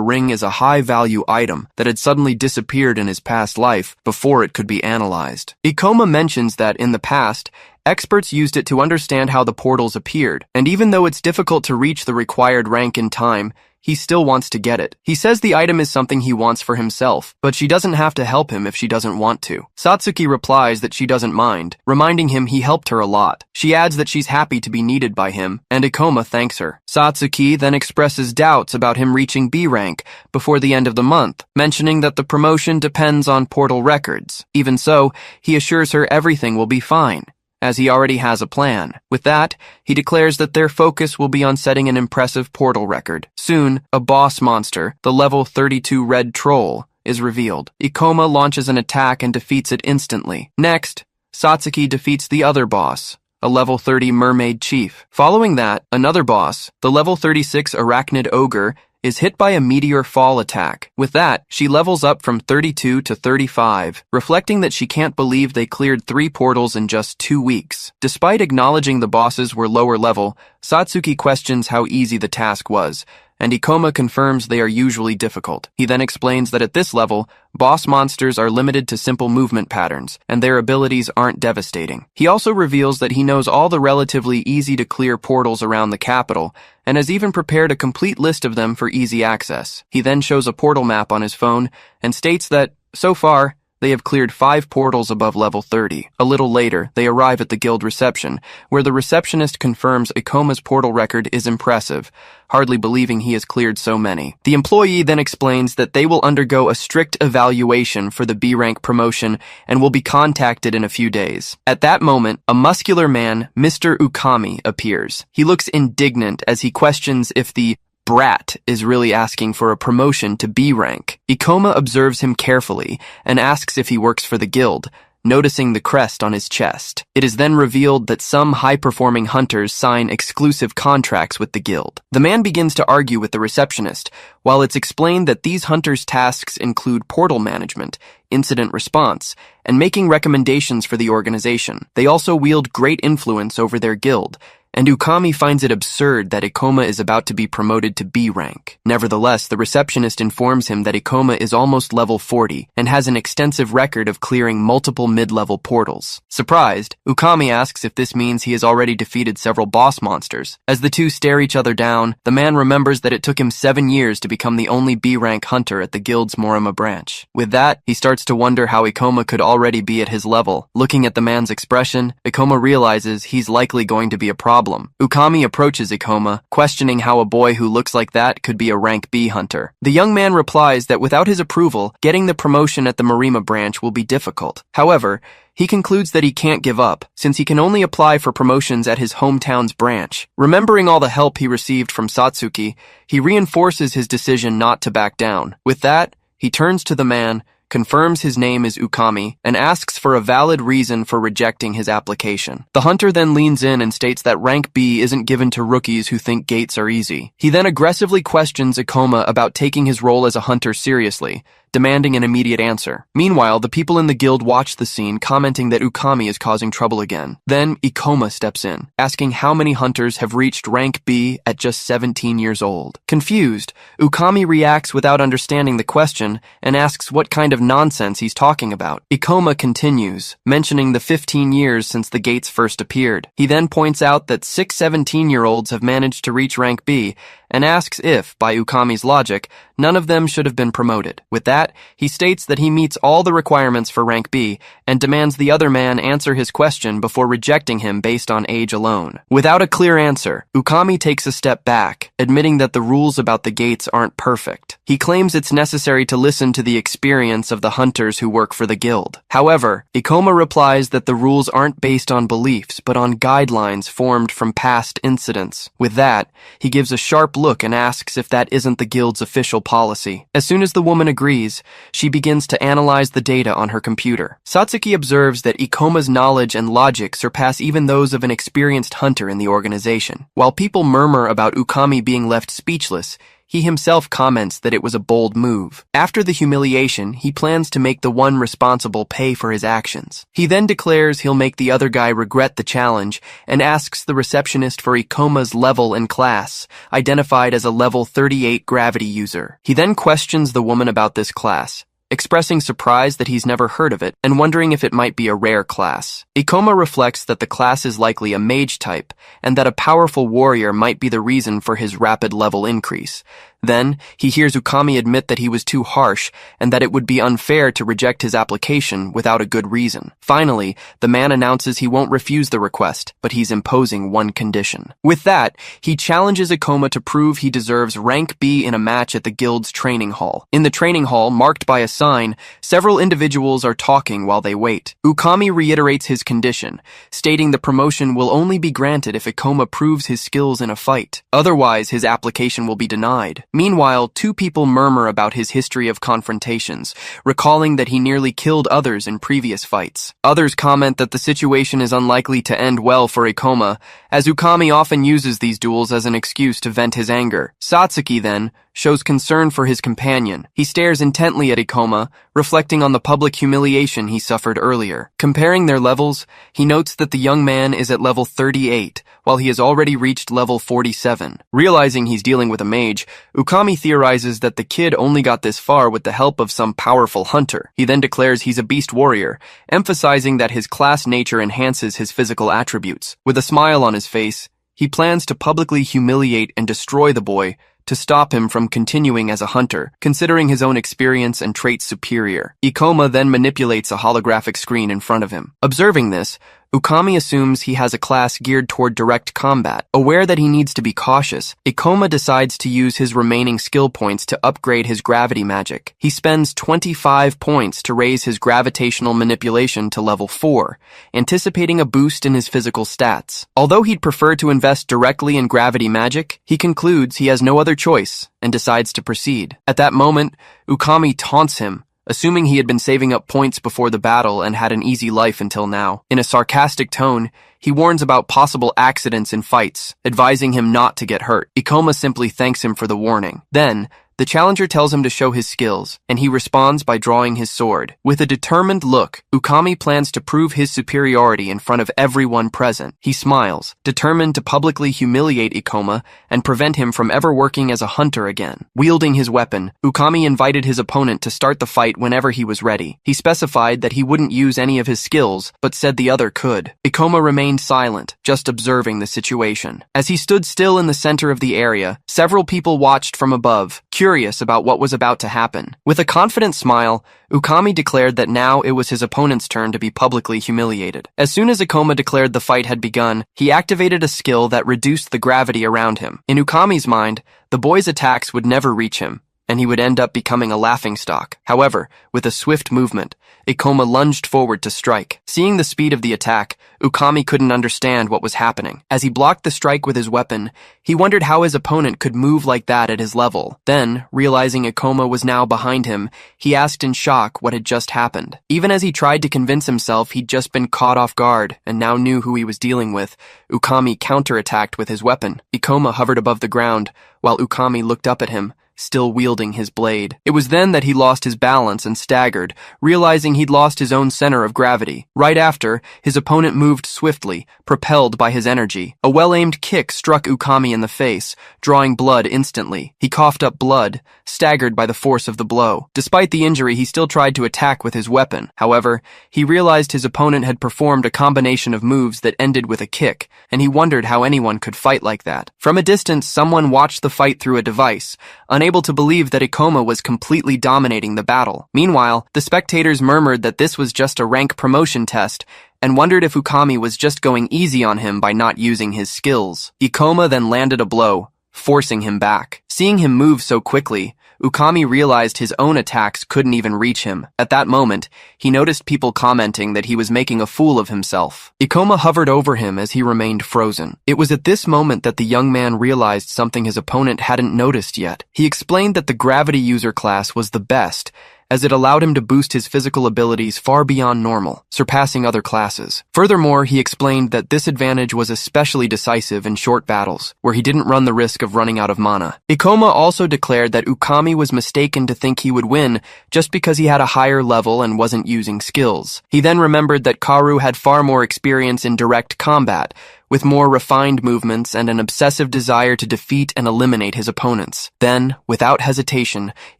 ring is a high-value item that had suddenly disappeared in his past life before it could be analyzed. Ikoma mentions that in the past, experts used it to understand how the portals appeared, and even though it's difficult to reach the required rank in time, he still wants to get it. He says the item is something he wants for himself, but she doesn't have to help him if she doesn't want to. Satsuki replies that she doesn't mind, reminding him he helped her a lot. She adds that she's happy to be needed by him, and Ikoma thanks her. Satsuki then expresses doubts about him reaching B rank before the end of the month, mentioning that the promotion depends on portal records. Even so, he assures her everything will be fine, as he already has a plan. With that, he declares that their focus will be on setting an impressive portal record. Soon, a boss monster, the level 32 red troll, is revealed. Ikoma launches an attack and defeats it instantly. Next, Satsuki defeats the other boss, a level 30 mermaid chief. Following that, another boss, the level 36 arachnid ogre, is hit by a meteor fall attack. With that, she levels up from 32 to 35, reflecting that she can't believe they cleared 3 portals in just 2 weeks. Despite acknowledging the bosses were lower level, Satsuki questions how easy the task was, and Ikoma confirms they are usually difficult. He then explains that at this level, boss monsters are limited to simple movement patterns, and their abilities aren't devastating. He also reveals that he knows all the relatively easy-to-clear portals around the capital, and has even prepared a complete list of them for easy access. He then shows a portal map on his phone, and states that, so far, they have cleared 5 portals above level 30. A little later, they arrive at the guild reception, where the receptionist confirms Ikoma's portal record is impressive, hardly believing he has cleared so many. The employee then explains that they will undergo a strict evaluation for the B-rank promotion and will be contacted in a few days. At that moment, a muscular man, Mr. Ukami, appears. He looks indignant as he questions if the brat is really asking for a promotion to B rank. Ikoma observes him carefully and asks if he works for the guild, noticing the crest on his chest. It is then revealed that some high-performing hunters sign exclusive contracts with the guild. The man begins to argue with the receptionist, while it's explained that these hunters' tasks include portal management, incident response, and making recommendations for the organization. They also wield great influence over their guild, and Ukami finds it absurd that Ikoma is about to be promoted to B rank. Nevertheless, the receptionist informs him that Ikoma is almost level 40 and has an extensive record of clearing multiple mid-level portals. Surprised, Ukami asks if this means he has already defeated several boss monsters. As the two stare each other down, the man remembers that it took him 7 years to become the only B-rank hunter at the guild's Morima branch. With that, he starts to wonder how Ikoma could already be at his level. Looking at the man's expression, Ikoma realizes he's likely going to be a problem. Ukami approaches Ikoma, questioning how a boy who looks like that could be a rank B hunter. The young man replies that without his approval, getting the promotion at the Morima branch will be difficult. However, he concludes that he can't give up, since he can only apply for promotions at his hometown's branch. Remembering all the help he received from Satsuki, he reinforces his decision not to back down. With that, he turns to the man, confirms his name is Ukami, and asks for a valid reason for rejecting his application. The hunter then leans in and states that rank B isn't given to rookies who think gates are easy. He then aggressively questions Ikoma about taking his role as a hunter seriously, demanding an immediate answer. Meanwhile, the people in the guild watch the scene, commenting that Ukami is causing trouble again. Then, Ikoma steps in, asking how many hunters have reached rank B at just 17 years old. Confused, Ukami reacts without understanding the question and asks what kind of nonsense he's talking about. Ikoma continues, mentioning the 15 years since the gates first appeared. He then points out that 6 17-year-olds have managed to reach rank B, and asks if, by Ukami's logic, none of them should have been promoted. With that, he states that he meets all the requirements for rank B and demands the other man answer his question before rejecting him based on age alone. Without a clear answer, Ukami takes a step back, admitting that the rules about the gates aren't perfect. He claims it's necessary to listen to the experience of the hunters who work for the guild. However, Ikoma replies that the rules aren't based on beliefs, but on guidelines formed from past incidents. With that, he gives a sharp look and asks if that isn't the guild's official policy. As soon as the woman agrees, she begins to analyze the data on her computer. Satsuki observes that Ikoma's knowledge and logic surpass even those of an experienced hunter in the organization. While people murmur about Ukami being left speechless, he himself comments that it was a bold move. After the humiliation, he plans to make the one responsible pay for his actions. He then declares he'll make the other guy regret the challenge and asks the receptionist for Ikoma's level and class, identified as a level 38 gravity user. He then questions the woman about this class, expressing surprise that he's never heard of it and wondering if it might be a rare class. Ikoma reflects that the class is likely a mage type and that a powerful warrior might be the reason for his rapid level increase. Then, he hears Ukami admit that he was too harsh and that it would be unfair to reject his application without a good reason. Finally, the man announces he won't refuse the request, but he's imposing one condition. With that, he challenges Ikoma to prove he deserves rank B in a match at the guild's training hall. In the training hall, marked by a sign, several individuals are talking while they wait. Ukami reiterates his condition, stating the promotion will only be granted if Ikoma proves his skills in a fight. Otherwise, his application will be denied. Meanwhile, two people murmur about his history of confrontations, recalling that he nearly killed others in previous fights. Others comment that the situation is unlikely to end well for Ikoma, as Ukami often uses these duels as an excuse to vent his anger. Satsuki, then, shows concern for his companion. He stares intently at Ikoma, reflecting on the public humiliation he suffered earlier. Comparing their levels, he notes that the young man is at level 38, while he has already reached level 47. Realizing he's dealing with a mage, Ukami theorizes that the kid only got this far with the help of some powerful hunter. He then declares he's a beast warrior, emphasizing that his class nature enhances his physical attributes. With a smile on his face, he plans to publicly humiliate and destroy the boy to stop him from continuing as a hunter, considering his own experience and traits superior. Ikoma then manipulates a holographic screen in front of him. Observing this, Ukami assumes he has a class geared toward direct combat. Aware that he needs to be cautious, Ikoma decides to use his remaining skill points to upgrade his gravity magic. He spends 25 points to raise his gravitational manipulation to level 4, anticipating a boost in his physical stats. Although he'd prefer to invest directly in gravity magic, he concludes he has no other choice and decides to proceed. At that moment, Ukami taunts him, assuming he had been saving up points before the battle and had an easy life until now. In a sarcastic tone, he warns about possible accidents in fights, advising him not to get hurt. Ikoma simply thanks him for the warning. Then, The challenger tells him to show his skills, and he responds by drawing his sword. With a determined look, Ukami plans to prove his superiority in front of everyone present. He smiles, determined to publicly humiliate Ikoma and prevent him from ever working as a hunter again. Wielding his weapon, Ukami invited his opponent to start the fight whenever he was ready. He specified that he wouldn't use any of his skills, but said the other could. Ikoma remained silent, just observing the situation. As he stood still in the center of the area, several people watched from above, curious about what was about to happen. With a confident smile, Ukami declared that now it was his opponent's turn to be publicly humiliated. As soon as Ikoma declared the fight had begun, he activated a skill that reduced the gravity around him. In Ukami's mind, the boy's attacks would never reach him, and he would end up becoming a laughingstock. However, with a swift movement, Ikoma lunged forward to strike. Seeing the speed of the attack, Ukami couldn't understand what was happening. As he blocked the strike with his weapon, he wondered how his opponent could move like that at his level. Then, realizing Ikoma was now behind him, he asked in shock what had just happened. Even as he tried to convince himself he'd just been caught off guard and now knew who he was dealing with, Ukami counterattacked with his weapon. Ikoma hovered above the ground, while Ukami looked up at him, still wielding his blade. It was then that he lost his balance and staggered, realizing he'd lost his own center of gravity. Right after, his opponent moved swiftly, propelled by his energy. A well-aimed kick struck Ukami in the face, drawing blood instantly. He coughed up blood, staggered by the force of the blow. Despite the injury, he still tried to attack with his weapon. However, he realized his opponent had performed a combination of moves that ended with a kick, and he wondered how anyone could fight like that. From a distance, someone watched the fight through a device, unable to believe that Ikoma was completely dominating the battle. Meanwhile, the spectators murmured that this was just a rank promotion test and wondered if Ukami was just going easy on him by not using his skills. Ikoma then landed a blow, forcing him back. Seeing him move so quickly, Ukami realized his own attacks couldn't even reach him. At that moment, he noticed people commenting that he was making a fool of himself. Ikoma hovered over him as he remained frozen. It was at this moment that the young man realized something his opponent hadn't noticed yet. He explained that the gravity user class was the best, as it allowed him to boost his physical abilities far beyond normal, surpassing other classes. Furthermore, he explained that this advantage was especially decisive in short battles, where he didn't run the risk of running out of mana. Ikoma also declared that Ukami was mistaken to think he would win just because he had a higher level and wasn't using skills. He then remembered that Kaoru had far more experience in direct combat, with more refined movements and an obsessive desire to defeat and eliminate his opponents. Then, without hesitation,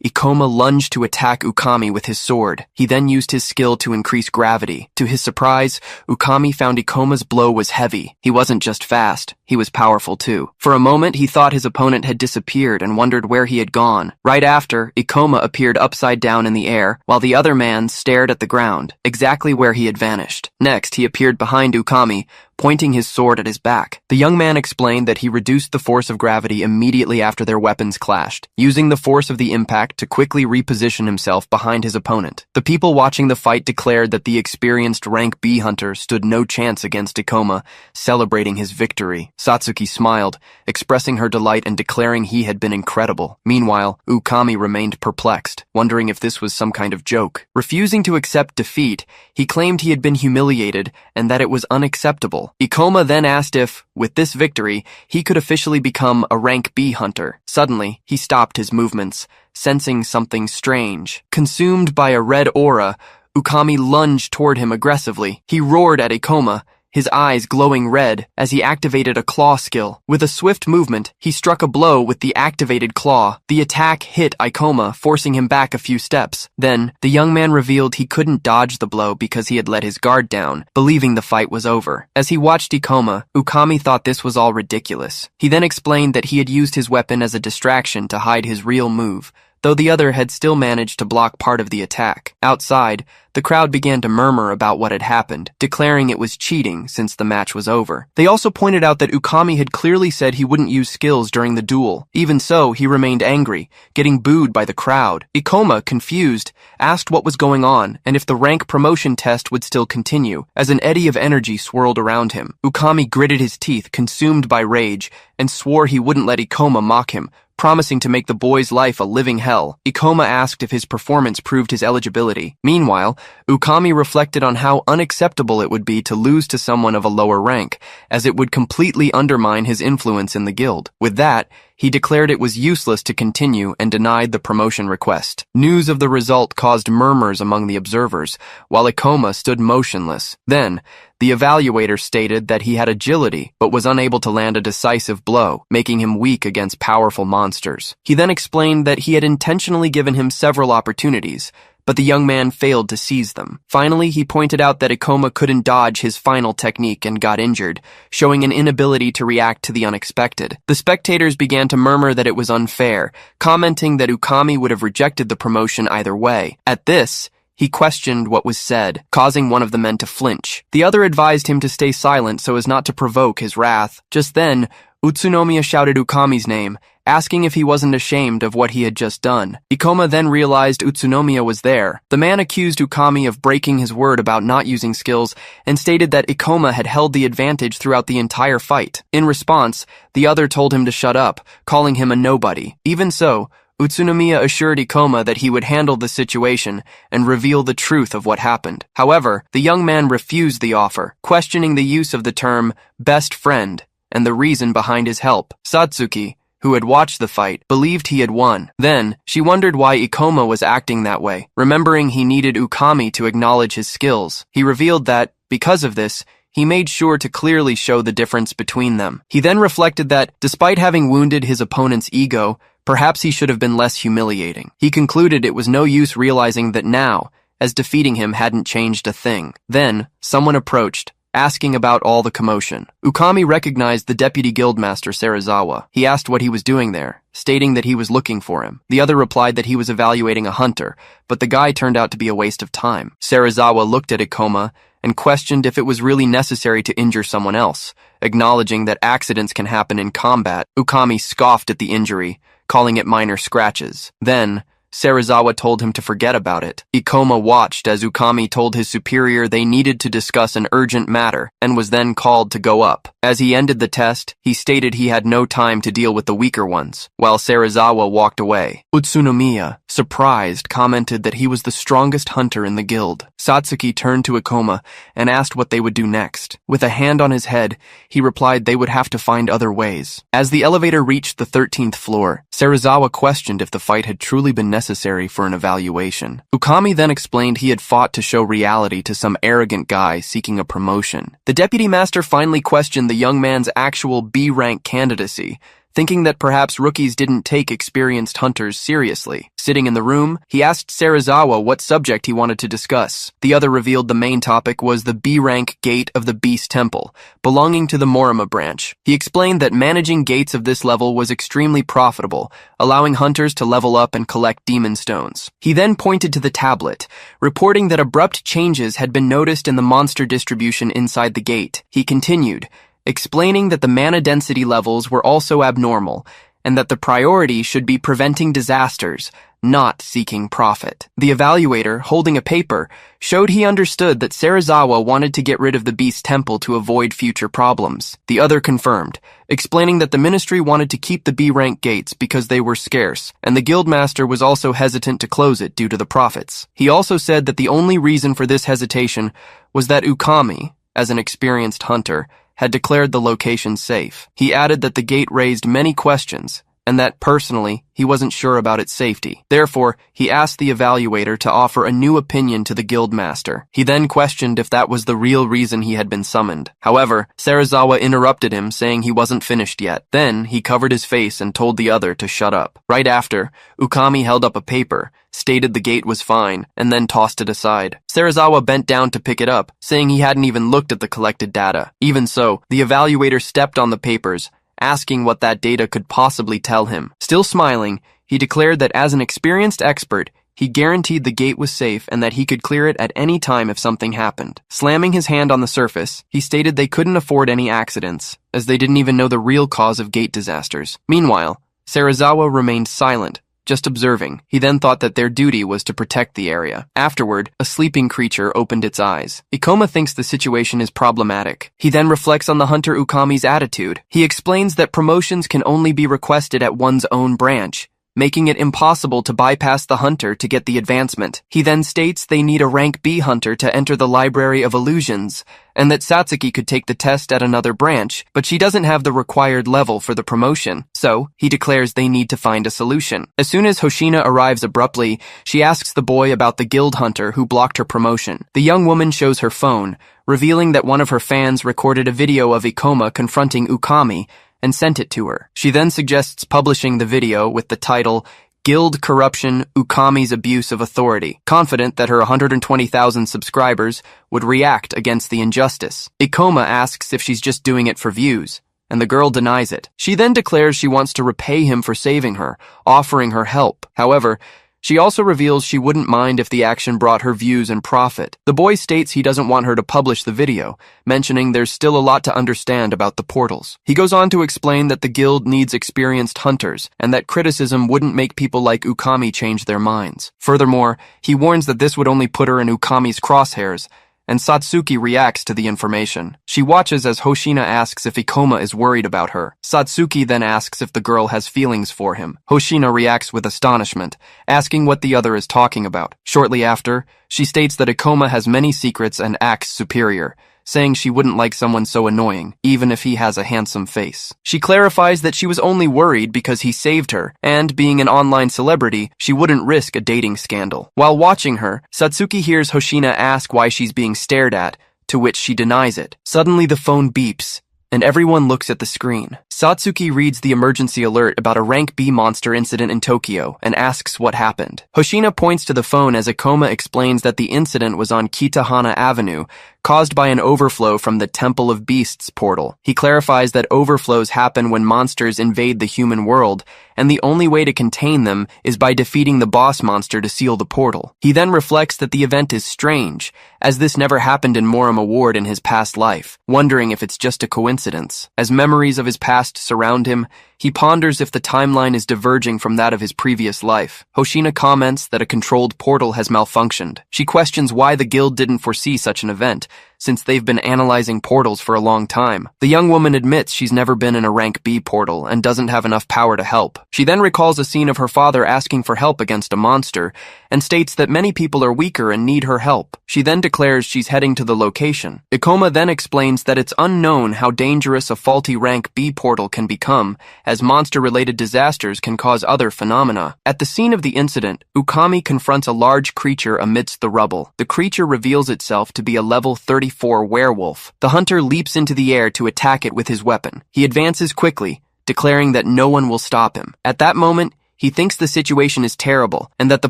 Ikoma lunged to attack Ukami with his sword. He then used his skill to increase gravity. To his surprise, Ukami found Ikoma's blow was heavy. He wasn't just fast, he was powerful too. For a moment, he thought his opponent had disappeared and wondered where he had gone. Right after, Ikoma appeared upside down in the air, while the other man stared at the ground, exactly where he had vanished. Next, he appeared behind Ukami, pointing his sword at his back. The young man explained that he reduced the force of gravity immediately after their weapons clashed, using the force of the impact to quickly reposition himself behind his opponent. The people watching the fight declared that the experienced rank B hunter stood no chance against Ikoma, celebrating his victory. Satsuki smiled, expressing her delight and declaring he had been incredible. Meanwhile, Ukami remained perplexed, wondering if this was some kind of joke. Refusing to accept defeat, he claimed he had been humiliated and that it was unacceptable. Ikoma then asked if, with this victory, he could officially become a rank B hunter. Suddenly, he stopped his movements, sensing something strange. Consumed by a red aura, Ukami lunged toward him aggressively. He roared at Ikoma, his eyes glowing red, as he activated a claw skill. With a swift movement, he struck a blow with the activated claw. The attack hit Ikoma, forcing him back a few steps. Then, the young man revealed he couldn't dodge the blow because he had let his guard down, believing the fight was over. As he watched Ikoma, Ukami thought this was all ridiculous. He then explained that he had used his weapon as a distraction to hide his real move, though the other had still managed to block part of the attack. Outside, the crowd began to murmur about what had happened, declaring it was cheating since the match was over. They also pointed out that Ukami had clearly said he wouldn't use skills during the duel. Even so, he remained angry, getting booed by the crowd. Ikoma, confused, asked what was going on and if the rank promotion test would still continue. As an eddy of energy swirled around him, Ukami gritted his teeth, consumed by rage, and swore he wouldn't let Ikoma mock him, promising to make the boy's life a living hell. Ikoma asked if his performance proved his eligibility. Meanwhile, Ukami reflected on how unacceptable it would be to lose to someone of a lower rank, as it would completely undermine his influence in the guild. With that, he declared it was useless to continue and denied the promotion request. News of the result caused murmurs among the observers, while Ikoma stood motionless. Then, the evaluator stated that he had agility, but was unable to land a decisive blow, making him weak against powerful monsters. He then explained that he had intentionally given him several opportunities, but the young man failed to seize them. Finally, he pointed out that Ikoma couldn't dodge his final technique and got injured, showing an inability to react to the unexpected. The spectators began to murmur that it was unfair, commenting that Ukami would have rejected the promotion either way. At this, he questioned what was said, causing one of the men to flinch. The other advised him to stay silent so as not to provoke his wrath. Just then, Utsunomiya shouted Ukami's name, asking if he wasn't ashamed of what he had just done. Ikoma then realized Utsunomiya was there. The man accused Ukami of breaking his word about not using skills and stated that Ikoma had held the advantage throughout the entire fight. In response, the other told him to shut up, calling him a nobody. Even so, Utsunomiya assured Ikoma that he would handle the situation and reveal the truth of what happened. However, the young man refused the offer, questioning the use of the term best friend and the reason behind his help. Satsuki, who had watched the fight, believed he had won. Then, she wondered why Ikoma was acting that way. Remembering he needed Ukami to acknowledge his skills, he revealed that, because of this, he made sure to clearly show the difference between them. He then reflected that, despite having wounded his opponent's ego, perhaps he should have been less humiliating. He concluded it was no use realizing that now, as defeating him hadn't changed a thing. Then, someone approached, asking about all the commotion. Ukami recognized the deputy guildmaster Serizawa. He asked what he was doing there, stating that he was looking for him. The other replied that he was evaluating a hunter, but the guy turned out to be a waste of time. Serizawa looked at Ikoma and questioned if it was really necessary to injure someone else, acknowledging that accidents can happen in combat. Ukami scoffed at the injury, calling it minor scratches. Then, Serizawa told him to forget about it. Ikoma watched as Ukami told his superior they needed to discuss an urgent matter and was then called to go up. As he ended the test, he stated he had no time to deal with the weaker ones, while Serizawa walked away. Utsunomiya, surprised, commented that he was the strongest hunter in the guild. Satsuki turned to Ikoma and asked what they would do next. With a hand on his head, he replied they would have to find other ways. As the elevator reached the 13th floor, Serizawa questioned if the fight had truly been necessary for an evaluation. Ukami then explained he had fought to show reality to some arrogant guy seeking a promotion. The deputy master finally questioned the young man's actual B-rank candidacy, thinking that perhaps rookies didn't take experienced hunters seriously. Sitting in the room, he asked Serizawa what subject he wanted to discuss. The other revealed the main topic was the B-rank gate of the Beast Temple, belonging to the Morima branch. He explained that managing gates of this level was extremely profitable, allowing hunters to level up and collect demon stones. He then pointed to the tablet, reporting that abrupt changes had been noticed in the monster distribution inside the gate. He continued, explaining that the mana density levels were also abnormal, and that the priority should be preventing disasters, not seeking profit. The evaluator, holding a paper, showed he understood that Serizawa wanted to get rid of the Beast Temple to avoid future problems. The other confirmed, explaining that the ministry wanted to keep the B-rank gates because they were scarce, and the guildmaster was also hesitant to close it due to the profits. He also said that the only reason for this hesitation was that Ukami, as an experienced hunter, had declared the location safe. He added that the gate raised many questions, and that, personally, he wasn't sure about its safety. Therefore, he asked the evaluator to offer a new opinion to the guildmaster. He then questioned if that was the real reason he had been summoned. However, Serizawa interrupted him, saying he wasn't finished yet. Then, he covered his face and told the other to shut up. Right after, Ukami held up a paper, stated the gate was fine, and then tossed it aside. Serizawa bent down to pick it up, saying he hadn't even looked at the collected data. Even so, the evaluator stepped on the papers, asking what that data could possibly tell him. Still smiling, he declared that as an experienced expert, he guaranteed the gate was safe and that he could clear it at any time if something happened. Slamming his hand on the surface, he stated they couldn't afford any accidents, as they didn't even know the real cause of gate disasters. Meanwhile, Serizawa remained silent, just observing. He then thought that their duty was to protect the area. Afterward, a sleeping creature opened its eyes. Ikoma thinks the situation is problematic. He then reflects on the hunter Ukami's attitude. He explains that promotions can only be requested at one's own branch, making it impossible to bypass the hunter to get the advancement. He then states they need a rank B hunter to enter the Library of Illusions, and that Satsuki could take the test at another branch, but she doesn't have the required level for the promotion, so he declares they need to find a solution. As soon as Hoshina arrives abruptly, she asks the boy about the guild hunter who blocked her promotion. The young woman shows her phone, revealing that one of her fans recorded a video of Ikoma confronting Ukami and sent it to her. She then suggests publishing the video with the title, Guild Corruption, Ukami's Abuse of Authority, confident that her 120,000 subscribers would react against the injustice. Ikoma asks if she's just doing it for views, and the girl denies it. She then declares she wants to repay him for saving her, offering her help. However, she also reveals she wouldn't mind if the action brought her views and profit. The boy states he doesn't want her to publish the video, mentioning there's still a lot to understand about the portals. He goes on to explain that the guild needs experienced hunters, and that criticism wouldn't make people like Ukami change their minds. Furthermore, he warns that this would only put her in Ukami's crosshairs, and Satsuki reacts to the information. She watches as Hoshina asks if Ikoma is worried about her. Satsuki then asks if the girl has feelings for him. Hoshina reacts with astonishment, asking what the other is talking about. Shortly after, she states that Ikoma has many secrets and acts superior, saying she wouldn't like someone so annoying, even if he has a handsome face. She clarifies that she was only worried because he saved her, and being an online celebrity, she wouldn't risk a dating scandal. While watching her, Satsuki hears Hoshina ask why she's being stared at, to which she denies it. Suddenly the phone beeps, and everyone looks at the screen. Satsuki reads the emergency alert about a rank B monster incident in Tokyo and asks what happened. Hoshina points to the phone as Ikoma explains that the incident was on Kitahana Avenue, caused by an overflow from the Temple of Beasts portal. He clarifies that overflows happen when monsters invade the human world, and the only way to contain them is by defeating the boss monster to seal the portal. He then reflects that the event is strange, as this never happened in Morima Ward in his past life, wondering if it's just a coincidence. As memories of his past surround him, he ponders if the timeline is diverging from that of his previous life. Hoshina comments that a controlled portal has malfunctioned. She questions why the guild didn't foresee such an event, since they've been analyzing portals for a long time. The young woman admits she's never been in a rank B portal and doesn't have enough power to help. She then recalls a scene of her father asking for help against a monster and states that many people are weaker and need her help. She then declares she's heading to the location. Ikoma then explains that it's unknown how dangerous a faulty rank B portal can become, as monster-related disasters can cause other phenomena. At the scene of the incident, Ukami confronts a large creature amidst the rubble. The creature reveals itself to be a level 34 werewolf. The hunter leaps into the air to attack it with his weapon. He advances quickly, declaring that no one will stop him. At that moment, he thinks the situation is terrible and that the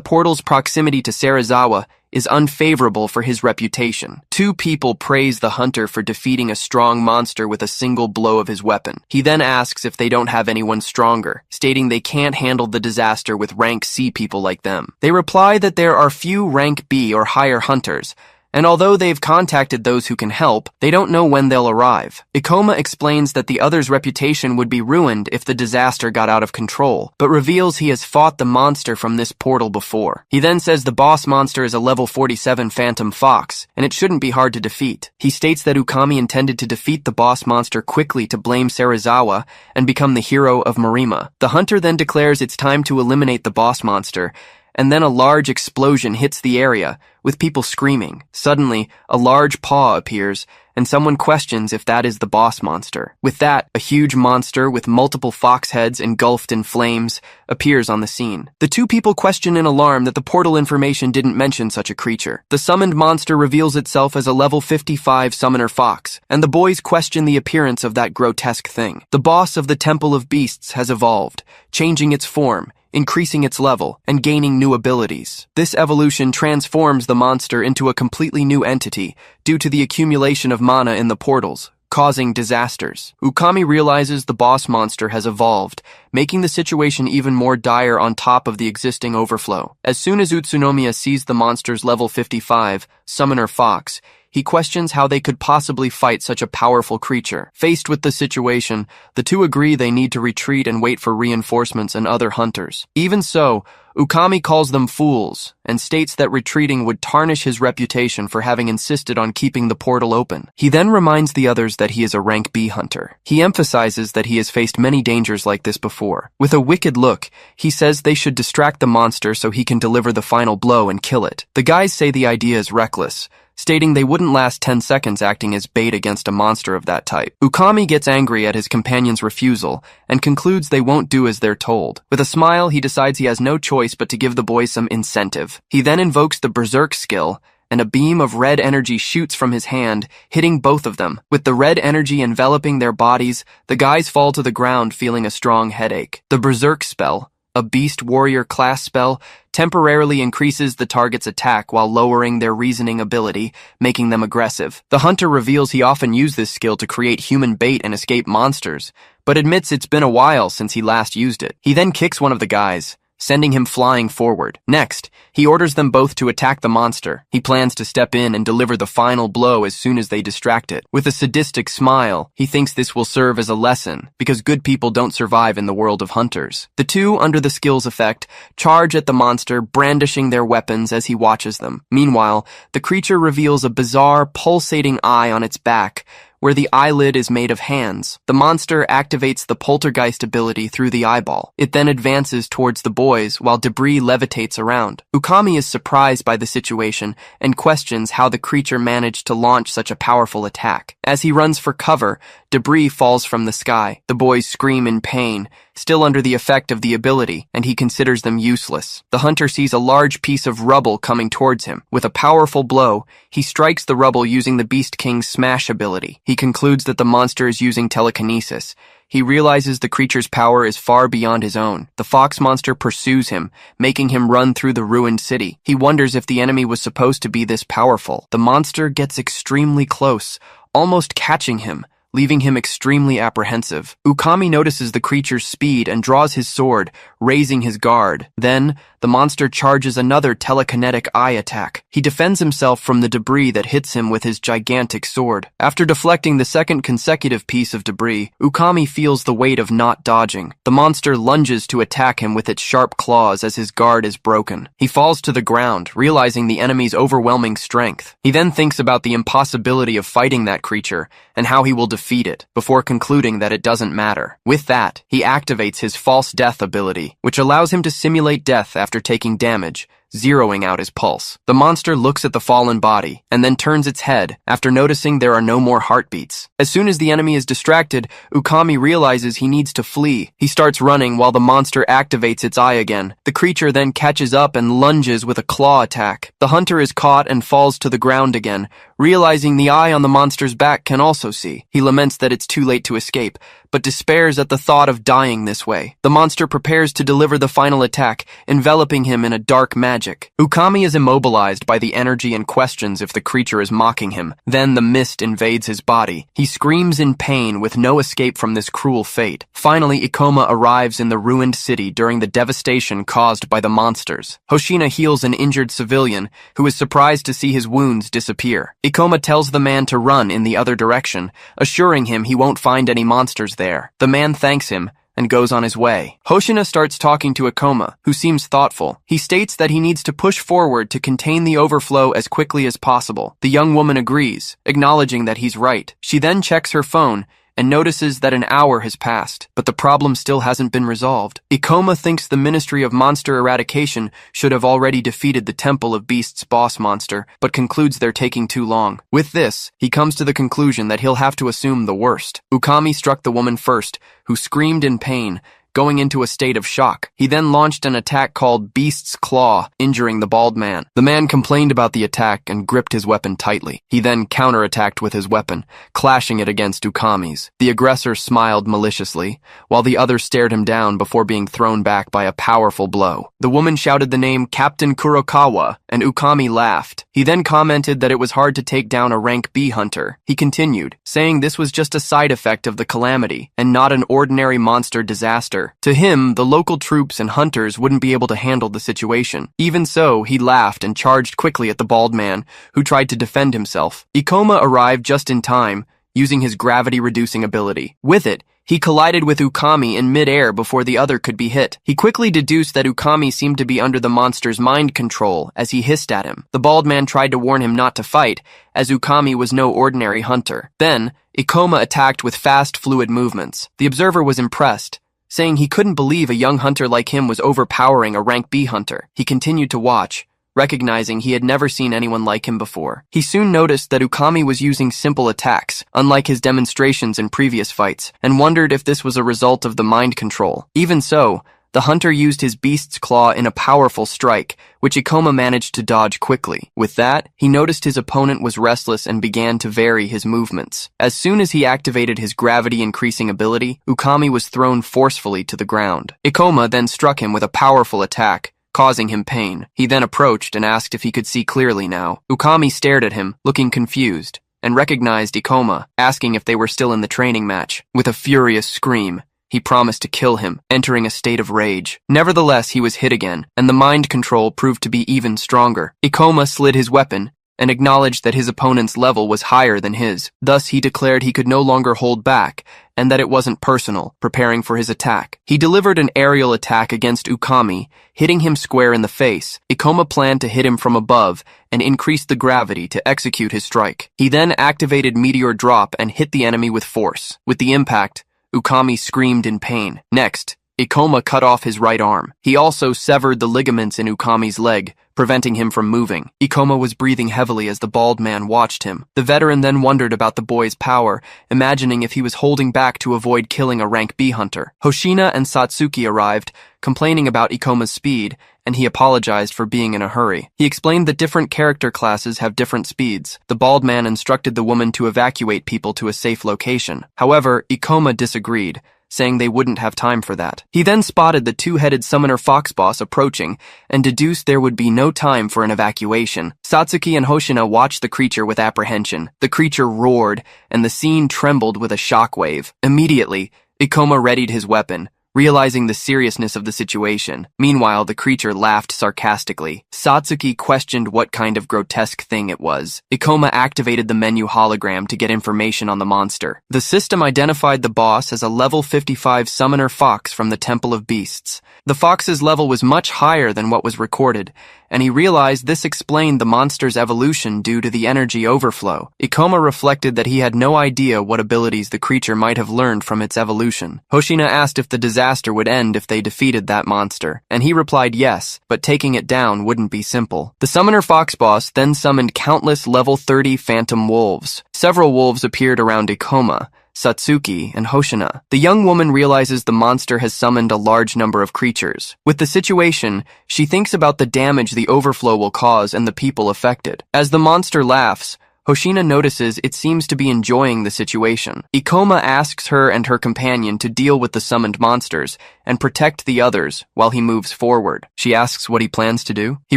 portal's proximity to Serizawa is unfavorable for his reputation. Two people praise the hunter for defeating a strong monster with a single blow of his weapon. He then asks if they don't have anyone stronger, stating they can't handle the disaster with rank C people like them. They reply that there are few rank B or higher hunters, and although they've contacted those who can help, they don't know when they'll arrive. Ikoma explains that the other's reputation would be ruined if the disaster got out of control, but reveals he has fought the monster from this portal before. He then says the boss monster is a level 47 phantom fox, and it shouldn't be hard to defeat. He states that Ukami intended to defeat the boss monster quickly to blame Serizawa and become the hero of Morima. The hunter then declares it's time to eliminate the boss monster, and then a large explosion hits the area, with people screaming. Suddenly, a large paw appears, and someone questions if that is the boss monster. With that, a huge monster with multiple fox heads engulfed in flames appears on the scene. The two people question in alarm that the portal information didn't mention such a creature. The summoned monster reveals itself as a level 55 summoner fox, and the boys question the appearance of that grotesque thing. The boss of the Temple of Beasts has evolved, changing its form, increasing its level, and gaining new abilities. This evolution transforms the monster into a completely new entity due to the accumulation of mana in the portals, causing disasters. Ukami realizes the boss monster has evolved, making the situation even more dire on top of the existing overflow. As soon as Utsunomiya sees the monster's level 55, Summoner Fox, He questions how they could possibly fight such a powerful creature. Faced with the situation, the two agree they need to retreat and wait for reinforcements and other hunters. Even so, Ukami calls them fools and states that retreating would tarnish his reputation for having insisted on keeping the portal open. He then reminds the others that he is a rank B hunter. He emphasizes that he has faced many dangers like this before. With a wicked look, he says they should distract the monster so he can deliver the final blow and kill it. The guys say the idea is reckless, stating they wouldn't last 10 seconds acting as bait against a monster of that type. Ukami gets angry at his companion's refusal and concludes they won't do as they're told. With a smile, he decides he has no choice but to give the boys some incentive. He then invokes the Berserk skill, and a beam of red energy shoots from his hand, hitting both of them. With the red energy enveloping their bodies, the guys fall to the ground feeling a strong headache. The Berserk spell, a Beast Warrior class spell, temporarily increases the target's attack while lowering their reasoning ability, making them aggressive. The hunter reveals he often used this skill to create human bait and escape monsters, but admits it's been a while since he last used it. He then kicks one of the guys, sending him flying forward. Next, he orders them both to attack the monster. He plans to step in and deliver the final blow as soon as they distract it. With a sadistic smile, he thinks this will serve as a lesson, because good people don't survive in the world of hunters. The two, under the skill's effect, charge at the monster, brandishing their weapons as he watches them. Meanwhile, the creature reveals a bizarre, pulsating eye on its back, where the eyelid is made of hands. The monster activates the poltergeist ability through the eyeball. It then advances towards the boys while debris levitates around. Ukami is surprised by the situation and questions how the creature managed to launch such a powerful attack. As he runs for cover, debris falls from the sky. The boys scream in pain, still under the effect of the ability, and he considers them useless. The hunter sees a large piece of rubble coming towards him. With a powerful blow, he strikes the rubble using the Beast King's smash ability. He concludes that the monster is using telekinesis. He realizes the creature's power is far beyond his own. The fox monster pursues him, making him run through the ruined city. He wonders if the enemy was supposed to be this powerful. The monster gets extremely close, almost catching him, leaving him extremely apprehensive. Ukami notices the creature's speed and draws his sword, raising his guard. Then, the monster charges another telekinetic eye attack. He defends himself from the debris that hits him with his gigantic sword. After deflecting the second consecutive piece of debris, Ukami feels the weight of not dodging. The monster lunges to attack him with its sharp claws as his guard is broken. He falls to the ground, realizing the enemy's overwhelming strength. He then thinks about the impossibility of fighting that creature and how he will defeat it, before concluding that it doesn't matter. With that, he activates his false death ability, which allows him to simulate death after taking damage, zeroing out his pulse. The monster looks at the fallen body, and then turns its head after noticing there are no more heartbeats. As soon as the enemy is distracted, Ukami realizes he needs to flee. He starts running while the monster activates its eye again. The creature then catches up and lunges with a claw attack. The hunter is caught and falls to the ground again, realizing the eye on the monster's back can also see. He laments that it's too late to escape, but despairs at the thought of dying this way. The monster prepares to deliver the final attack, enveloping him in a dark magic. Ukami is immobilized by the energy and questions if the creature is mocking him. Then the mist invades his body. He screams in pain with no escape from this cruel fate. Finally, Ikoma arrives in the ruined city during the devastation caused by the monsters. Hoshina heals an injured civilian who is surprised to see his wounds disappear. Ikoma tells the man to run in the other direction, assuring him he won't find any monsters there. The man thanks him and goes on his way. Hoshina starts talking to Ikoma, who seems thoughtful. He states that he needs to push forward to contain the overflow as quickly as possible. The young woman agrees, acknowledging that he's right. She then checks her phone and notices that an hour has passed, but the problem still hasn't been resolved. Ikoma thinks the Ministry of Monster Eradication should have already defeated the Temple of Beasts boss monster, but concludes they're taking too long. With this, he comes to the conclusion that he'll have to assume the worst. Ukami struck the woman first, who screamed in pain, going into a state of shock. He then launched an attack called Beast's Claw, injuring the bald man. The man complained about the attack and gripped his weapon tightly. He then counterattacked with his weapon, clashing it against Ukami's. The aggressor smiled maliciously, while the other stared him down before being thrown back by a powerful blow. The woman shouted the name Captain Kurokawa, and Ukami laughed. He then commented that it was hard to take down a rank B hunter. He continued, saying this was just a side effect of the calamity, and not an ordinary monster disaster. monster. To him, the local troops and hunters wouldn't be able to handle the situation. Even so, he laughed and charged quickly at the bald man, who tried to defend himself. Ikoma arrived just in time, using his gravity-reducing ability. With it, he collided with Ukami in mid-air before the other could be hit. He quickly deduced that Ukami seemed to be under the monster's mind control as he hissed at him. The bald man tried to warn him not to fight, as Ukami was no ordinary hunter. Then, Ikoma attacked with fast, fluid movements. The observer was impressed, saying he couldn't believe a young hunter like him was overpowering a rank B hunter. He continued to watch, recognizing he had never seen anyone like him before. He soon noticed that Ukami was using simple attacks, unlike his demonstrations in previous fights, and wondered if this was a result of the mind control. Even so, the hunter used his beast's claw in a powerful strike, which Ikoma managed to dodge quickly. With that, he noticed his opponent was restless and began to vary his movements. As soon as he activated his gravity-increasing ability, Ukami was thrown forcefully to the ground. Ikoma then struck him with a powerful attack, causing him pain. He then approached and asked if he could see clearly now. Ukami stared at him, looking confused, and recognized Ikoma, asking if they were still in the training match. With a furious scream, he promised to kill him, entering a state of rage. Nevertheless, he was hit again, and the mind control proved to be even stronger. Ikoma slid his weapon, and acknowledged that his opponent's level was higher than his. Thus, he declared he could no longer hold back, and that it wasn't personal, preparing for his attack. He delivered an aerial attack against Ukami, hitting him square in the face. Ikoma planned to hit him from above and increased the gravity to execute his strike. He then activated Meteor Drop and hit the enemy with force. With the impact, Ukami screamed in pain. Next, Ikoma cut off his right arm. He also severed the ligaments in Ukami's leg, preventing him from moving. Ikoma was breathing heavily as the bald man watched him. The veteran then wondered about the boy's power, imagining if he was holding back to avoid killing a rank B hunter. Hoshina and Satsuki arrived, complaining about Ikoma's speed, and he apologized for being in a hurry. He explained that different character classes have different speeds. The bald man instructed the woman to evacuate people to a safe location. However, Ikoma disagreed, saying they wouldn't have time for that. He then spotted the two-headed summoner fox boss approaching and deduced there would be no time for an evacuation. Satsuki and Hoshina watched the creature with apprehension. The creature roared, and the scene trembled with a shockwave. Immediately, Ikoma readied his weapon, realizing the seriousness of the situation. Meanwhile, the creature laughed sarcastically. Satsuki questioned what kind of grotesque thing it was. Ikoma activated the menu hologram to get information on the monster. The system identified the boss as a level 55 summoner fox from the Temple of Beasts. The fox's level was much higher than what was recorded, and he realized this explained the monster's evolution due to the energy overflow. Ikoma reflected that he had no idea what abilities the creature might have learned from its evolution. Hoshina asked if the disaster would end if they defeated that monster, and he replied yes, but taking it down wouldn't be simple. The summoner fox boss then summoned countless level 30 phantom wolves. Several wolves appeared around Ikoma, Satsuki, and Hoshina. The young woman realizes the monster has summoned a large number of creatures. With the situation, she thinks about the damage the overflow will cause and the people affected. As the monster laughs, Hoshina notices it seems to be enjoying the situation. Ikoma asks her and her companion to deal with the summoned monsters and protect the others while he moves forward. She asks what he plans to do. He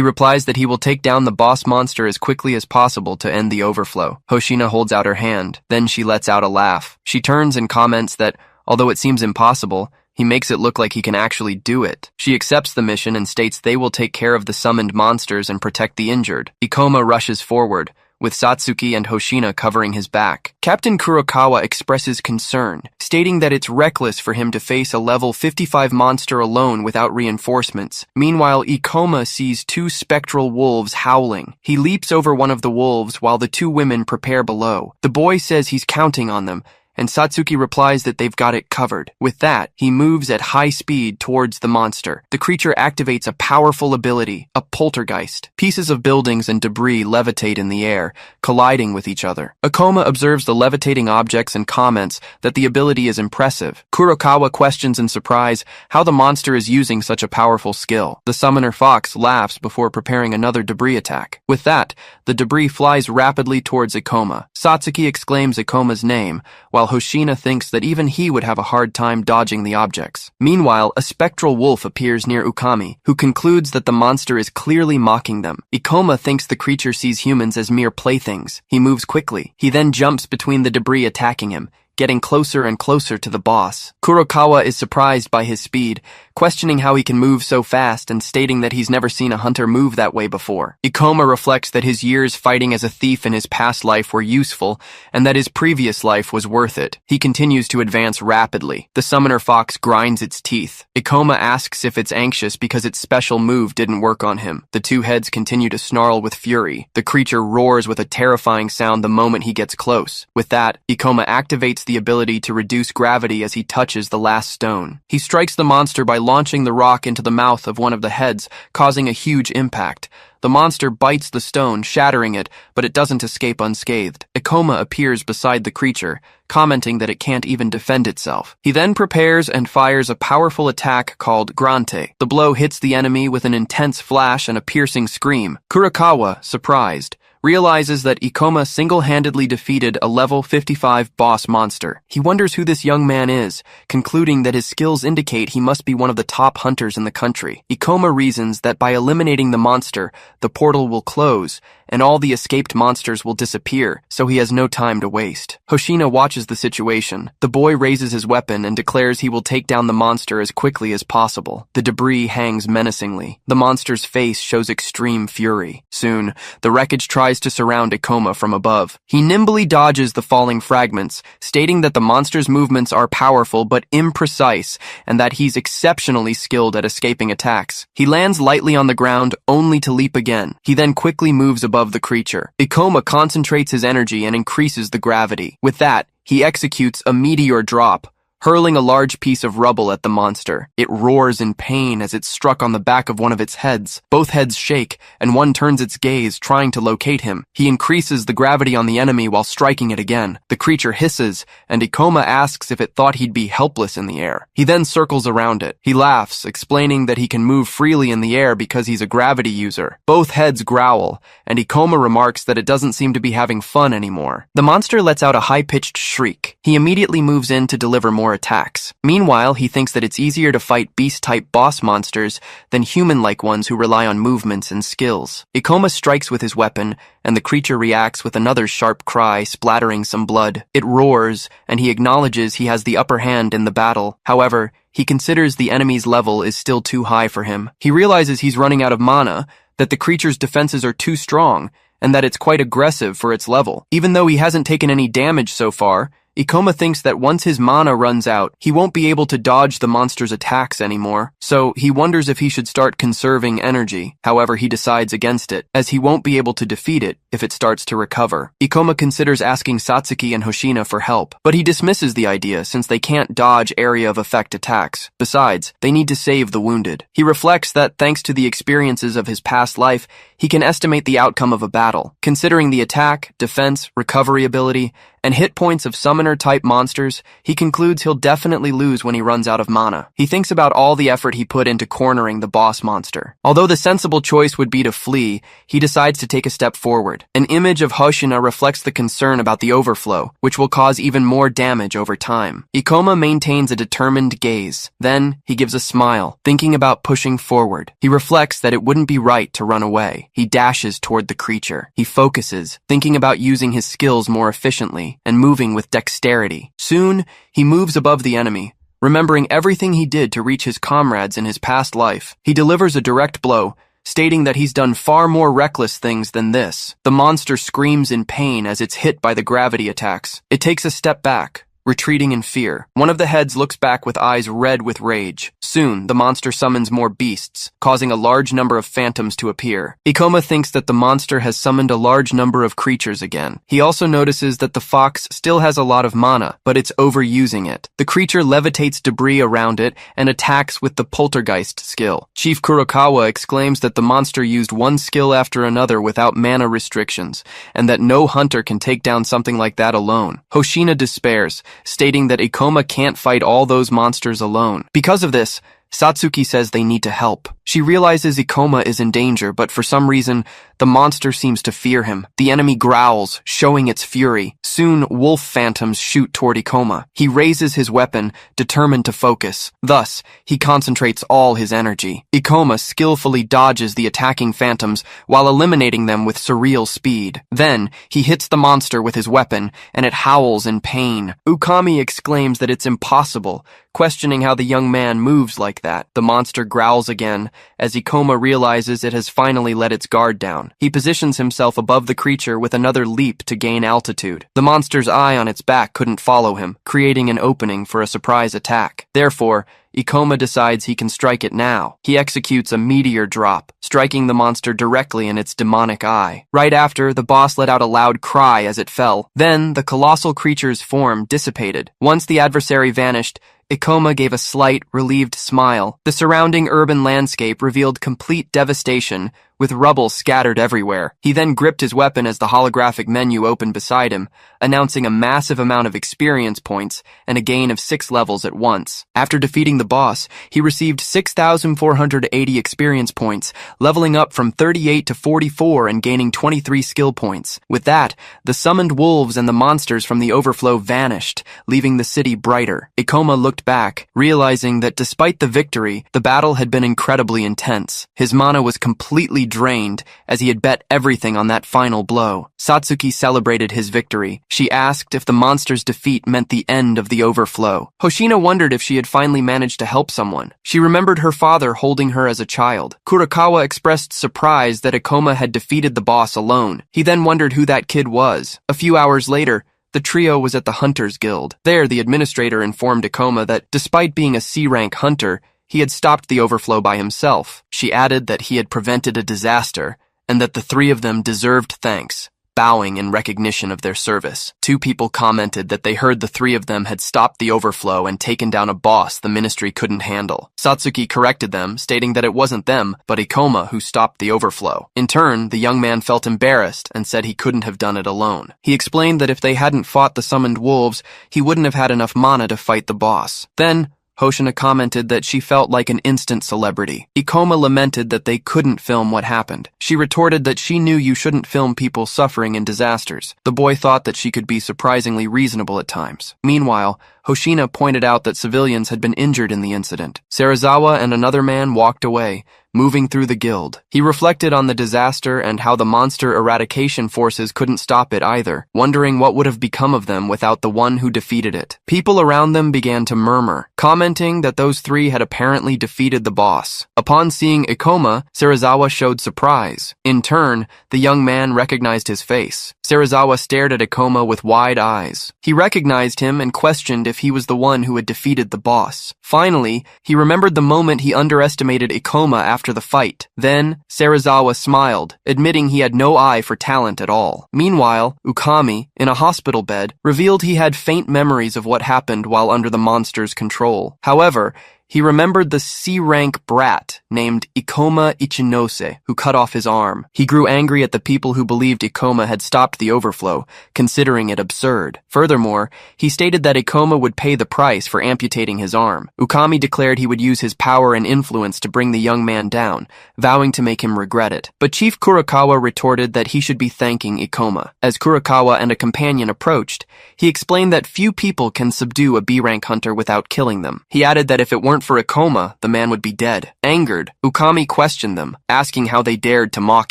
replies that he will take down the boss monster as quickly as possible to end the overflow. Hoshina holds out her hand. Then she lets out a laugh. She turns and comments that, although it seems impossible, he makes it look like he can actually do it. She accepts the mission and states they will take care of the summoned monsters and protect the injured. Ikoma rushes forward, with Satsuki and Hoshina covering his back. Captain Kurokawa expresses concern, stating that it's reckless for him to face a level 55 monster alone without reinforcements. Meanwhile, Ikoma sees two spectral wolves howling. He leaps over one of the wolves while the two women prepare below. The boy says he's counting on them, and Satsuki replies that they've got it covered. With that, he moves at high speed towards the monster. The creature activates a powerful ability, a poltergeist. Pieces of buildings and debris levitate in the air, colliding with each other. Ikoma observes the levitating objects and comments that the ability is impressive. Kurokawa questions in surprise how the monster is using such a powerful skill. The summoner fox laughs before preparing another debris attack. With that, the debris flies rapidly towards Ikoma. Satsuki exclaims Ikoma's name, while Hoshina thinks that even he would have a hard time dodging the objects. Meanwhile, a spectral wolf appears near Ukami, who concludes that the monster is clearly mocking them. Ikoma thinks the creature sees humans as mere playthings. He moves quickly. He then jumps between the debris attacking him, getting closer and closer to the boss. Kurokawa is surprised by his speed, questioning how he can move so fast and stating that he's never seen a hunter move that way before. Ikoma reflects that his years fighting as a thief in his past life were useful and that his previous life was worth it. He continues to advance rapidly. The summoner fox grinds its teeth. Ikoma asks if it's anxious because its special move didn't work on him. The two heads continue to snarl with fury. The creature roars with a terrifying sound the moment he gets close. With that, Ikoma activates the ability to reduce gravity as he touches the last stone. He strikes the monster by launching the rock into the mouth of one of the heads, causing a huge impact. The monster bites the stone, shattering it, but it doesn't escape unscathed. Ikoma appears beside the creature, commenting that it can't even defend itself. He then prepares and fires a powerful attack called Grante. The blow hits the enemy with an intense flash and a piercing scream. Kurokawa, surprised, realizes that Ikoma single-handedly defeated a level 55 boss monster. He wonders who this young man is, concluding that his skills indicate he must be one of the top hunters in the country. Ikoma reasons that by eliminating the monster, the portal will close, and all the escaped monsters will disappear, so he has no time to waste. Hoshina watches the situation. The boy raises his weapon and declares he will take down the monster as quickly as possible. The debris hangs menacingly. The monster's face shows extreme fury. Soon, the wreckage tries to surround Ikoma from above. He nimbly dodges the falling fragments, stating that the monster's movements are powerful but imprecise, and that he's exceptionally skilled at escaping attacks. He lands lightly on the ground, only to leap again. He then quickly moves above the creature. Ikoma concentrates his energy and increases the gravity. With that, he executes a meteor drop, hurling a large piece of rubble at the monster. It roars in pain as it's struck on the back of one of its heads. Both heads shake, and one turns its gaze, trying to locate him. He increases the gravity on the enemy while striking it again. The creature hisses, and Ikoma asks if it thought he'd be helpless in the air. He then circles around it. He laughs, explaining that he can move freely in the air because he's a gravity user. Both heads growl, and Ikoma remarks that it doesn't seem to be having fun anymore. The monster lets out a high-pitched shriek. He immediately moves in to deliver more attacks. Meanwhile, he thinks that it's easier to fight beast-type boss monsters than human-like ones who rely on movements and skills. Ikoma strikes with his weapon, and the creature reacts with another sharp cry, splattering some blood. It roars, and he acknowledges he has the upper hand in the battle. However, he considers the enemy's level is still too high for him. He realizes he's running out of mana, that the creature's defenses are too strong, and that it's quite aggressive for its level. Even though he hasn't taken any damage so far, Ikoma thinks that once his mana runs out, he won't be able to dodge the monster's attacks anymore, so he wonders if he should start conserving energy. However, he decides against it, as he won't be able to defeat it if it starts to recover. Ikoma considers asking Satsuki and Hoshina for help, but he dismisses the idea since they can't dodge area of effect attacks. Besides, they need to save the wounded. He reflects that thanks to the experiences of his past life, he can estimate the outcome of a battle. Considering the attack, defense, recovery ability, and hit points of summoner-type monsters, he concludes he'll definitely lose when he runs out of mana. He thinks about all the effort he put into cornering the boss monster. Although the sensible choice would be to flee, he decides to take a step forward. An image of Hoshina reflects the concern about the overflow, which will cause even more damage over time. Ikoma maintains a determined gaze. Then, he gives a smile, thinking about pushing forward. He reflects that it wouldn't be right to run away. He dashes toward the creature. He focuses, thinking about using his skills more efficiently and moving with dexterity. Soon, he moves above the enemy, remembering everything he did to reach his comrades in his past life. He delivers a direct blow, stating that he's done far more reckless things than this. The monster screams in pain as it's hit by the gravity attacks. It takes a step back, retreating in fear. One of the heads looks back with eyes red with rage. Soon, the monster summons more beasts, causing a large number of phantoms to appear. Ikoma thinks that the monster has summoned a large number of creatures again. He also notices that the fox still has a lot of mana, but it's overusing it. The creature levitates debris around it and attacks with the poltergeist skill. Chief Kurokawa exclaims that the monster used one skill after another without mana restrictions, and that no hunter can take down something like that alone. Hoshina despairs, stating that Ikoma can't fight all those monsters alone. Because of this, Satsuki says they need to help. She realizes Ikoma is in danger, but for some reason, the monster seems to fear him. The enemy growls, showing its fury. Soon, wolf phantoms shoot toward Ikoma. He raises his weapon, determined to focus. Thus, he concentrates all his energy. Ikoma skillfully dodges the attacking phantoms while eliminating them with surreal speed. Then, he hits the monster with his weapon, and it howls in pain. Ukami exclaims that it's impossible, questioning how the young man moves like that. The monster growls again, as Ikoma realizes it has finally let its guard down. He positions himself above the creature with another leap to gain altitude. The monster's eye on its back couldn't follow him, creating an opening for a surprise attack. Therefore, Ikoma decides he can strike it now. He executes a meteor drop, striking the monster directly in its demonic eye. Right after, the boss let out a loud cry as it fell. Then, the colossal creature's form dissipated. Once the adversary vanished, Ikoma gave a slight, relieved smile. The surrounding urban landscape revealed complete devastation, with rubble scattered everywhere. He then gripped his weapon as the holographic menu opened beside him, announcing a massive amount of experience points and a gain of 6 levels at once. After defeating the boss, he received 6,480 experience points, leveling up from 38 to 44 and gaining 23 skill points. With that, the summoned wolves and the monsters from the overflow vanished, leaving the city brighter. Ikoma looked back, realizing that despite the victory, the battle had been incredibly intense. His mana was completely drained, as he had bet everything on that final blow. Satsuki celebrated his victory. She asked if the monster's defeat meant the end of the overflow. Hoshina wondered if she had finally managed to help someone. She remembered her father holding her as a child. Kurokawa expressed surprise that Ikoma had defeated the boss alone. He then wondered who that kid was. A few hours later, the trio was at the Hunters Guild. There, the administrator informed Ikoma that despite being a C-rank hunter, he had stopped the overflow by himself. She added that he had prevented a disaster, and that the three of them deserved thanks, bowing in recognition of their service. 2 people commented that they heard the 3 of them had stopped the overflow and taken down a boss the ministry couldn't handle. Satsuki corrected them, stating that it wasn't them, but Ikoma who stopped the overflow. In turn, the young man felt embarrassed and said he couldn't have done it alone. He explained that if they hadn't fought the summoned wolves, he wouldn't have had enough mana to fight the boss. Then, Hoshina commented that she felt like an instant celebrity. Ikoma lamented that they couldn't film what happened. She retorted that she knew you shouldn't film people suffering in disasters. The boy thought that she could be surprisingly reasonable at times. Meanwhile, Hoshina pointed out that civilians had been injured in the incident. Serizawa and another man walked away, moving through the guild. He reflected on the disaster and how the monster eradication forces couldn't stop it either, wondering what would have become of them without the one who defeated it. People around them began to murmur, commenting that those 3 had apparently defeated the boss. Upon seeing Ikoma, Serizawa showed surprise. In turn, the young man recognized his face. Serizawa stared at Ikoma with wide eyes. He recognized him and questioned if he was the one who had defeated the boss. Finally, he remembered the moment he underestimated Ikoma after the fight. Then, Serizawa smiled, admitting he had no eye for talent at all. Meanwhile, Ukami, in a hospital bed, revealed he had faint memories of what happened while under the monster's control. However, he remembered the C-rank brat named Ikoma Ichinose, who cut off his arm. He grew angry at the people who believed Ikoma had stopped the overflow, considering it absurd. Furthermore, he stated that Ikoma would pay the price for amputating his arm. Ukami declared he would use his power and influence to bring the young man down, vowing to make him regret it. But Chief Kurokawa retorted that he should be thanking Ikoma. As Kurokawa and a companion approached, he explained that few people can subdue a B-rank hunter without killing them. He added that if it weren't for Ikoma, the man would be dead. Angered, Ukami questioned them, asking how they dared to mock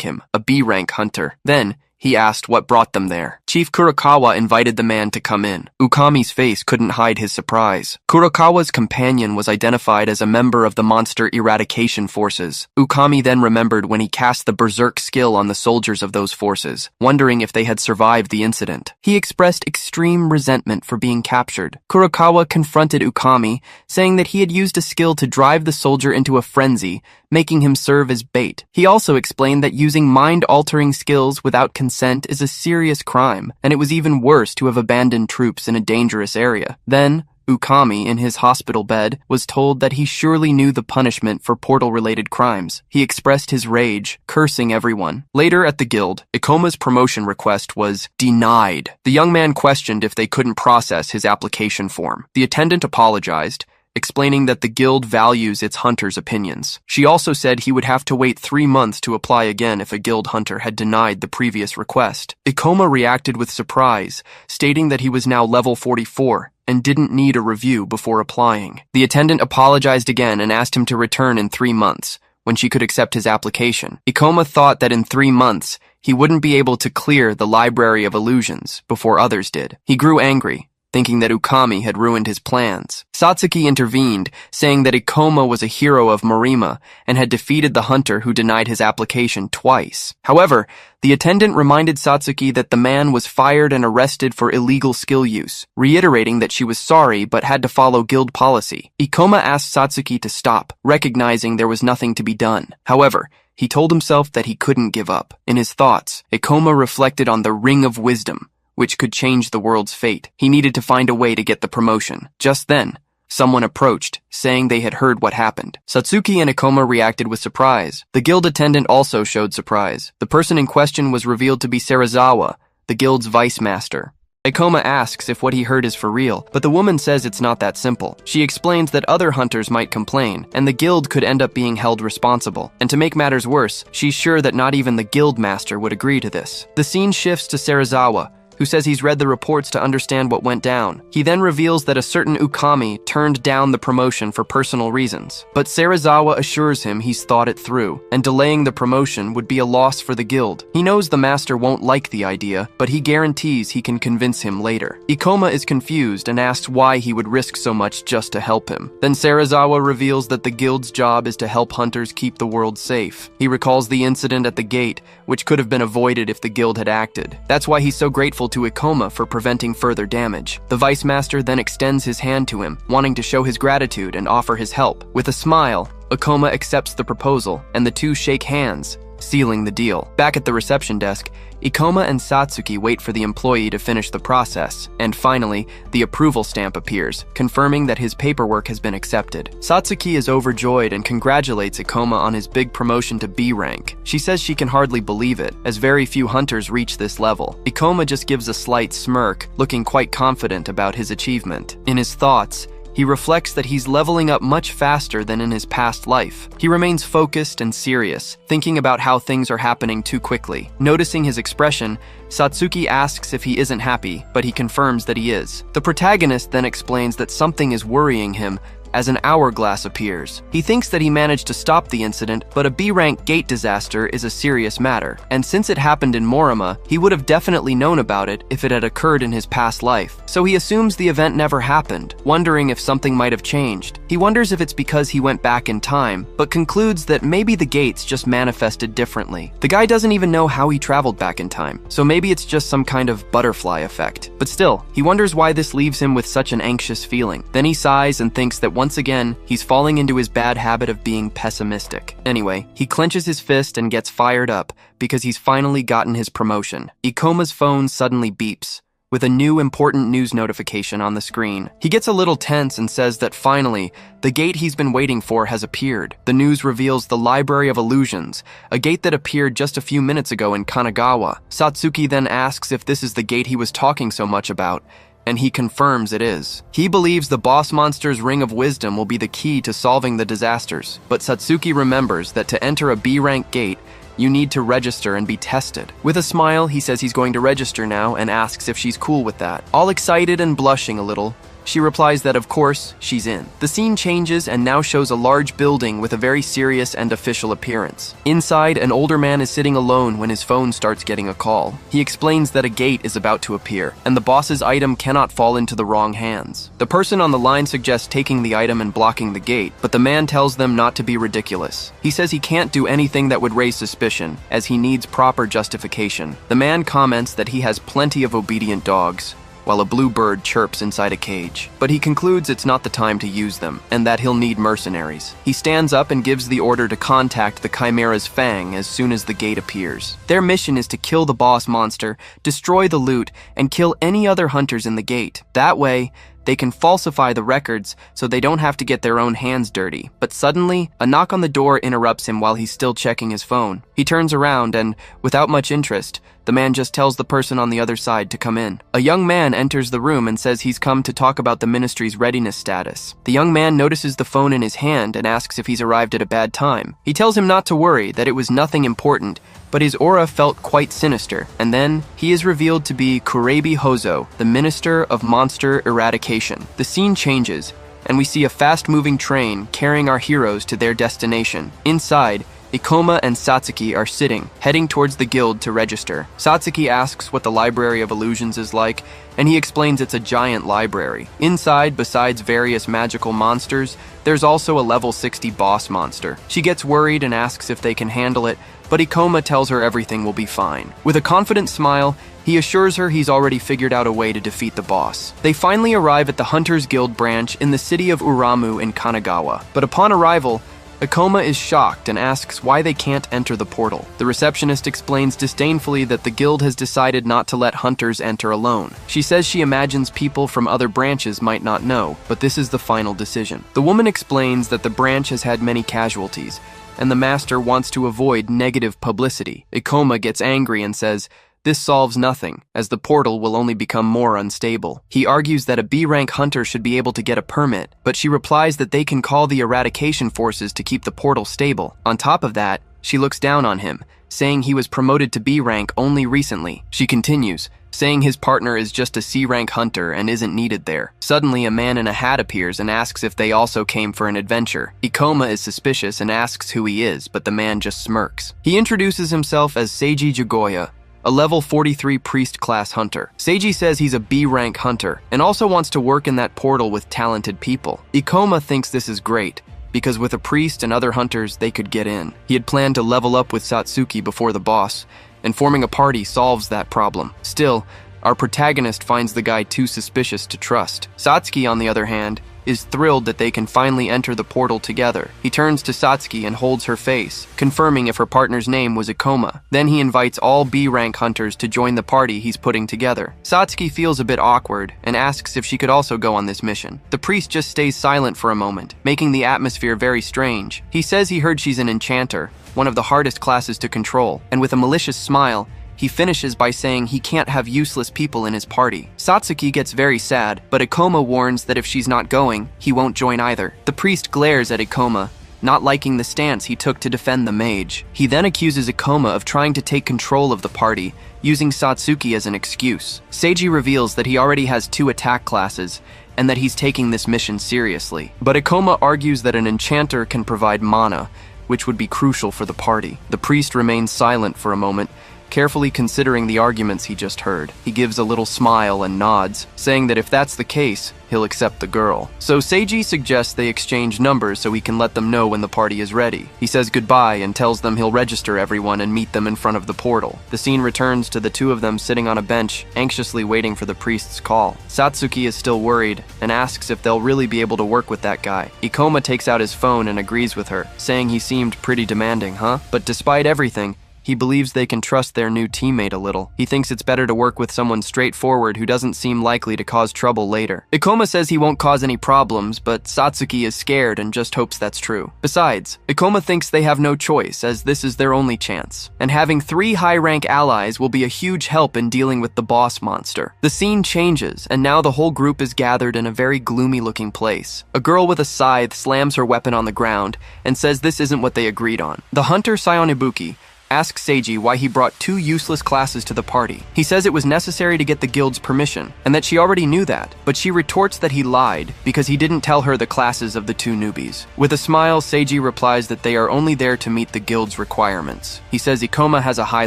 him, a B-rank hunter. Then, he asked what brought them there. Chief Kurokawa invited the man to come in. Ukami's face couldn't hide his surprise. Kurokawa's companion was identified as a member of the monster eradication forces. Ukami then remembered when he cast the berserk skill on the soldiers of those forces, wondering if they had survived the incident. He expressed extreme resentment for being captured. Kurokawa confronted Ukami, saying that he had used a skill to drive the soldier into a frenzy, making him serve as bait. He also explained that using mind-altering skills without consent is a serious crime, and it was even worse to have abandoned troops in a dangerous area. Then, Ukami, in his hospital bed, was told that he surely knew the punishment for portal-related crimes. He expressed his rage, cursing everyone. Later at the guild, Ikoma's promotion request was denied. The young man questioned if they couldn't process his application form. The attendant apologized, explaining that the guild values its hunters' opinions. She also said he would have to wait 3 months to apply again if a guild hunter had denied the previous request. Ikoma reacted with surprise, stating that he was now level 44 and didn't need a review before applying. The attendant apologized again and asked him to return in 3 months, when she could accept his application. Ikoma thought that in 3 months, he wouldn't be able to clear the Library of Illusions before others did. He grew angry, thinking that Ukami had ruined his plans. Satsuki intervened, saying that Ikoma was a hero of Marima and had defeated the hunter who denied his application twice. However, the attendant reminded Satsuki that the man was fired and arrested for illegal skill use, reiterating that she was sorry but had to follow guild policy. Ikoma asked Satsuki to stop, recognizing there was nothing to be done. However, he told himself that he couldn't give up. In his thoughts, Ikoma reflected on the Ring of Wisdom, which could change the world's fate. He needed to find a way to get the promotion. Just then, someone approached, saying they had heard what happened. Satsuki and Ikoma reacted with surprise. The guild attendant also showed surprise. The person in question was revealed to be Serizawa, the guild's vice master. Ikoma asks if what he heard is for real, but the woman says it's not that simple. She explains that other hunters might complain, and the guild could end up being held responsible. And to make matters worse, she's sure that not even the guild master would agree to this. The scene shifts to Serizawa, who says he's read the reports to understand what went down. He then reveals that a certain Ukami turned down the promotion for personal reasons. But Serizawa assures him he's thought it through, and delaying the promotion would be a loss for the guild. He knows the master won't like the idea, but he guarantees he can convince him later. Ikoma is confused and asks why he would risk so much just to help him. Then Serizawa reveals that the guild's job is to help hunters keep the world safe. He recalls the incident at the gate, which could have been avoided if the guild had acted. That's why he's so grateful to Ikoma for preventing further damage. The vice master then extends his hand to him, wanting to show his gratitude and offer his help. With a smile, Ikoma accepts the proposal, and the two shake hands, sealing the deal. Back at the reception desk, Ikoma and Satsuki wait for the employee to finish the process, and finally, the approval stamp appears, confirming that his paperwork has been accepted. Satsuki is overjoyed and congratulates Ikoma on his big promotion to B rank. She says she can hardly believe it, as very few hunters reach this level. Ikoma just gives a slight smirk, looking quite confident about his achievement. In his thoughts, he reflects that he's leveling up much faster than in his past life. He remains focused and serious, thinking about how things are happening too quickly. Noticing his expression, Satsuki asks if he isn't happy, but he confirms that he is. The protagonist then explains that something is worrying him as an hourglass appears. He thinks that he managed to stop the incident, but a B-rank gate disaster is a serious matter, and since it happened in Morima, he would have definitely known about it if it had occurred in his past life. So he assumes the event never happened, wondering if something might have changed. He wonders if it's because he went back in time, but concludes that maybe the gates just manifested differently. The guy doesn't even know how he traveled back in time, so maybe it's just some kind of butterfly effect. But still, he wonders why this leaves him with such an anxious feeling. Then he sighs and thinks that once again, he's falling into his bad habit of being pessimistic. Anyway, he clenches his fist and gets fired up because he's finally gotten his promotion. Ikoma's phone suddenly beeps, with a new important news notification on the screen. He gets a little tense and says that finally, the gate he's been waiting for has appeared. The news reveals the Library of Illusions, a gate that appeared just a few minutes ago in Kanagawa. Satsuki then asks if this is the gate he was talking so much about, and he confirms it is. He believes the boss monster's Ring of Wisdom will be the key to solving the disasters, but Satsuki remembers that to enter a B-rank gate, you need to register and be tested. With a smile, he says he's going to register now and asks if she's cool with that. All excited and blushing a little, she replies that of course, she's in. The scene changes and now shows a large building with a very serious and official appearance. Inside, an older man is sitting alone when his phone starts getting a call. He explains that a gate is about to appear, and the boss's item cannot fall into the wrong hands. The person on the line suggests taking the item and blocking the gate, but the man tells them not to be ridiculous. He says he can't do anything that would raise suspicion, as he needs proper justification. The man comments that he has plenty of obedient dogs, while a blue bird chirps inside a cage. But he concludes it's not the time to use them, and that he'll need mercenaries. He stands up and gives the order to contact the Chimera's Fang as soon as the gate appears. Their mission is to kill the boss monster, destroy the loot, and kill any other hunters in the gate. That way, they can falsify the records so they don't have to get their own hands dirty. But suddenly, a knock on the door interrupts him while he's still checking his phone. He turns around and, without much interest, the man just tells the person on the other side to come in. A young man enters the room and says he's come to talk about the ministry's readiness status. The young man notices the phone in his hand and asks if he's arrived at a bad time. He tells him not to worry, that it was nothing important, but his aura felt quite sinister. And then, he is revealed to be Kurebi Hozo, the Minister of Monster Eradication. The scene changes, and we see a fast-moving train carrying our heroes to their destination. Inside, Ikoma and Satsuki are sitting, heading towards the guild to register. Satsuki asks what the Library of Illusions is like, and he explains it's a giant library. Inside, besides various magical monsters, there's also a level 60 boss monster. She gets worried and asks if they can handle it, but Ikoma tells her everything will be fine. With a confident smile, he assures her he's already figured out a way to defeat the boss. They finally arrive at the Hunters Guild branch in the city of Uramu in Kanagawa. But upon arrival, Ikoma is shocked and asks why they can't enter the portal. The receptionist explains disdainfully that the guild has decided not to let hunters enter alone. She says she imagines people from other branches might not know, but this is the final decision. The woman explains that the branch has had many casualties, and the master wants to avoid negative publicity. Ikoma gets angry and says, this solves nothing, as the portal will only become more unstable. He argues that a B-rank hunter should be able to get a permit, but she replies that they can call the eradication forces to keep the portal stable. On top of that, she looks down on him, saying he was promoted to B-rank only recently. She continues, saying his partner is just a C-rank hunter and isn't needed there. Suddenly, a man in a hat appears and asks if they also came for an adventure. Ikoma is suspicious and asks who he is, but the man just smirks. He introduces himself as Seiji Jigoya, a level 43 priest class hunter. Seiji says he's a B-rank hunter and also wants to work in that portal with talented people. Ikoma thinks this is great, because with a priest and other hunters, they could get in. He had planned to level up with Satsuki before the boss, and forming a party solves that problem. Still, our protagonist finds the guy too suspicious to trust. Satsuki, on the other hand, is thrilled that they can finally enter the portal together. He turns to Satsuki and holds her face, confirming if her partner's name was Ikoma. Then he invites all B-rank hunters to join the party he's putting together. Satsuki feels a bit awkward and asks if she could also go on this mission. The priest just stays silent for a moment, making the atmosphere very strange. He says he heard she's an enchanter, one of the hardest classes to control, and with a malicious smile, he finishes by saying he can't have useless people in his party. Satsuki gets very sad, but Ikoma warns that if she's not going, he won't join either. The priest glares at Ikoma, not liking the stance he took to defend the mage. He then accuses Ikoma of trying to take control of the party, using Satsuki as an excuse. Seiji reveals that he already has 2 attack classes, and that he's taking this mission seriously. But Ikoma argues that an enchanter can provide mana, which would be crucial for the party. The priest remains silent for a moment, carefully considering the arguments he just heard. He gives a little smile and nods, saying that if that's the case, he'll accept the girl. So Seiji suggests they exchange numbers so he can let them know when the party is ready. He says goodbye and tells them he'll register everyone and meet them in front of the portal. The scene returns to the 2 of them sitting on a bench, anxiously waiting for the priest's call. Satsuki is still worried and asks if they'll really be able to work with that guy. Ikoma takes out his phone and agrees with her, saying he seemed pretty demanding, huh? But despite everything, he believes they can trust their new teammate a little. He thinks it's better to work with someone straightforward who doesn't seem likely to cause trouble later. Ikoma says he won't cause any problems, but Satsuki is scared and just hopes that's true. Besides, Ikoma thinks they have no choice, as this is their only chance. And having 3 high-rank allies will be a huge help in dealing with the boss monster. The scene changes, and now the whole group is gathered in a very gloomy-looking place. A girl with a scythe slams her weapon on the ground and says this isn't what they agreed on. The hunter Sayonibuki asks Seiji why he brought 2 useless classes to the party. He says it was necessary to get the guild's permission, and that she already knew that, but she retorts that he lied because he didn't tell her the classes of the 2 newbies. With a smile, Seiji replies that they are only there to meet the guild's requirements. He says Ikoma has a high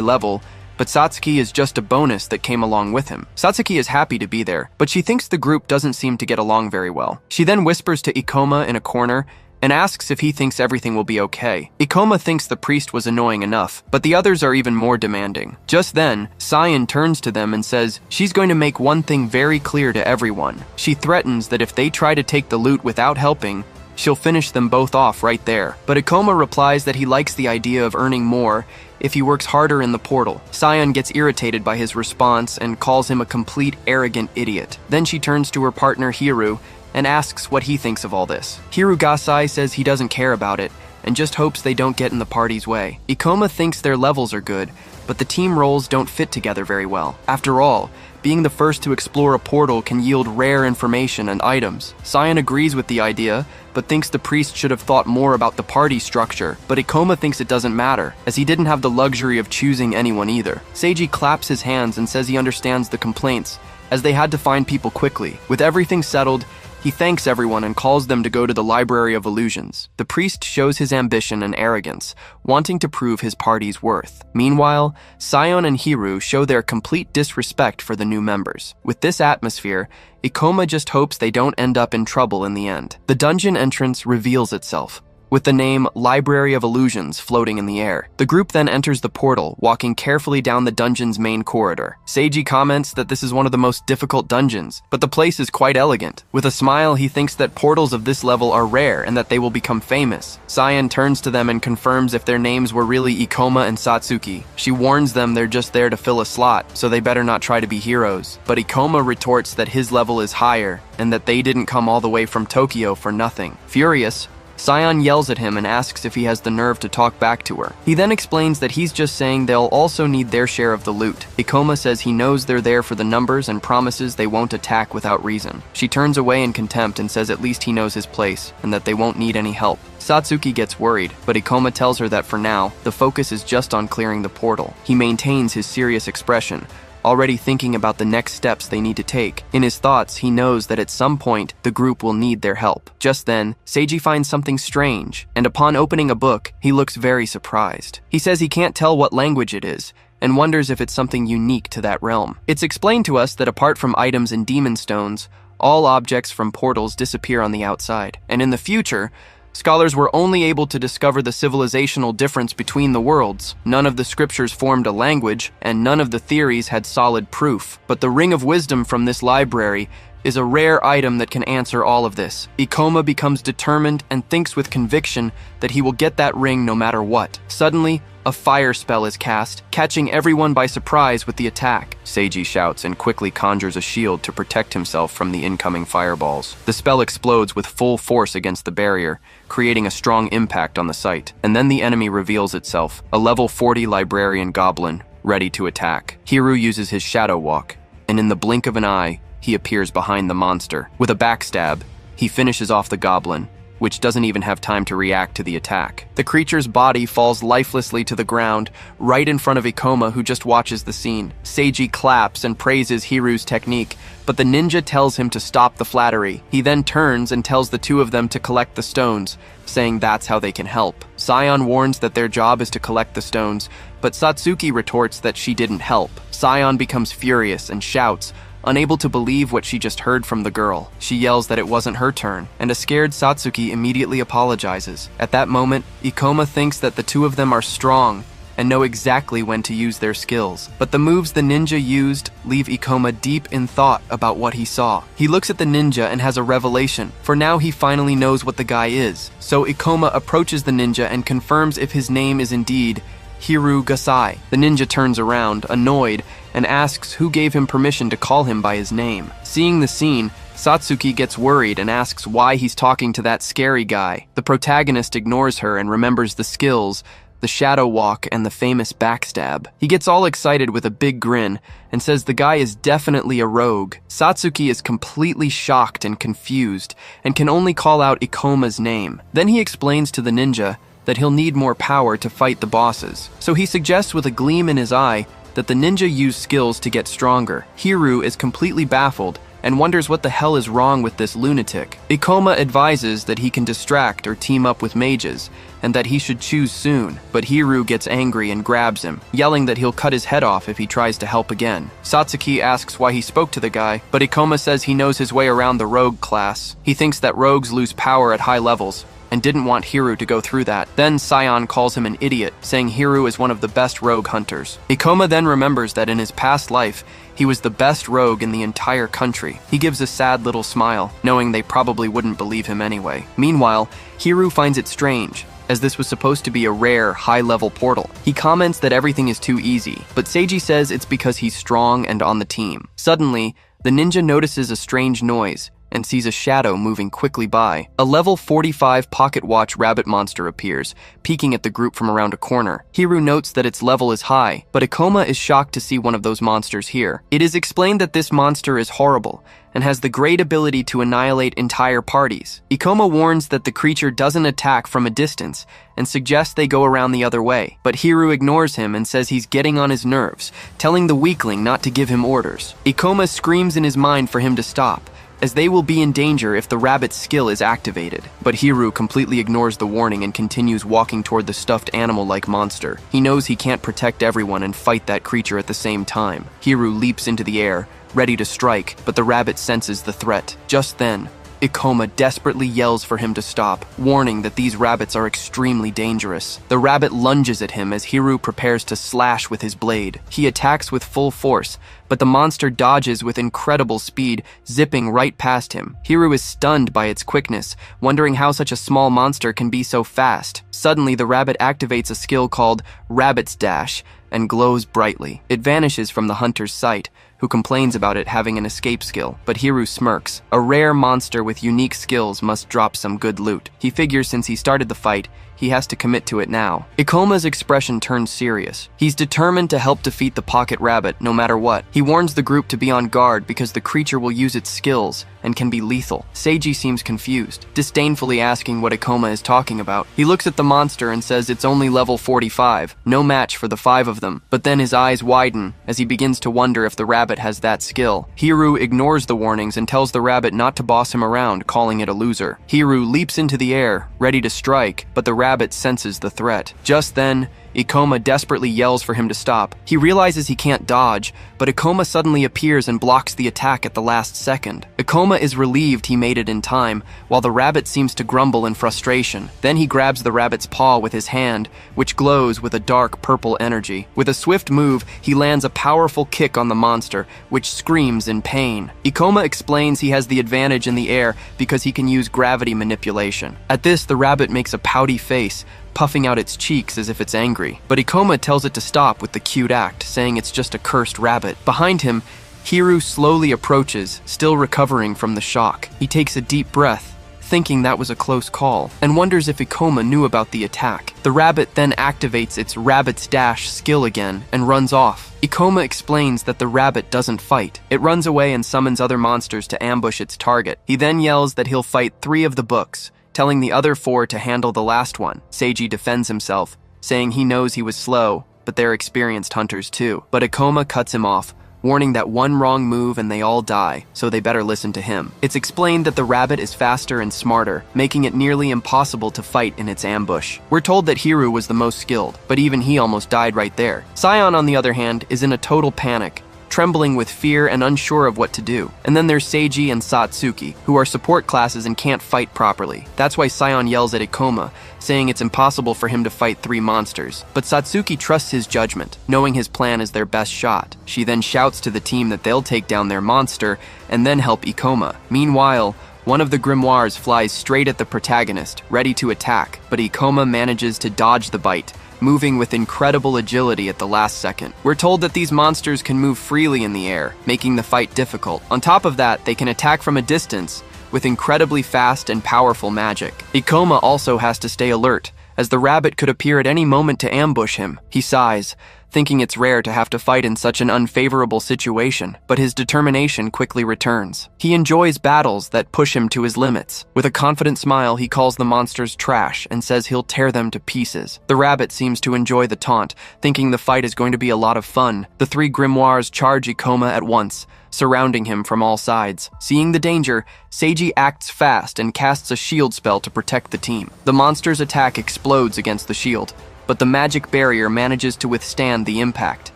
level, but Satsuki is just a bonus that came along with him. Satsuki is happy to be there, but she thinks the group doesn't seem to get along very well. She then whispers to Ikoma in a corner and asks if he thinks everything will be okay. Ikoma thinks the priest was annoying enough, but the others are even more demanding. Just then, Cyan turns to them and says she's going to make one thing very clear to everyone. She threatens that if they try to take the loot without helping, She'll finish them both off right there. But Ikoma replies that he likes the idea of earning more if he works harder in the portal. Sion gets irritated by his response and calls him a complete arrogant idiot. Then she turns to her partner Hiru and asks what he thinks of all this. Hirugasai says he doesn't care about it and just hopes they don't get in the party's way. Ikoma thinks their levels are good, but the team roles don't fit together very well. After all, being the first to explore a portal can yield rare information and items. Sion agrees with the idea, but thinks the priest should have thought more about the party structure. But Ikoma thinks it doesn't matter, as he didn't have the luxury of choosing anyone either. Seiji claps his hands and says he understands the complaints, as they had to find people quickly. With everything settled, he thanks everyone and calls them to go to the Library of Illusions. The priest shows his ambition and arrogance, wanting to prove his party's worth. Meanwhile, Sion and Hiru show their complete disrespect for the new members. With this atmosphere, Ikoma just hopes they don't end up in trouble in the end. The dungeon entrance reveals itself, with the name Library of Illusions floating in the air. The group then enters the portal, walking carefully down the dungeon's main corridor. Seiji comments that this is one of the most difficult dungeons, but the place is quite elegant. With a smile, he thinks that portals of this level are rare and that they will become famous. Sion turns to them and confirms if their names were really Ikoma and Satsuki. She warns them they're just there to fill a slot, so they better not try to be heroes. But Ikoma retorts that his level is higher and that they didn't come all the way from Tokyo for nothing. Furious, Sion yells at him and asks if he has the nerve to talk back to her. He then explains that he's just saying they'll also need their share of the loot. Ikoma says he knows they're there for the numbers and promises they won't attack without reason. She turns away in contempt and says at least he knows his place and that they won't need any help. Satsuki gets worried, but Ikoma tells her that for now, the focus is just on clearing the portal. He maintains his serious expression, already thinking about the next steps they need to take. In his thoughts, he knows that at some point, the group will need their help. Just then, Seiji finds something strange, and upon opening a book, he looks very surprised. He says he can't tell what language it is, and wonders if it's something unique to that realm. It's explained to us that apart from items and demon stones, all objects from portals disappear on the outside, and in the future, scholars were only able to discover the civilizational difference between the worlds. None of the scriptures formed a language, and none of the theories had solid proof. But the Ring of Wisdom from this library is a rare item that can answer all of this. Ikoma becomes determined and thinks with conviction that he will get that ring no matter what. Suddenly, a fire spell is cast, catching everyone by surprise with the attack. Seiji shouts and quickly conjures a shield to protect himself from the incoming fireballs. The spell explodes with full force against the barrier, creating a strong impact on the site. And then the enemy reveals itself, a level 40 librarian goblin, ready to attack. Hiru uses his shadow walk, and in the blink of an eye, he appears behind the monster. With a backstab, he finishes off the goblin, which doesn't even have time to react to the attack. The creature's body falls lifelessly to the ground, right in front of Ikoma, who just watches the scene. Seiji claps and praises Hiru's technique, but the ninja tells him to stop the flattery. He then turns and tells the two of them to collect the stones, saying that's how they can help. Sion warns that their job is to collect the stones, but Satsuki retorts that she didn't help. Sion becomes furious and shouts, unable to believe what she just heard from the girl. She yells that it wasn't her turn, and a scared Satsuki immediately apologizes. At that moment, Ikoma thinks that the two of them are strong and know exactly when to use their skills. But the moves the ninja used leave Ikoma deep in thought about what he saw. He looks at the ninja and has a revelation, for now he finally knows what the guy is. So Ikoma approaches the ninja and confirms if his name is indeed Hirugasai. The ninja turns around, annoyed, and asks who gave him permission to call him by his name. Seeing the scene, Satsuki gets worried and asks why he's talking to that scary guy. The protagonist ignores her and remembers the skills, the shadow walk, and the famous backstab. He gets all excited with a big grin and says the guy is definitely a rogue. Satsuki is completely shocked and confused and can only call out Ikoma's name. Then he explains to the ninja that he'll need more power to fight the bosses. So he suggests with a gleam in his eye that the ninja use skills to get stronger. Hiru is completely baffled and wonders what the hell is wrong with this lunatic. Ikoma advises that he can distract or team up with mages, and that he should choose soon, but Hiru gets angry and grabs him, yelling that he'll cut his head off if he tries to help again. Satsuki asks why he spoke to the guy, but Ikoma says he knows his way around the rogue class. He thinks that rogues lose power at high levels, and didn't want Hiru to go through that. Then Sion calls him an idiot, saying Hiru is one of the best rogue hunters. Ikoma then remembers that in his past life, he was the best rogue in the entire country. He gives a sad little smile, knowing they probably wouldn't believe him anyway. Meanwhile, Hiru finds it strange, as this was supposed to be a rare, high-level portal. He comments that everything is too easy, but Seiji says it's because he's strong and on the team. Suddenly, the ninja notices a strange noise and sees a shadow moving quickly by. A level 45 pocket watch rabbit monster appears, peeking at the group from around a corner. Hiru notes that its level is high, but Ikoma is shocked to see one of those monsters here. It is explained that this monster is horrible and has the great ability to annihilate entire parties. Ikoma warns that the creature doesn't attack from a distance and suggests they go around the other way, but Hiru ignores him and says he's getting on his nerves, telling the weakling not to give him orders. Ikoma screams in his mind for him to stop, as they will be in danger if the rabbit's skill is activated. But Hiru completely ignores the warning and continues walking toward the stuffed animal-like monster. He knows he can't protect everyone and fight that creature at the same time. Hiru leaps into the air, ready to strike, but the rabbit senses the threat. Just then, Ikoma desperately yells for him to stop, warning that these rabbits are extremely dangerous. The rabbit lunges at him as Hiru prepares to slash with his blade. He attacks with full force, but the monster dodges with incredible speed, zipping right past him. Hiru is stunned by its quickness, wondering how such a small monster can be so fast. Suddenly, the rabbit activates a skill called Rabbit's Dash and glows brightly. It vanishes from the hunter's sight, who complains about it having an escape skill, but Hiru smirks. A rare monster with unique skills must drop some good loot. He figures since he started the fight, he has to commit to it now. Ikoma's expression turns serious. He's determined to help defeat the pocket rabbit no matter what. He warns the group to be on guard because the creature will use its skills and can be lethal. Seiji seems confused, disdainfully asking what Ikoma is talking about. He looks at the monster and says it's only level 45, no match for the 5 of them. But then his eyes widen as he begins to wonder if the rabbit has that skill. Hiru ignores the warnings and tells the rabbit not to boss him around, calling it a loser. Hiru leaps into the air, ready to strike, but the rabbit senses the threat. Just then, Ikoma desperately yells for him to stop. He realizes he can't dodge, but Ikoma suddenly appears and blocks the attack at the last second. Ikoma is relieved he made it in time, while the rabbit seems to grumble in frustration. Then he grabs the rabbit's paw with his hand, which glows with a dark purple energy. With a swift move, he lands a powerful kick on the monster, which screams in pain. Ikoma explains he has the advantage in the air because he can use gravity manipulation. At this, the rabbit makes a pouty face, puffing out its cheeks as if it's angry. But Ikoma tells it to stop with the cute act, saying it's just a cursed rabbit. Behind him, Hiru slowly approaches, still recovering from the shock. He takes a deep breath, thinking that was a close call, and wonders if Ikoma knew about the attack. The rabbit then activates its Rabbit's Dash skill again and runs off. Ikoma explains that the rabbit doesn't fight. It runs away and summons other monsters to ambush its target. He then yells that he'll fight 3 of the books, telling the other 4 to handle the last one. Seiji defends himself, saying he knows he was slow, but they're experienced hunters too. But Ikoma cuts him off, warning that one wrong move and they all die, so they better listen to him. It's explained that the rabbit is faster and smarter, making it nearly impossible to fight in its ambush. We're told that Hiru was the most skilled, but even he almost died right there. Sion, on the other hand, is in a total panic, trembling with fear and unsure of what to do. And then there's Seiji and Satsuki, who are support classes and can't fight properly. That's why Sion yells at Ikoma, saying it's impossible for him to fight 3 monsters. But Satsuki trusts his judgment, knowing his plan is their best shot. She then shouts to the team that they'll take down their monster and then help Ikoma. Meanwhile, one of the grimoires flies straight at the protagonist, ready to attack, but Ikoma manages to dodge the bite, moving with incredible agility at the last second. We're told that these monsters can move freely in the air, making the fight difficult. On top of that, they can attack from a distance with incredibly fast and powerful magic. Ikoma also has to stay alert, as the rabbit could appear at any moment to ambush him. He sighs, thinking it's rare to have to fight in such an unfavorable situation, but his determination quickly returns. He enjoys battles that push him to his limits. With a confident smile, he calls the monsters trash and says he'll tear them to pieces. The rabbit seems to enjoy the taunt, thinking the fight is going to be a lot of fun. The 3 grimoires charge Ikoma at once, surrounding him from all sides. Seeing the danger, Seiji acts fast and casts a shield spell to protect the team. The monster's attack explodes against the shield, but the magic barrier manages to withstand the impact.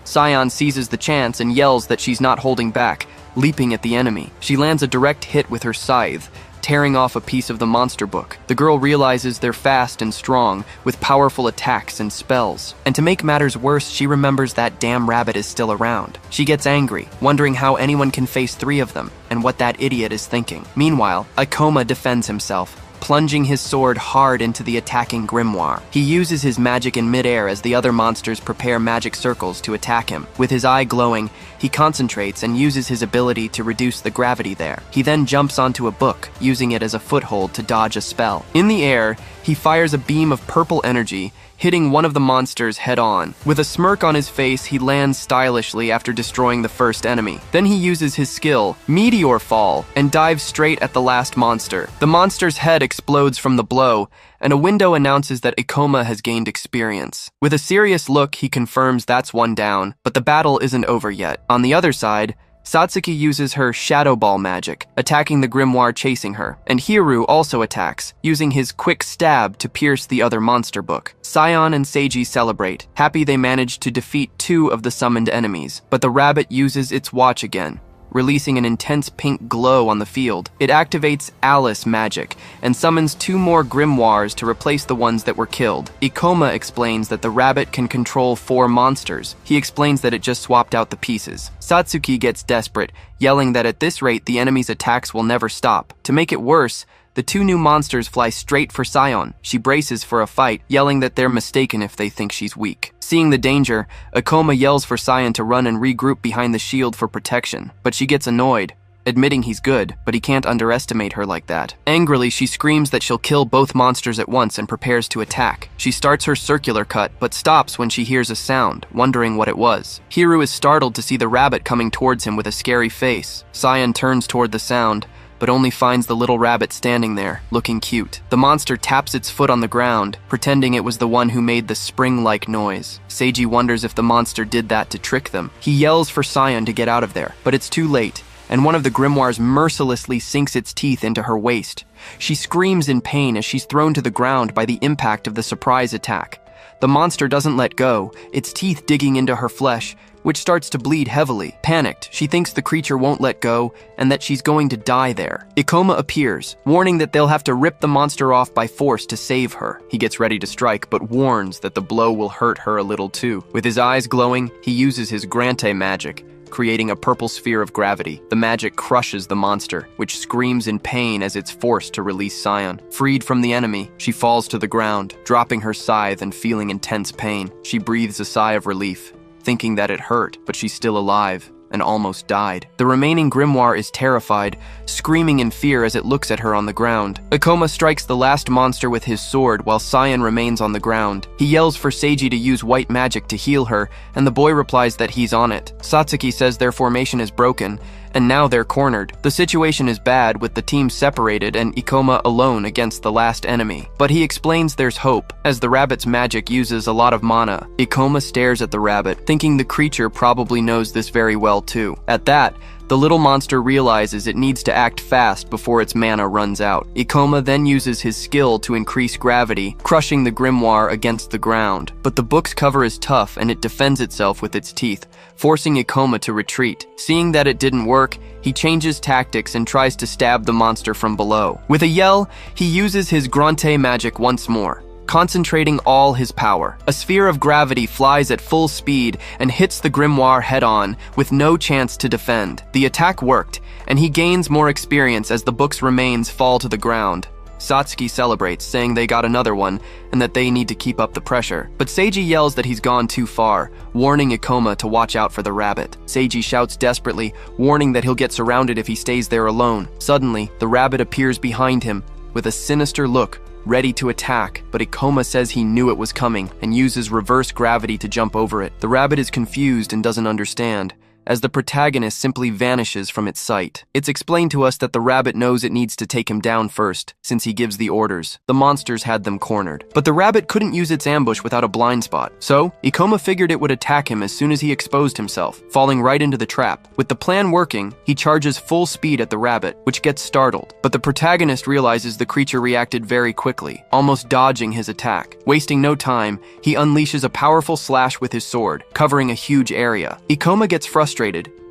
Sion seizes the chance and yells that she's not holding back, leaping at the enemy. She lands a direct hit with her scythe, tearing off a piece of the monster book. The girl realizes they're fast and strong, with powerful attacks and spells. And to make matters worse, she remembers that damn rabbit is still around. She gets angry, wondering how anyone can face 3 of them, and what that idiot is thinking. Meanwhile, Ikoma defends himself, plunging his sword hard into the attacking grimoire. He uses his magic in midair as the other monsters prepare magic circles to attack him. With his eye glowing, he concentrates and uses his ability to reduce the gravity there. He then jumps onto a book, using it as a foothold to dodge a spell. In the air, he fires a beam of purple energy, hitting one of the monsters head-on. With a smirk on his face, he lands stylishly after destroying the first enemy. Then he uses his skill, Meteor Fall, and dives straight at the last monster. The monster's head explodes from the blow, and a window announces that Ikoma has gained experience. With a serious look, he confirms that's one down, but the battle isn't over yet. On the other side, Satsuki uses her Shadow Ball magic, attacking the grimoire chasing her, and Heiru also attacks, using his quick stab to pierce the other monster book. Sion and Seiji celebrate, happy they managed to defeat 2 of the summoned enemies, but the rabbit uses its watch again, releasing an intense pink glow on the field. It activates Alice magic and summons 2 more grimoires to replace the ones that were killed. Ikoma explains that the rabbit can control 4 monsters. He explains that it just swapped out the pieces. Satsuki gets desperate, yelling that at this rate the enemy's attacks will never stop. To make it worse, the 2 new monsters fly straight for Sion. She braces for a fight, yelling that they're mistaken if they think she's weak. Seeing the danger, Ikoma yells for Sion to run and regroup behind the shield for protection, but she gets annoyed, admitting he's good, but he can't underestimate her like that. Angrily, she screams that she'll kill both monsters at once and prepares to attack. She starts her circular cut, but stops when she hears a sound, wondering what it was. Heiru is startled to see the rabbit coming towards him with a scary face. Sion turns toward the sound, but only finds the little rabbit standing there, looking cute. The monster taps its foot on the ground, pretending it was the one who made the spring-like noise. Seiji wonders if the monster did that to trick them. He yells for Sion to get out of there, but it's too late, and one of the grimoires mercilessly sinks its teeth into her waist. She screams in pain as she's thrown to the ground by the impact of the surprise attack. The monster doesn't let go, its teeth digging into her flesh, which starts to bleed heavily. Panicked, she thinks the creature won't let go and that she's going to die there. Ikoma appears, warning that they'll have to rip the monster off by force to save her. He gets ready to strike, but warns that the blow will hurt her a little too. With his eyes glowing, he uses his Grante magic, creating a purple sphere of gravity. The magic crushes the monster, which screams in pain as it's forced to release Sion. Freed from the enemy, she falls to the ground, dropping her scythe and feeling intense pain. She breathes a sigh of relief, thinking that it hurt, but she's still alive and almost died. The remaining grimoire is terrified, screaming in fear as it looks at her on the ground. Ikoma strikes the last monster with his sword while Sion remains on the ground. He yells for Seiji to use white magic to heal her, and the boy replies that he's on it. Satsuki says their formation is broken, and now they're cornered. The situation is bad, with the team separated and Ikoma alone against the last enemy. But he explains there's hope, as the rabbit's magic uses a lot of mana. Ikoma stares at the rabbit, thinking the creature probably knows this very well too. At that, the little monster realizes it needs to act fast before its mana runs out. Ikoma then uses his skill to increase gravity, crushing the grimoire against the ground. But the book's cover is tough and it defends itself with its teeth, forcing Ikoma to retreat. Seeing that it didn't work, he changes tactics and tries to stab the monster from below. With a yell, he uses his Grante magic once more, concentrating all his power. A sphere of gravity flies at full speed and hits the grimoire head-on, with no chance to defend. The attack worked, and he gains more experience as the book's remains fall to the ground. Satsuki celebrates, saying they got another one and that they need to keep up the pressure. But Seiji yells that he's gone too far, warning Ikoma to watch out for the rabbit. Seiji shouts desperately, warning that he'll get surrounded if he stays there alone. Suddenly, the rabbit appears behind him with a sinister look, ready to attack, but Ikoma says he knew it was coming and uses reverse gravity to jump over it. The rabbit is confused and doesn't understand, as the protagonist simply vanishes from its sight. It's explained to us that the rabbit knows it needs to take him down first, since he gives the orders. The monsters had them cornered. But the rabbit couldn't use its ambush without a blind spot, so Ikoma figured it would attack him as soon as he exposed himself, falling right into the trap. With the plan working, he charges full speed at the rabbit, which gets startled. But the protagonist realizes the creature reacted very quickly, almost dodging his attack. Wasting no time, he unleashes a powerful slash with his sword, covering a huge area. Ikoma gets frustrated,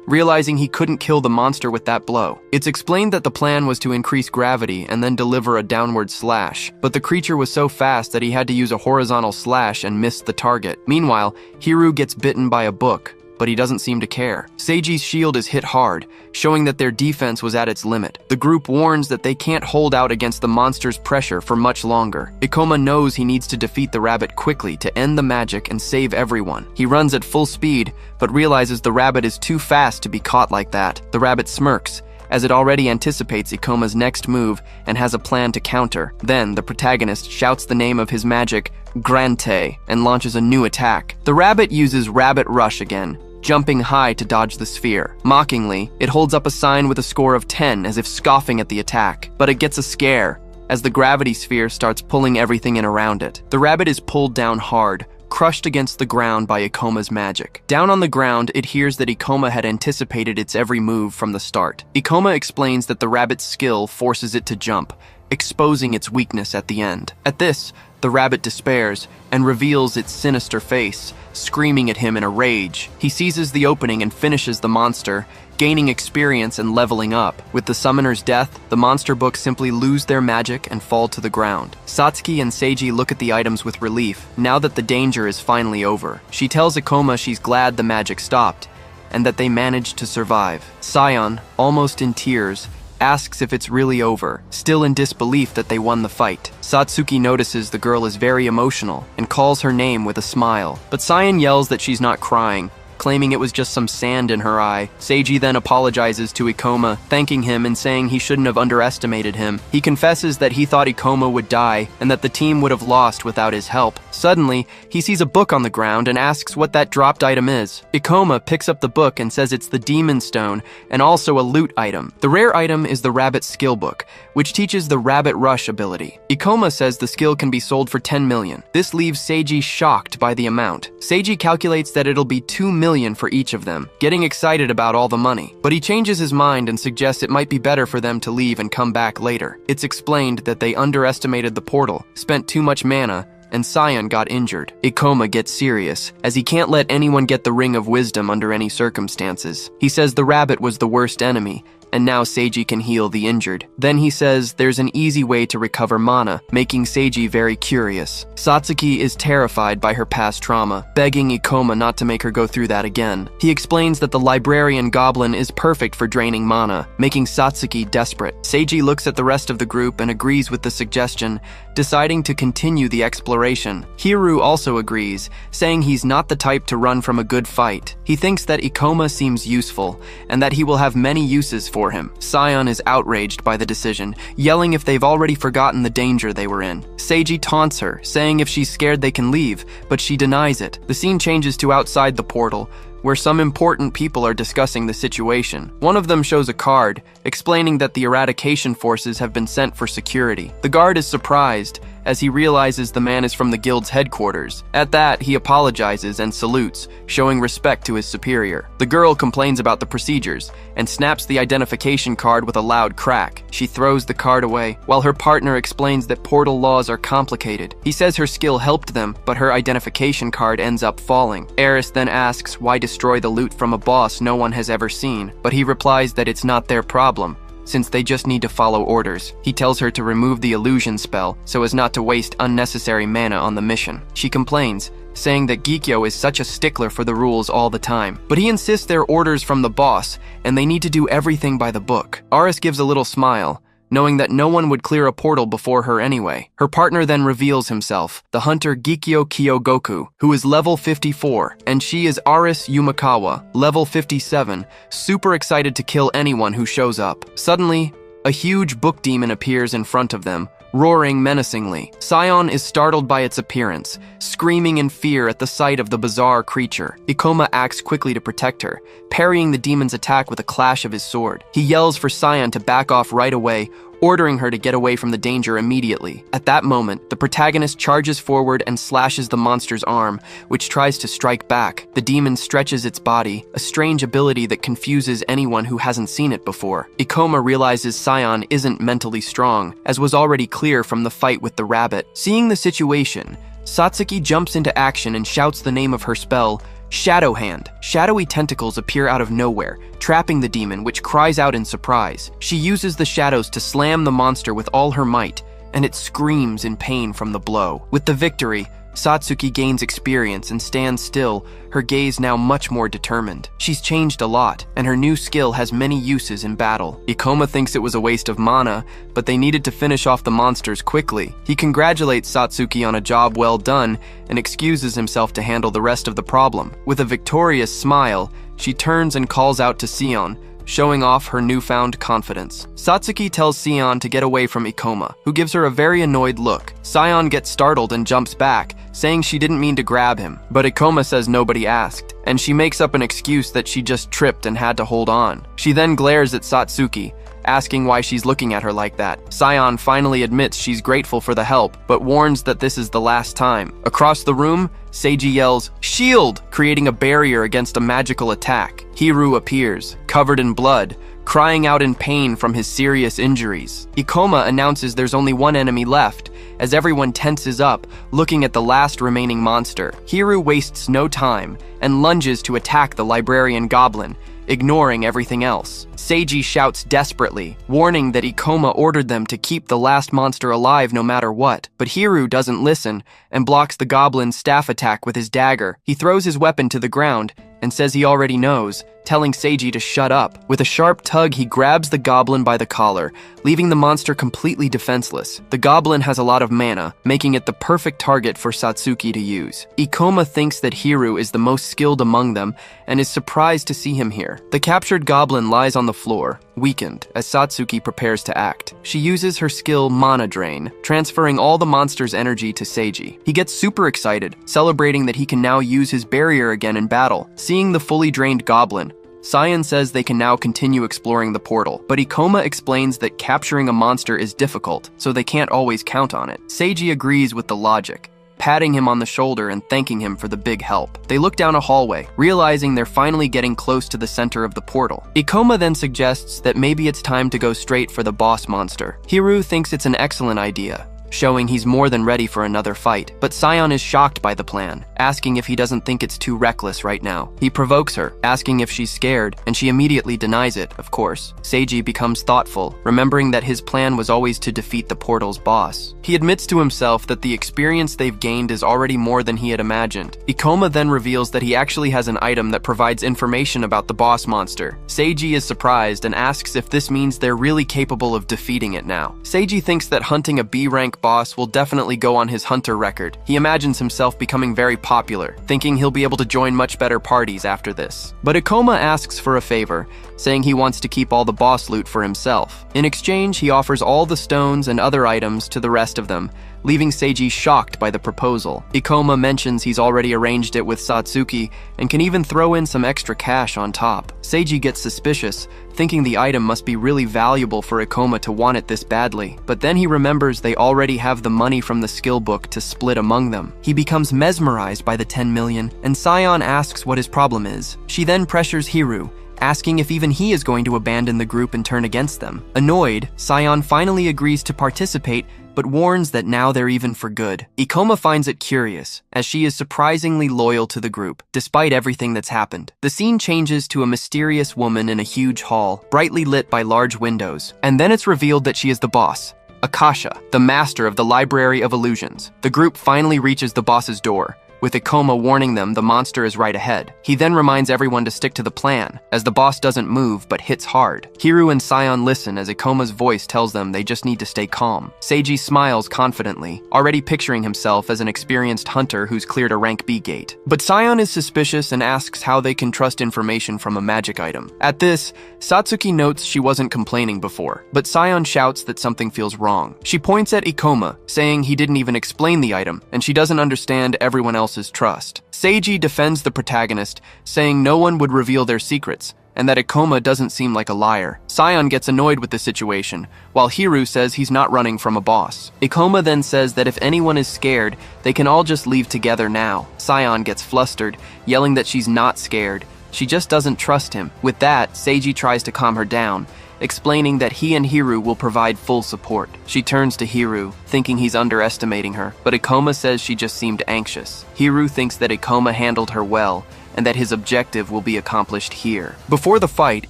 realizing he couldn't kill the monster with that blow. It's explained that the plan was to increase gravity and then deliver a downward slash, but the creature was so fast that he had to use a horizontal slash and missed the target. Meanwhile, Heir gets bitten by a book, but he doesn't seem to care. Seiji's shield is hit hard, showing that their defense was at its limit. The group warns that they can't hold out against the monster's pressure for much longer. Ikoma knows he needs to defeat the rabbit quickly to end the magic and save everyone. He runs at full speed, but realizes the rabbit is too fast to be caught like that. The rabbit smirks, as it already anticipates Ikoma's next move and has a plan to counter. Then, the protagonist shouts the name of his magic, Grante, and launches a new attack. The rabbit uses Rabbit Rush again, jumping high to dodge the sphere. Mockingly, it holds up a sign with a score of 10 as if scoffing at the attack. But it gets a scare, as the gravity sphere starts pulling everything in around it. The rabbit is pulled down hard, crushed against the ground by Ikoma's magic. Down on the ground, it hears that Ikoma had anticipated its every move from the start. Ikoma explains that the rabbit's skill forces it to jump, exposing its weakness at the end. At this, the rabbit despairs and reveals its sinister face, screaming at him in a rage. He seizes the opening and finishes the monster, gaining experience and leveling up. With the summoner's death, the monster books simply lose their magic and fall to the ground. Satsuki and Seiji look at the items with relief, now that the danger is finally over. She tells Ikoma she's glad the magic stopped, and that they managed to survive. Sion, almost in tears, asks if it's really over, still in disbelief that they won the fight. Satsuki notices the girl is very emotional and calls her name with a smile, but Sion yells that she's not crying, claiming it was just some sand in her eye. Seiji then apologizes to Ikoma, thanking him and saying he shouldn't have underestimated him. He confesses that he thought Ikoma would die and that the team would have lost without his help. Suddenly, he sees a book on the ground and asks what that dropped item is. Ikoma picks up the book and says it's the Demon Stone and also a loot item. The rare item is the Rabbit Skill Book, which teaches the Rabbit Rush ability. Ikoma says the skill can be sold for 10 million. This leaves Seiji shocked by the amount. Seiji calculates that it'll be 2 million for each of them, getting excited about all the money. But he changes his mind and suggests it might be better for them to leave and come back later. It's explained that they underestimated the portal, spent too much mana, and Sion got injured. Ikoma gets serious, as he can't let anyone get the Ring of Wisdom under any circumstances. He says the rabbit was the worst enemy, and now Seiji can heal the injured. Then he says there's an easy way to recover mana, making Seiji very curious. Satsuki is terrified by her past trauma, begging Ikoma not to make her go through that again. He explains that the librarian goblin is perfect for draining mana, making Satsuki desperate. Seiji looks at the rest of the group and agrees with the suggestion, deciding to continue the exploration. Heir also agrees, saying he's not the type to run from a good fight. He thinks that Ikoma seems useful, and that he will have many uses for him. Sion is outraged by the decision, yelling if they've already forgotten the danger they were in. Seiji taunts her, saying if she's scared they can leave, but she denies it. The scene changes to outside the portal, where some important people are discussing the situation. One of them shows a card, explaining that the eradication forces have been sent for security. The guard is surprised, as he realizes the man is from the guild's headquarters. At that, he apologizes and salutes, showing respect to his superior. The girl complains about the procedures, and snaps the identification card with a loud crack. She throws the card away, while her partner explains that portal laws are complicated. He says her skill helped them, but her identification card ends up falling. Eris then asks why destroy the loot from a boss no one has ever seen, but he replies that it's not their problem, since they just need to follow orders. He tells her to remove the illusion spell so as not to waste unnecessary mana on the mission. She complains, saying that Gikyo is such a stickler for the rules all the time. But he insists they're orders from the boss, and they need to do everything by the book. Aris gives a little smile, knowing that no one would clear a portal before her anyway. Her partner then reveals himself, the hunter Gikyo Kyogoku, who is level 54, and she is Aris Yumakawa, level 57, super excited to kill anyone who shows up. Suddenly, a huge book demon appears in front of them, roaring menacingly. Sion is startled by its appearance, screaming in fear at the sight of the bizarre creature. Ikoma acts quickly to protect her, parrying the demon's attack with a clash of his sword. He yells for Sion to back off right away, ordering her to get away from the danger immediately. At that moment, the protagonist charges forward and slashes the monster's arm, which tries to strike back. The demon stretches its body, a strange ability that confuses anyone who hasn't seen it before. Ikoma realizes Sion isn't mentally strong, as was already clear from the fight with the rabbit. Seeing the situation, Satsuki jumps into action and shouts the name of her spell, Shadow Hand. Shadowy tentacles appear out of nowhere, trapping the demon, which cries out in surprise. She uses the shadows to slam the monster with all her might, and it screams in pain from the blow. With the victory, Satsuki gains experience and stands still, her gaze now much more determined. She's changed a lot, and her new skill has many uses in battle. Ikoma thinks it was a waste of mana, but they needed to finish off the monsters quickly. He congratulates Satsuki on a job well done and excuses himself to handle the rest of the problem. With a victorious smile, she turns and calls out to Sion, showing off her newfound confidence. Satsuki tells Sion to get away from Ikoma, who gives her a very annoyed look. Sion gets startled and jumps back, saying she didn't mean to grab him, but Ikoma says nobody asked, and she makes up an excuse that she just tripped and had to hold on. She then glares at Satsuki, asking why she's looking at her like that. Sion finally admits she's grateful for the help, but warns that this is the last time. Across the room, Seiji yells, "Shield!" creating a barrier against a magical attack. Hiru appears, covered in blood, crying out in pain from his serious injuries. Ikoma announces there's only one enemy left, as everyone tenses up, looking at the last remaining monster. Hiru wastes no time and lunges to attack the librarian goblin, ignoring everything else. Seiji shouts desperately, warning that Ikoma ordered them to keep the last monster alive no matter what. But Hiru doesn't listen and blocks the goblin's staff attack with his dagger. He throws his weapon to the ground and says he already knows, telling Seiji to shut up. With a sharp tug, he grabs the goblin by the collar, leaving the monster completely defenseless. The goblin has a lot of mana, making it the perfect target for Satsuki to use. Ikoma thinks that Hiru is the most skilled among them and is surprised to see him here. The captured goblin lies on the floor, weakened, as Satsuki prepares to act. She uses her skill Mana Drain, transferring all the monster's energy to Seiji. He gets super excited, celebrating that he can now use his barrier again in battle. Seeing the fully drained goblin, Sion says they can now continue exploring the portal, but Ikoma explains that capturing a monster is difficult, so they can't always count on it. Seiji agrees with the logic, patting him on the shoulder and thanking him for the big help. They look down a hallway, realizing they're finally getting close to the center of the portal. Ikoma then suggests that maybe it's time to go straight for the boss monster. Hiru thinks it's an excellent idea, showing he's more than ready for another fight. But Sion is shocked by the plan, asking if he doesn't think it's too reckless right now. He provokes her, asking if she's scared, and she immediately denies it, of course. Seiji becomes thoughtful, remembering that his plan was always to defeat the portal's boss. He admits to himself that the experience they've gained is already more than he had imagined. Ikoma then reveals that he actually has an item that provides information about the boss monster. Seiji is surprised and asks if this means they're really capable of defeating it now. Seiji thinks that hunting a B-rank boss will definitely go on his hunter record. He imagines himself becoming very popular, thinking he'll be able to join much better parties after this. But Ikoma asks for a favor, saying he wants to keep all the boss loot for himself. In exchange, he offers all the stones and other items to the rest of them, leaving Seiji shocked by the proposal. Ikoma mentions he's already arranged it with Satsuki and can even throw in some extra cash on top. Seiji gets suspicious, thinking the item must be really valuable for Ikoma to want it this badly. But then he remembers they already have the money from the skill book to split among them. He becomes mesmerized by the 10 million, and Sion asks what his problem is. She then pressures Hiru, asking if even he is going to abandon the group and turn against them. Annoyed, Sion finally agrees to participate, but warns that now they're even for good. Ikoma finds it curious, as she is surprisingly loyal to the group, despite everything that's happened. The scene changes to a mysterious woman in a huge hall, brightly lit by large windows, and then it's revealed that she is the boss, Akasha, the master of the Library of Illusions. The group finally reaches the boss's door, with Ikoma warning them the monster is right ahead. He then reminds everyone to stick to the plan, as the boss doesn't move but hits hard. Hiru and Sion listen as Ikoma's voice tells them they just need to stay calm. Seiji smiles confidently, already picturing himself as an experienced hunter who's cleared a rank B gate. But Sion is suspicious and asks how they can trust information from a magic item. At this, Satsuki notes she wasn't complaining before, but Sion shouts that something feels wrong. She points at Ikoma, saying he didn't even explain the item, and she doesn't understand everyone else's trust. Seiji defends the protagonist, saying no one would reveal their secrets, and that Ikoma doesn't seem like a liar. Sion gets annoyed with the situation, while Hiru says he's not running from a boss. Ikoma then says that if anyone is scared, they can all just leave together now. Sion gets flustered, yelling that she's not scared. She just doesn't trust him. With that, Seiji tries to calm her down, explaining that he and Hiru will provide full support. She turns to Hiru, thinking he's underestimating her, but Ikoma says she just seemed anxious. Hiru thinks that Ikoma handled her well, and that his objective will be accomplished here. Before the fight,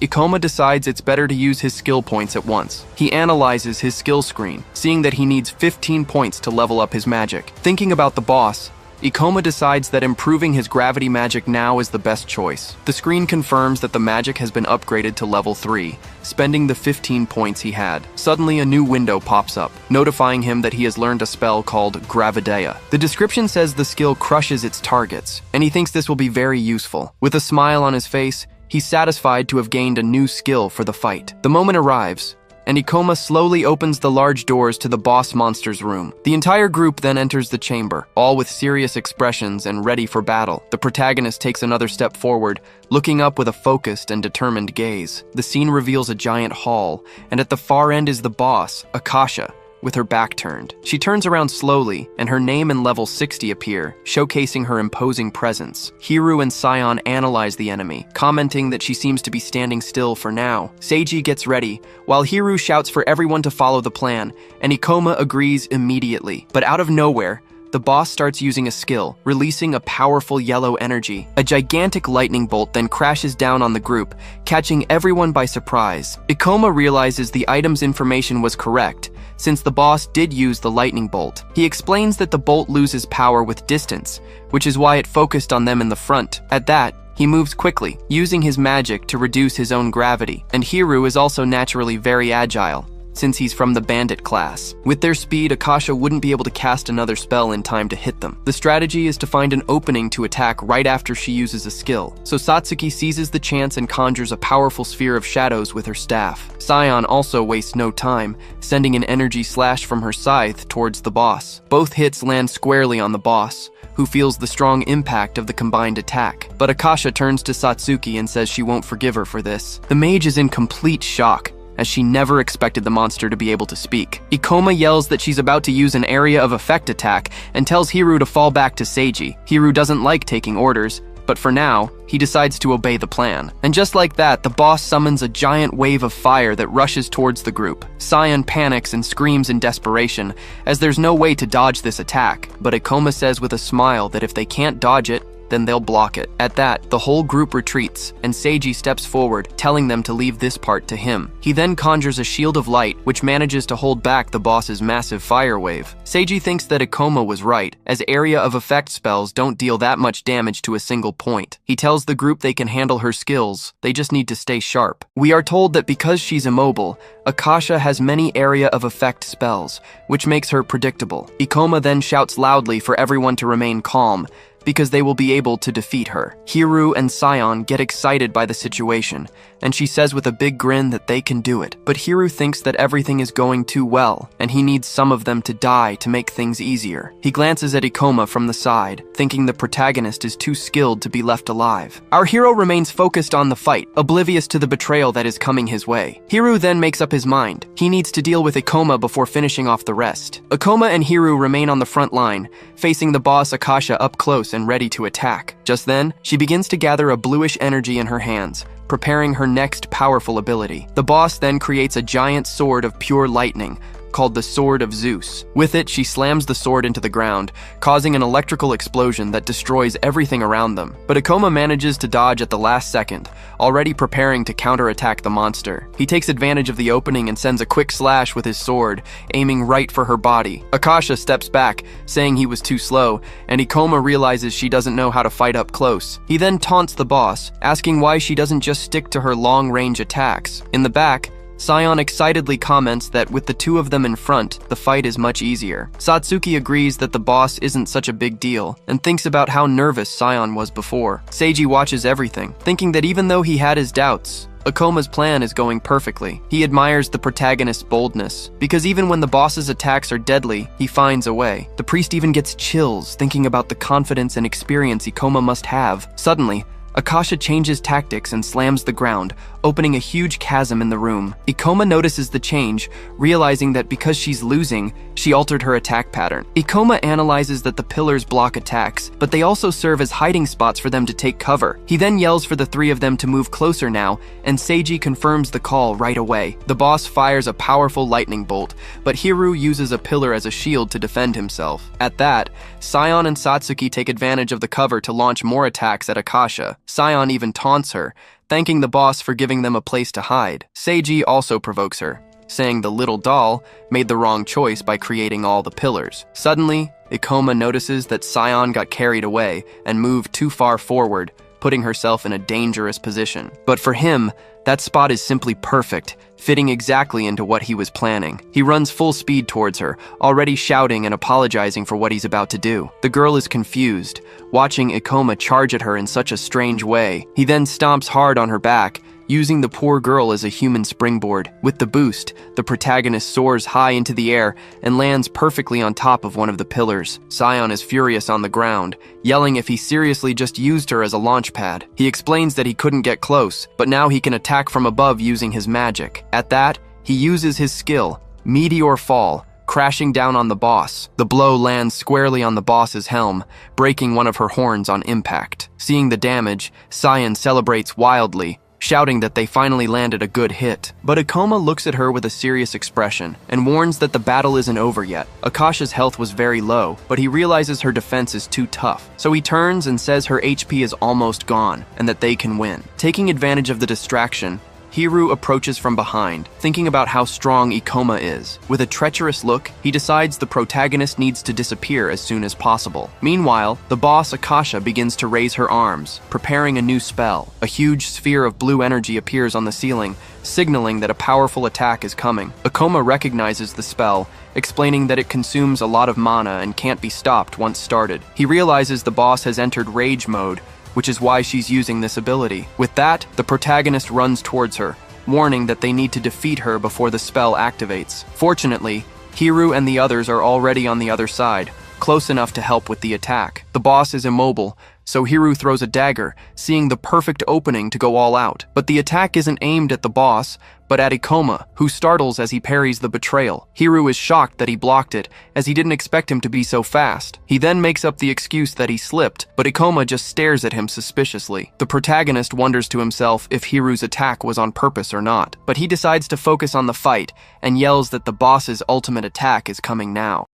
Ikoma decides it's better to use his skill points at once. He analyzes his skill screen, seeing that he needs 15 points to level up his magic. Thinking about the boss, Ikoma decides that improving his gravity magic now is the best choice. The screen confirms that the magic has been upgraded to level 3, spending the 15 points he had. Suddenly, a new window pops up, notifying him that he has learned a spell called Gravideia. The description says the skill crushes its targets, and he thinks this will be very useful. With a smile on his face, he's satisfied to have gained a new skill for the fight. The moment arrives, and Ikoma slowly opens the large doors to the boss monster's room. The entire group then enters the chamber, all with serious expressions and ready for battle. The protagonist takes another step forward, looking up with a focused and determined gaze. The scene reveals a giant hall, and at the far end is the boss, Akasha, with her back turned. She turns around slowly, and her name and level 60 appear, showcasing her imposing presence. Hiru and Sion analyze the enemy, commenting that she seems to be standing still for now. Seiji gets ready, while Hiru shouts for everyone to follow the plan, and Ikoma agrees immediately. But out of nowhere, the boss starts using a skill, releasing a powerful yellow energy. A gigantic lightning bolt then crashes down on the group, catching everyone by surprise. Ikoma realizes the item's information was correct, since the boss did use the lightning bolt. He explains that the bolt loses power with distance, which is why it focused on them in the front. At that, he moves quickly, using his magic to reduce his own gravity. And Hiru is also naturally very agile, since he's from the bandit class. With their speed, Akasha wouldn't be able to cast another spell in time to hit them. The strategy is to find an opening to attack right after she uses a skill. So Satsuki seizes the chance and conjures a powerful sphere of shadows with her staff. Sion also wastes no time, sending an energy slash from her scythe towards the boss. Both hits land squarely on the boss, who feels the strong impact of the combined attack. But Akasha turns to Satsuki and says she won't forgive her for this. The mage is in complete shock, as she never expected the monster to be able to speak. Ikoma yells that she's about to use an area of effect attack and tells Hiru to fall back to Seiji. Hiru doesn't like taking orders, but for now, he decides to obey the plan. And just like that, the boss summons a giant wave of fire that rushes towards the group. Sion panics and screams in desperation, as there's no way to dodge this attack. But Ikoma says with a smile that if they can't dodge it, then they'll block it. At that, the whole group retreats, and Seiji steps forward, telling them to leave this part to him. He then conjures a shield of light, which manages to hold back the boss's massive fire wave. Seiji thinks that Ikoma was right, as area of effect spells don't deal that much damage to a single point. He tells the group they can handle her skills, they just need to stay sharp. We are told that because she's immobile, Akasha has many area of effect spells, which makes her predictable. Ikoma then shouts loudly for everyone to remain calm, because they will be able to defeat her. Hiru and Sion get excited by the situation, and she says with a big grin that they can do it. But Hiru thinks that everything is going too well, and he needs some of them to die to make things easier. He glances at Ikoma from the side, thinking the protagonist is too skilled to be left alive. Our hero remains focused on the fight, oblivious to the betrayal that is coming his way. Hiru then makes up his mind. He needs to deal with Ikoma before finishing off the rest. Ikoma and Hiru remain on the front line, facing the boss Akasha up close and ready to attack. Just then, she begins to gather a bluish energy in her hands, preparing her next powerful ability. The boss then creates a giant sword of pure lightning, called the Sword of Zeus. With it, she slams the sword into the ground, causing an electrical explosion that destroys everything around them. But Ikoma manages to dodge at the last second, already preparing to counterattack the monster. He takes advantage of the opening and sends a quick slash with his sword, aiming right for her body. Akasha steps back, saying he was too slow, and Ikoma realizes she doesn't know how to fight up close. He then taunts the boss, asking why she doesn't just stick to her long-range attacks. In the back, Sion excitedly comments that with the two of them in front, the fight is much easier. Satsuki agrees that the boss isn't such a big deal, and thinks about how nervous Sion was before. Seiji watches everything, thinking that even though he had his doubts, Ikoma's plan is going perfectly. He admires the protagonist's boldness, because even when the boss's attacks are deadly, he finds a way. The priest even gets chills thinking about the confidence and experience Ikoma must have. Suddenly, Akasha changes tactics and slams the ground, opening a huge chasm in the room. Ikoma notices the change, realizing that because she's losing, she altered her attack pattern. Ikoma analyzes that the pillars block attacks, but they also serve as hiding spots for them to take cover. He then yells for the three of them to move closer now, and Seiji confirms the call right away. The boss fires a powerful lightning bolt, but Hiru uses a pillar as a shield to defend himself. At that, Sion and Satsuki take advantage of the cover to launch more attacks at Akasha. Sion even taunts her, thanking the boss for giving them a place to hide. Seiji also provokes her, saying the little doll made the wrong choice by creating all the pillars. Suddenly, Ikoma notices that Sion got carried away and moved too far forward, putting herself in a dangerous position. But for him, that spot is simply perfect, fitting exactly into what he was planning. He runs full speed towards her, already shouting and apologizing for what he's about to do. The girl is confused, watching Ikoma charge at her in such a strange way. He then stomps hard on her back, using the poor girl as a human springboard. With the boost, the protagonist soars high into the air and lands perfectly on top of one of the pillars. Sion is furious on the ground, yelling if he seriously just used her as a launch pad. He explains that he couldn't get close, but now he can attack from above using his magic. At that, he uses his skill, Meteor Fall, crashing down on the boss. The blow lands squarely on the boss's helm, breaking one of her horns on impact. Seeing the damage, Sion celebrates wildly, shouting that they finally landed a good hit. But Ikoma looks at her with a serious expression and warns that the battle isn't over yet. Akasha's health was very low, but he realizes her defense is too tough. So he turns and says her HP is almost gone and that they can win. Taking advantage of the distraction, Hiru approaches from behind, thinking about how strong Ikoma is. With a treacherous look, he decides the protagonist needs to disappear as soon as possible. Meanwhile, the boss Akasha begins to raise her arms, preparing a new spell. A huge sphere of blue energy appears on the ceiling, signaling that a powerful attack is coming. Ikoma recognizes the spell, explaining that it consumes a lot of mana and can't be stopped once started. He realizes the boss has entered rage mode, which is why she's using this ability. With that, the protagonist runs towards her, warning that they need to defeat her before the spell activates. Fortunately, Hiru and the others are already on the other side, close enough to help with the attack. The boss is immobile, so Hiru throws a dagger, seeing the perfect opening to go all out. But the attack isn't aimed at the boss, but at Ikoma, who startles as he parries the betrayal. Hiru is shocked that he blocked it, as he didn't expect him to be so fast. He then makes up the excuse that he slipped, but Ikoma just stares at him suspiciously. The protagonist wonders to himself if Hiru's attack was on purpose or not, but he decides to focus on the fight and yells that the boss's ultimate attack is coming now.